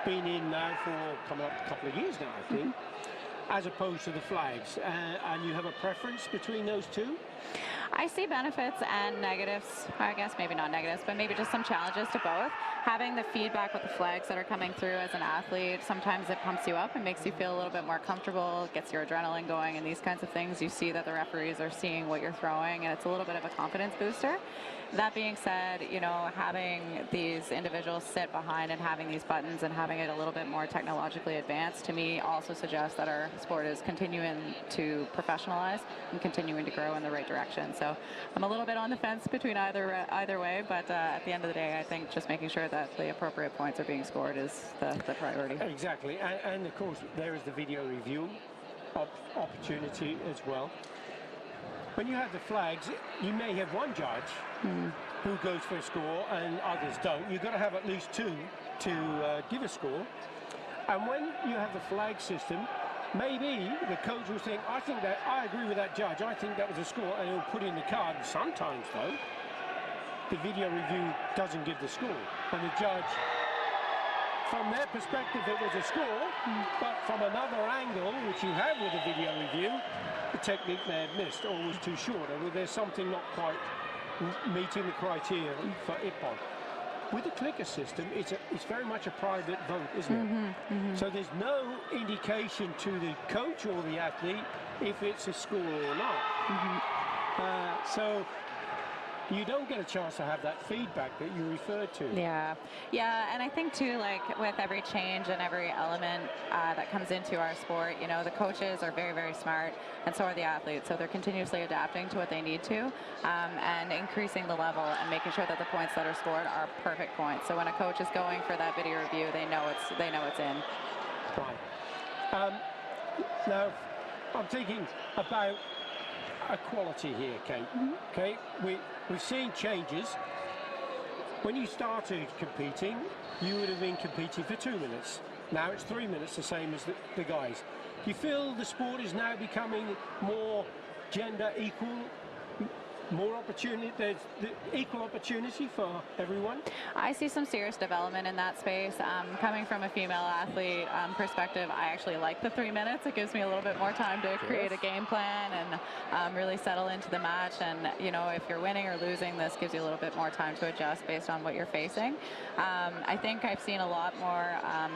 been in now for coming up a couple of years now, I think, as opposed to the flags. And you have a preference between those two?
I see benefits and negatives. I guess maybe not negatives, but maybe just some challenges to both. Having the feedback with the flags that are coming through as an athlete, sometimes it pumps you up and makes you feel a little bit more comfortable, gets your adrenaline going, and these kinds of things. You see that the referees are seeing what you're throwing, and it's a little bit of a confidence booster. That being said, you know, having these individuals sit behind and having these buttons and having it a little bit more technologically advanced, to me, also suggests that our sport is continuing to professionalize and continuing to grow in the right direction. So I'm a little bit on the fence between either way, but at the end of the day, I think just making sure that the appropriate points are being scored is the priority.
Exactly, and of course, there is the video review opportunity as well. When you have the flags, you may have one judge who goes for a score and others don't. You've got to have at least 2 to give a score. And when you have the flag system, maybe the coach will think, I agree with that judge, I think that was a score, and he'll put in the card. Sometimes, though, the video review doesn't give the score, and the judge, from their perspective, it was a score, but from another angle, which you have with the video review, the technique may have missed or was too short, or there's something not quite meeting the criteria for IPPON. With the clicker system, it's very much a private vote, isn't it? So there's no indication to the coach or the athlete if it's a score or not. So you don't get a chance to have that feedback that you referred to.
Yeah, and I think too, like with every change and every element that comes into our sport, you know, the coaches are very, very smart, and so are the athletes. So they're continuously adapting to what they need to, and increasing the level and making sure that the points that are scored are perfect points. So when a coach is going for that video review, they know it's in.
Right. Now, I'm thinking about equality here, Kate. Okay, we've seen changes. When you started competing, you would have been competing for 2 minutes. Now it's 3 minutes, the same as the guys. Do you feel the sport is now becoming more gender equal? more opportunity, there's the equal opportunity for everyone?
I see some serious development in that space. Coming from a female athlete perspective, I actually like the 3 minutes. It gives me a little bit more time to create a game plan and really settle into the match. And, you know, if you're winning or losing, this gives you a little bit more time to adjust based on what you're facing. I think I've seen a lot more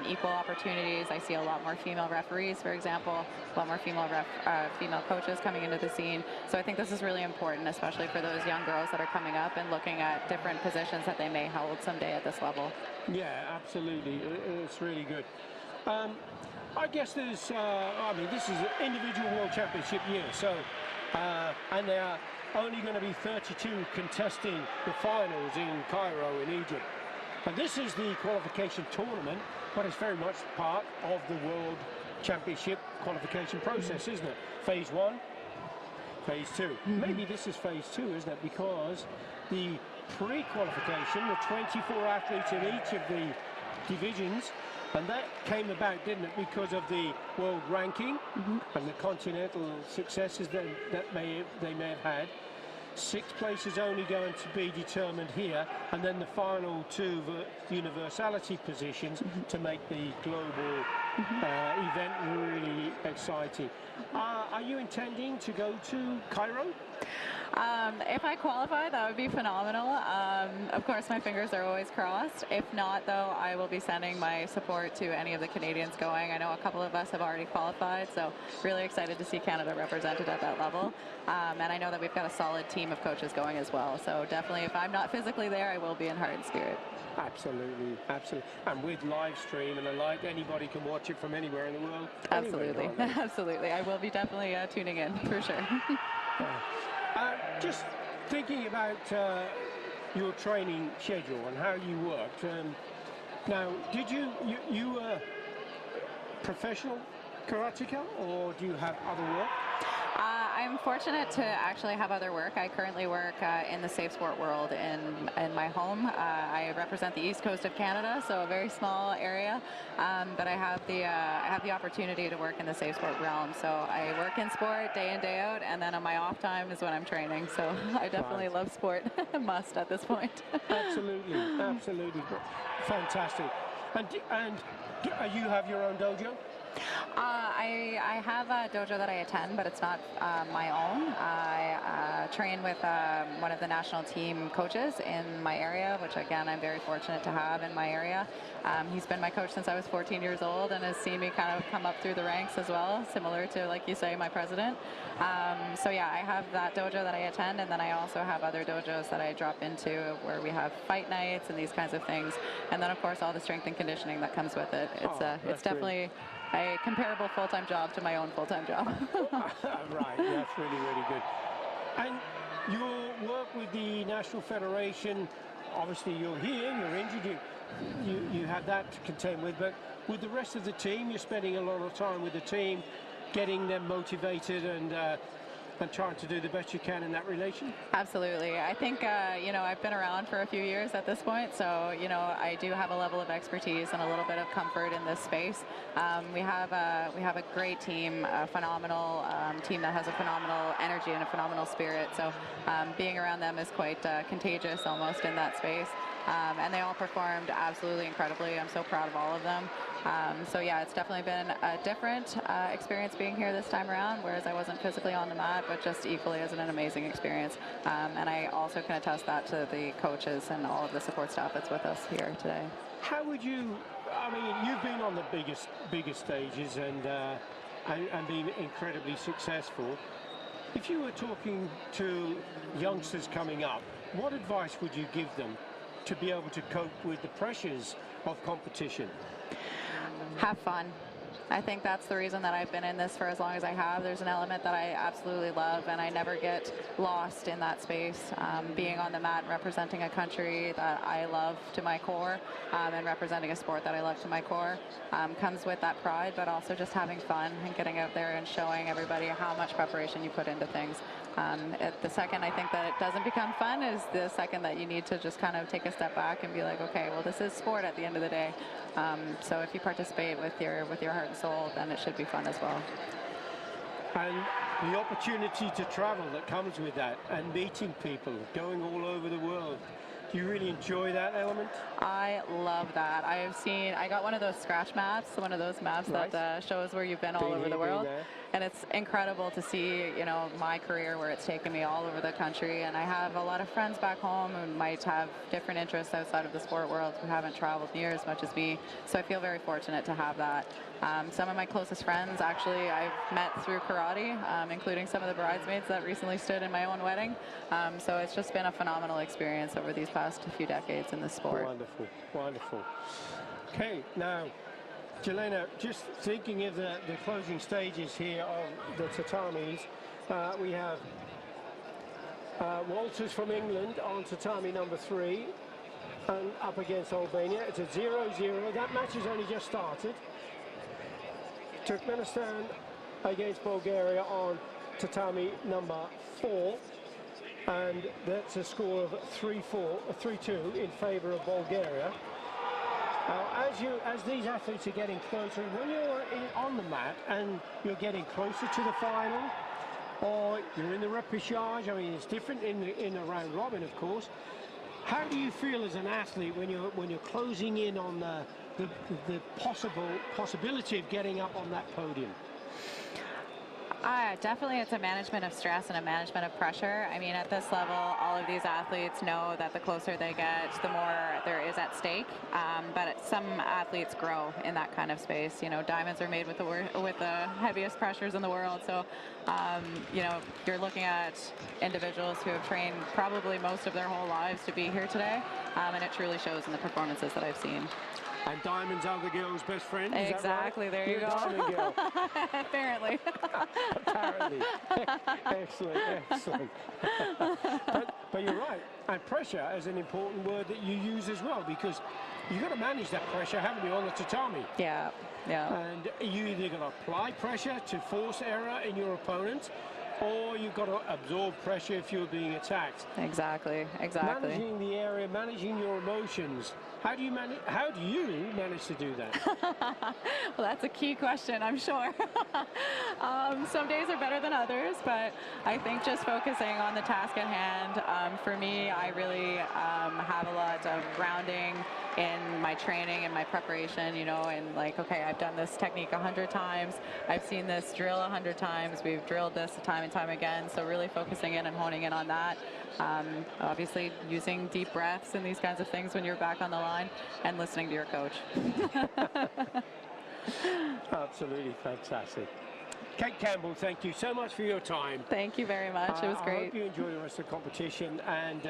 equal opportunities. I see a lot more female referees, for example, a lot more female coaches coming into the scene. So I think this is really important, especially for those young girls that are coming up and looking at different positions that they may hold someday at this level.
Yeah, absolutely. It's really good. I guess there's, I mean, this is an individual world championship year, so, and there are only going to be 32 contesting the finals in Cairo in Egypt. And this is the qualification tournament, but it's very much part of the world championship qualification process, isn't it? Phase 1, phase 2. Maybe this is phase 2, isn't it? Because the pre-qualification, the 24 athletes in each of the divisions, and that came about, didn't it, because of the world ranking and the continental successes that they may have had. 6 places only going to be determined here, and then the final 2 universality positions to make the global event really exciting. Are you intending to go to Cairo?
If I qualify, that would be phenomenal. Of course, my fingers are always crossed. If not, though, I will be sending my support to any of the Canadians going. I know a couple of us have already qualified, so really excited to see Canada represented at that level. And I know that we've got a solid team of coaches going as well. So definitely, if I'm not physically there, I will be in heart and spirit.
Absolutely, absolutely. And with live stream and the like, anybody can watch it from anywhere in the world.
Absolutely, absolutely. I will be definitely tuning in, for sure.
Just thinking about your training schedule and how you worked. Now, did you were professional karateka, or do you have other work?
I'm fortunate to actually have other work. I currently work in the safe sport world in my home. I represent the east coast of Canada, so a very small area, but I have the opportunity to work in the safe sport realm. So I work in sport day in, day out, and then on my off time is when I'm training. So I definitely love sport. Must at this point.
Absolutely, absolutely. Fantastic. And you have your own dojo?
I have a dojo that I attend, but it's not my own. I train with one of the national team coaches in my area, which again I'm very fortunate to have in my area. He's been my coach since I was 14 years old and has seen me kind of come up through the ranks as well, similar to, like you say, my president. So yeah, I have that dojo that I attend, and then I also have other dojos that I drop into where we have fight nights and these kinds of things. And then of course all the strength and conditioning that comes with it. It's definitely a comparable full-time job to my own full-time job.
Right, that's really, really good. And your work with the National Federation, obviously you're here, you're injured, you have that to contend with, but with the rest of the team, you're spending a lot of time with the team, getting them motivated and trying to do the best you can in that relation?
Absolutely. I think, you know, I've been around for a few years at this point, so, you know, I do have a level of expertise and a little bit of comfort in this space. We have a great team, a phenomenal team that has a phenomenal energy and a phenomenal spirit, so being around them is quite contagious almost in that space. And they all performed absolutely incredibly. I'm so proud of all of them. So yeah, it's definitely been a different experience being here this time around, whereas I wasn't physically on the mat, but just equally as an amazing experience. And I also can attest that to the coaches and all of the support staff that's with us here today.
How would you, I mean, you've been on the biggest stages and been incredibly successful. If you were talking to youngsters coming up, what advice would you give them to be able to cope with the pressures of competition?
Have fun. I think that's the reason that I've been in this for as long as I have. There's an element that I absolutely love, and I never get lost in that space. Being on the mat and representing a country that I love to my core, and representing a sport that I love to my core, comes with that pride, but also just having fun and getting out there and showing everybody how much preparation you put into things. At the second I think that it doesn't become fun is the second that you need to just kind of take a step back and be like, okay, well, this is sport at the end of the day. So if you participate with your heart and soul, then it should be fun as well.
And the opportunity to travel that comes with that and meeting people, going all over the world. Do you really enjoy that element?
I love that. I got one of those scratch maps, one of those maps
Right.
that shows where you've been all over the world. And it's incredible to see, you know, my career where it's taken me all over the country. And I have a lot of friends back home who might have different interests outside of the sport world who haven't traveled near as much as me. So I feel very fortunate to have that. Some of my closest friends, actually, I've met through karate, including some of the bridesmaids that recently stood in my own wedding. So it's just been a phenomenal experience over these past few decades in this sport.
Wonderful, wonderful. Okay, now, Jelena, just thinking of the closing stages here of the tatamis, we have Walters from England on tatami number 3 and up against Albania. It's a 0-0. That match has only just started. Turkmenistan against Bulgaria on tatami number 4, and that's a score of 3-2 in favour of Bulgaria. Now, as these athletes are getting closer, when you're on the mat and you're getting closer to the final, or you're in the repechage, I mean, it's different in the round robin, of course. How do you feel as an athlete when you're closing in on the possibility of getting up on that podium?
Definitely, it's a management of stress and a management of pressure. I mean, at this level, all of these athletes know that the closer they get, the more there is at stake. But some athletes grow in that kind of space. You know, diamonds are made with the heaviest pressures in the world. So, you know, you're looking at individuals who have trained probably most of their whole lives to be here today, and it truly shows in the performances that I've seen.
And diamonds are the girl's best friend. Is
Exactly.
that right?
There you
You're
go.
a diamond girl.
Apparently.
Apparently. Excellent, excellent. but you're right. And pressure is an important word that you use as well, because you've got to manage that pressure, haven't you, on the tatami?
Yeah, yeah.
And you either got to apply pressure to force error in your opponent, or you've got to absorb pressure if you're being attacked.
Exactly, exactly.
Managing the area, managing your emotions. How do you manage to do that?
Well, that's a key question, I'm sure. Some days are better than others, but I think just focusing on the task at hand, for me, I really have a lot of grounding in my training and my preparation, you know, and like, okay, I've done this technique 100 times, I've seen this drill 100 times, we've drilled this time and time again, so really focusing in and honing in on that. Obviously using deep breaths and these kinds of things when you're back on the line, and listening to your coach.
Absolutely fantastic. Kate Campbell, thank you so much for your time.
Thank you very much. It was great.
I hope you enjoy the rest of the competition and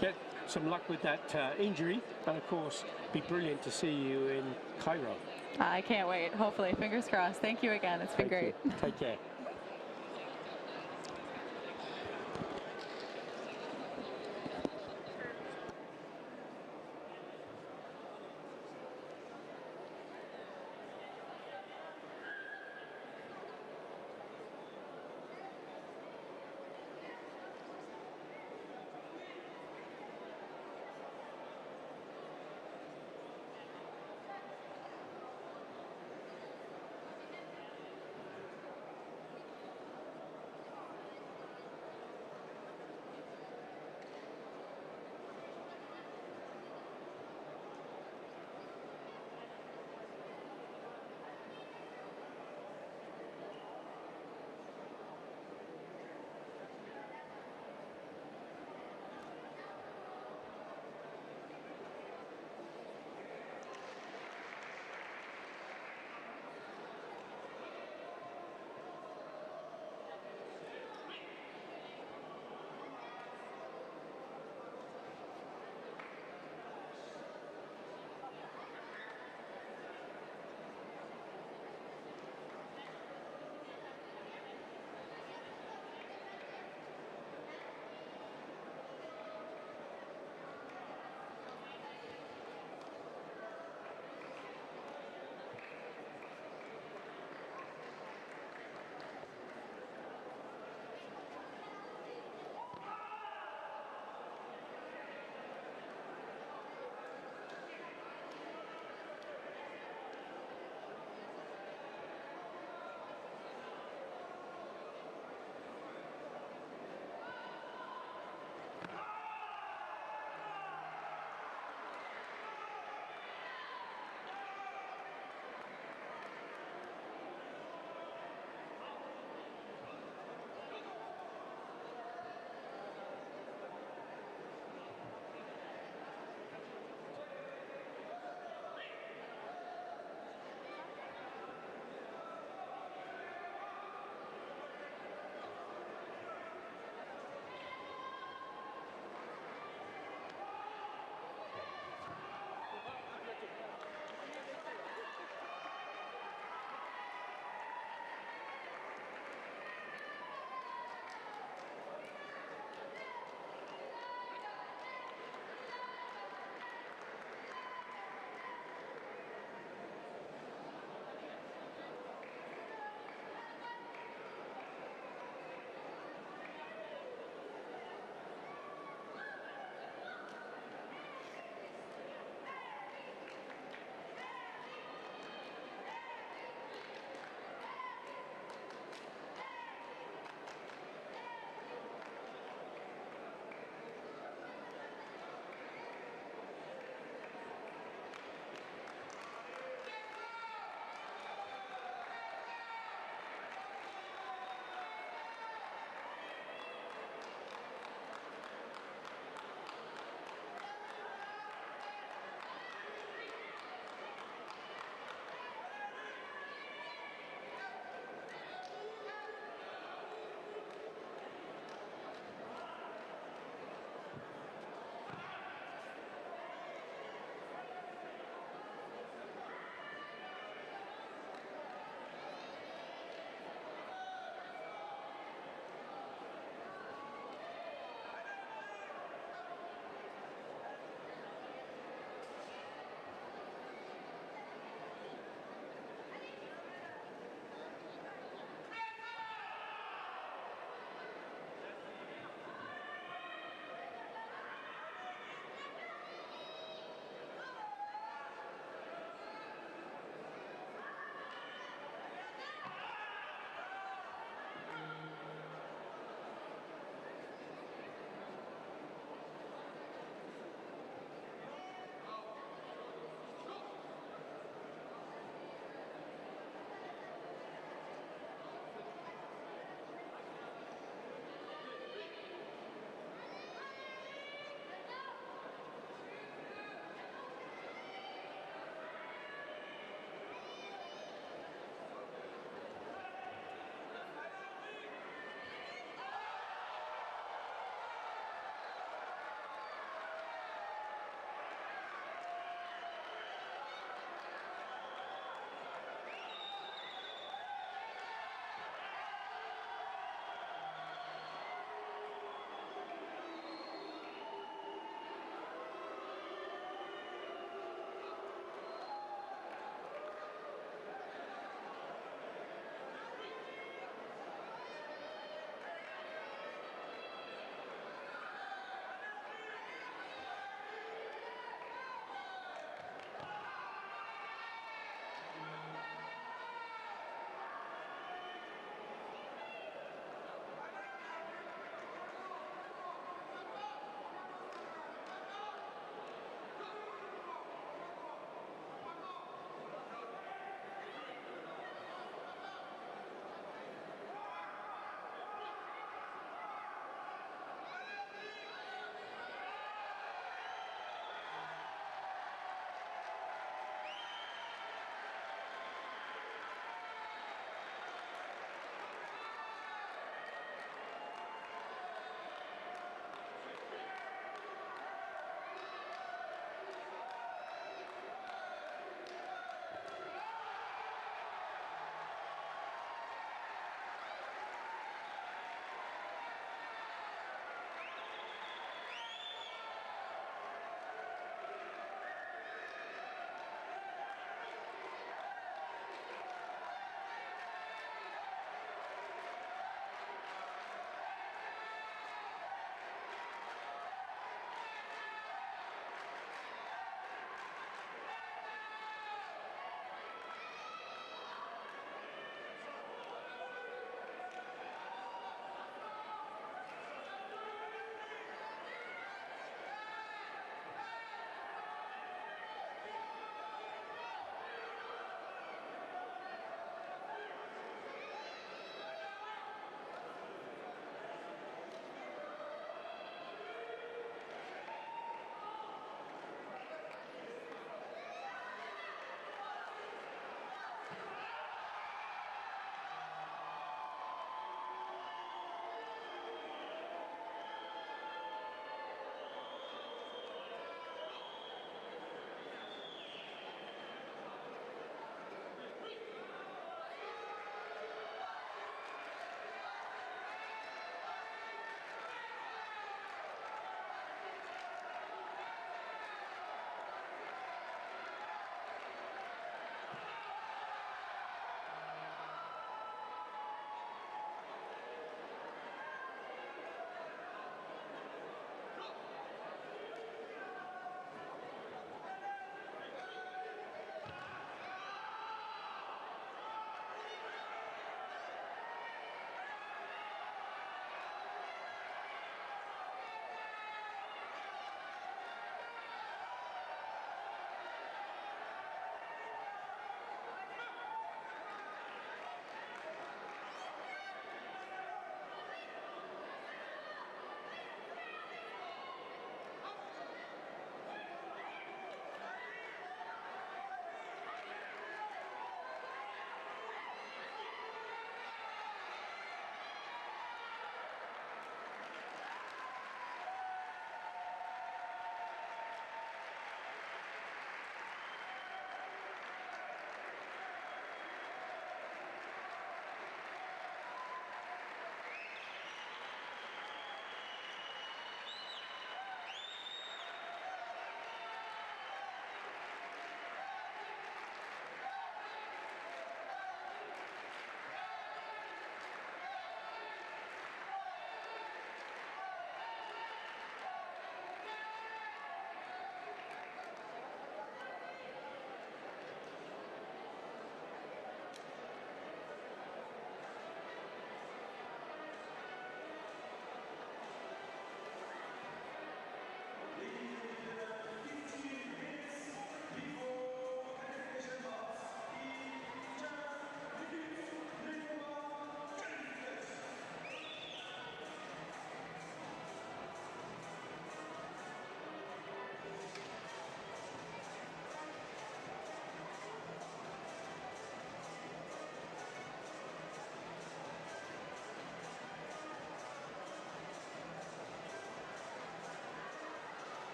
get some luck with that injury. And of course, be brilliant to see you in Cairo.
I can't wait. Hopefully, fingers crossed. Thank you again. It's been great.
Take care.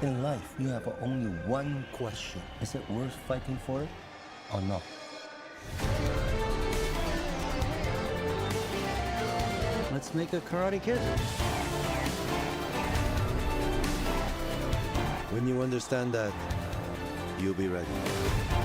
In life, you have only one question. Is it worth fighting for it or not?
Let's make a Karate Kid.
When you understand that, you'll be ready.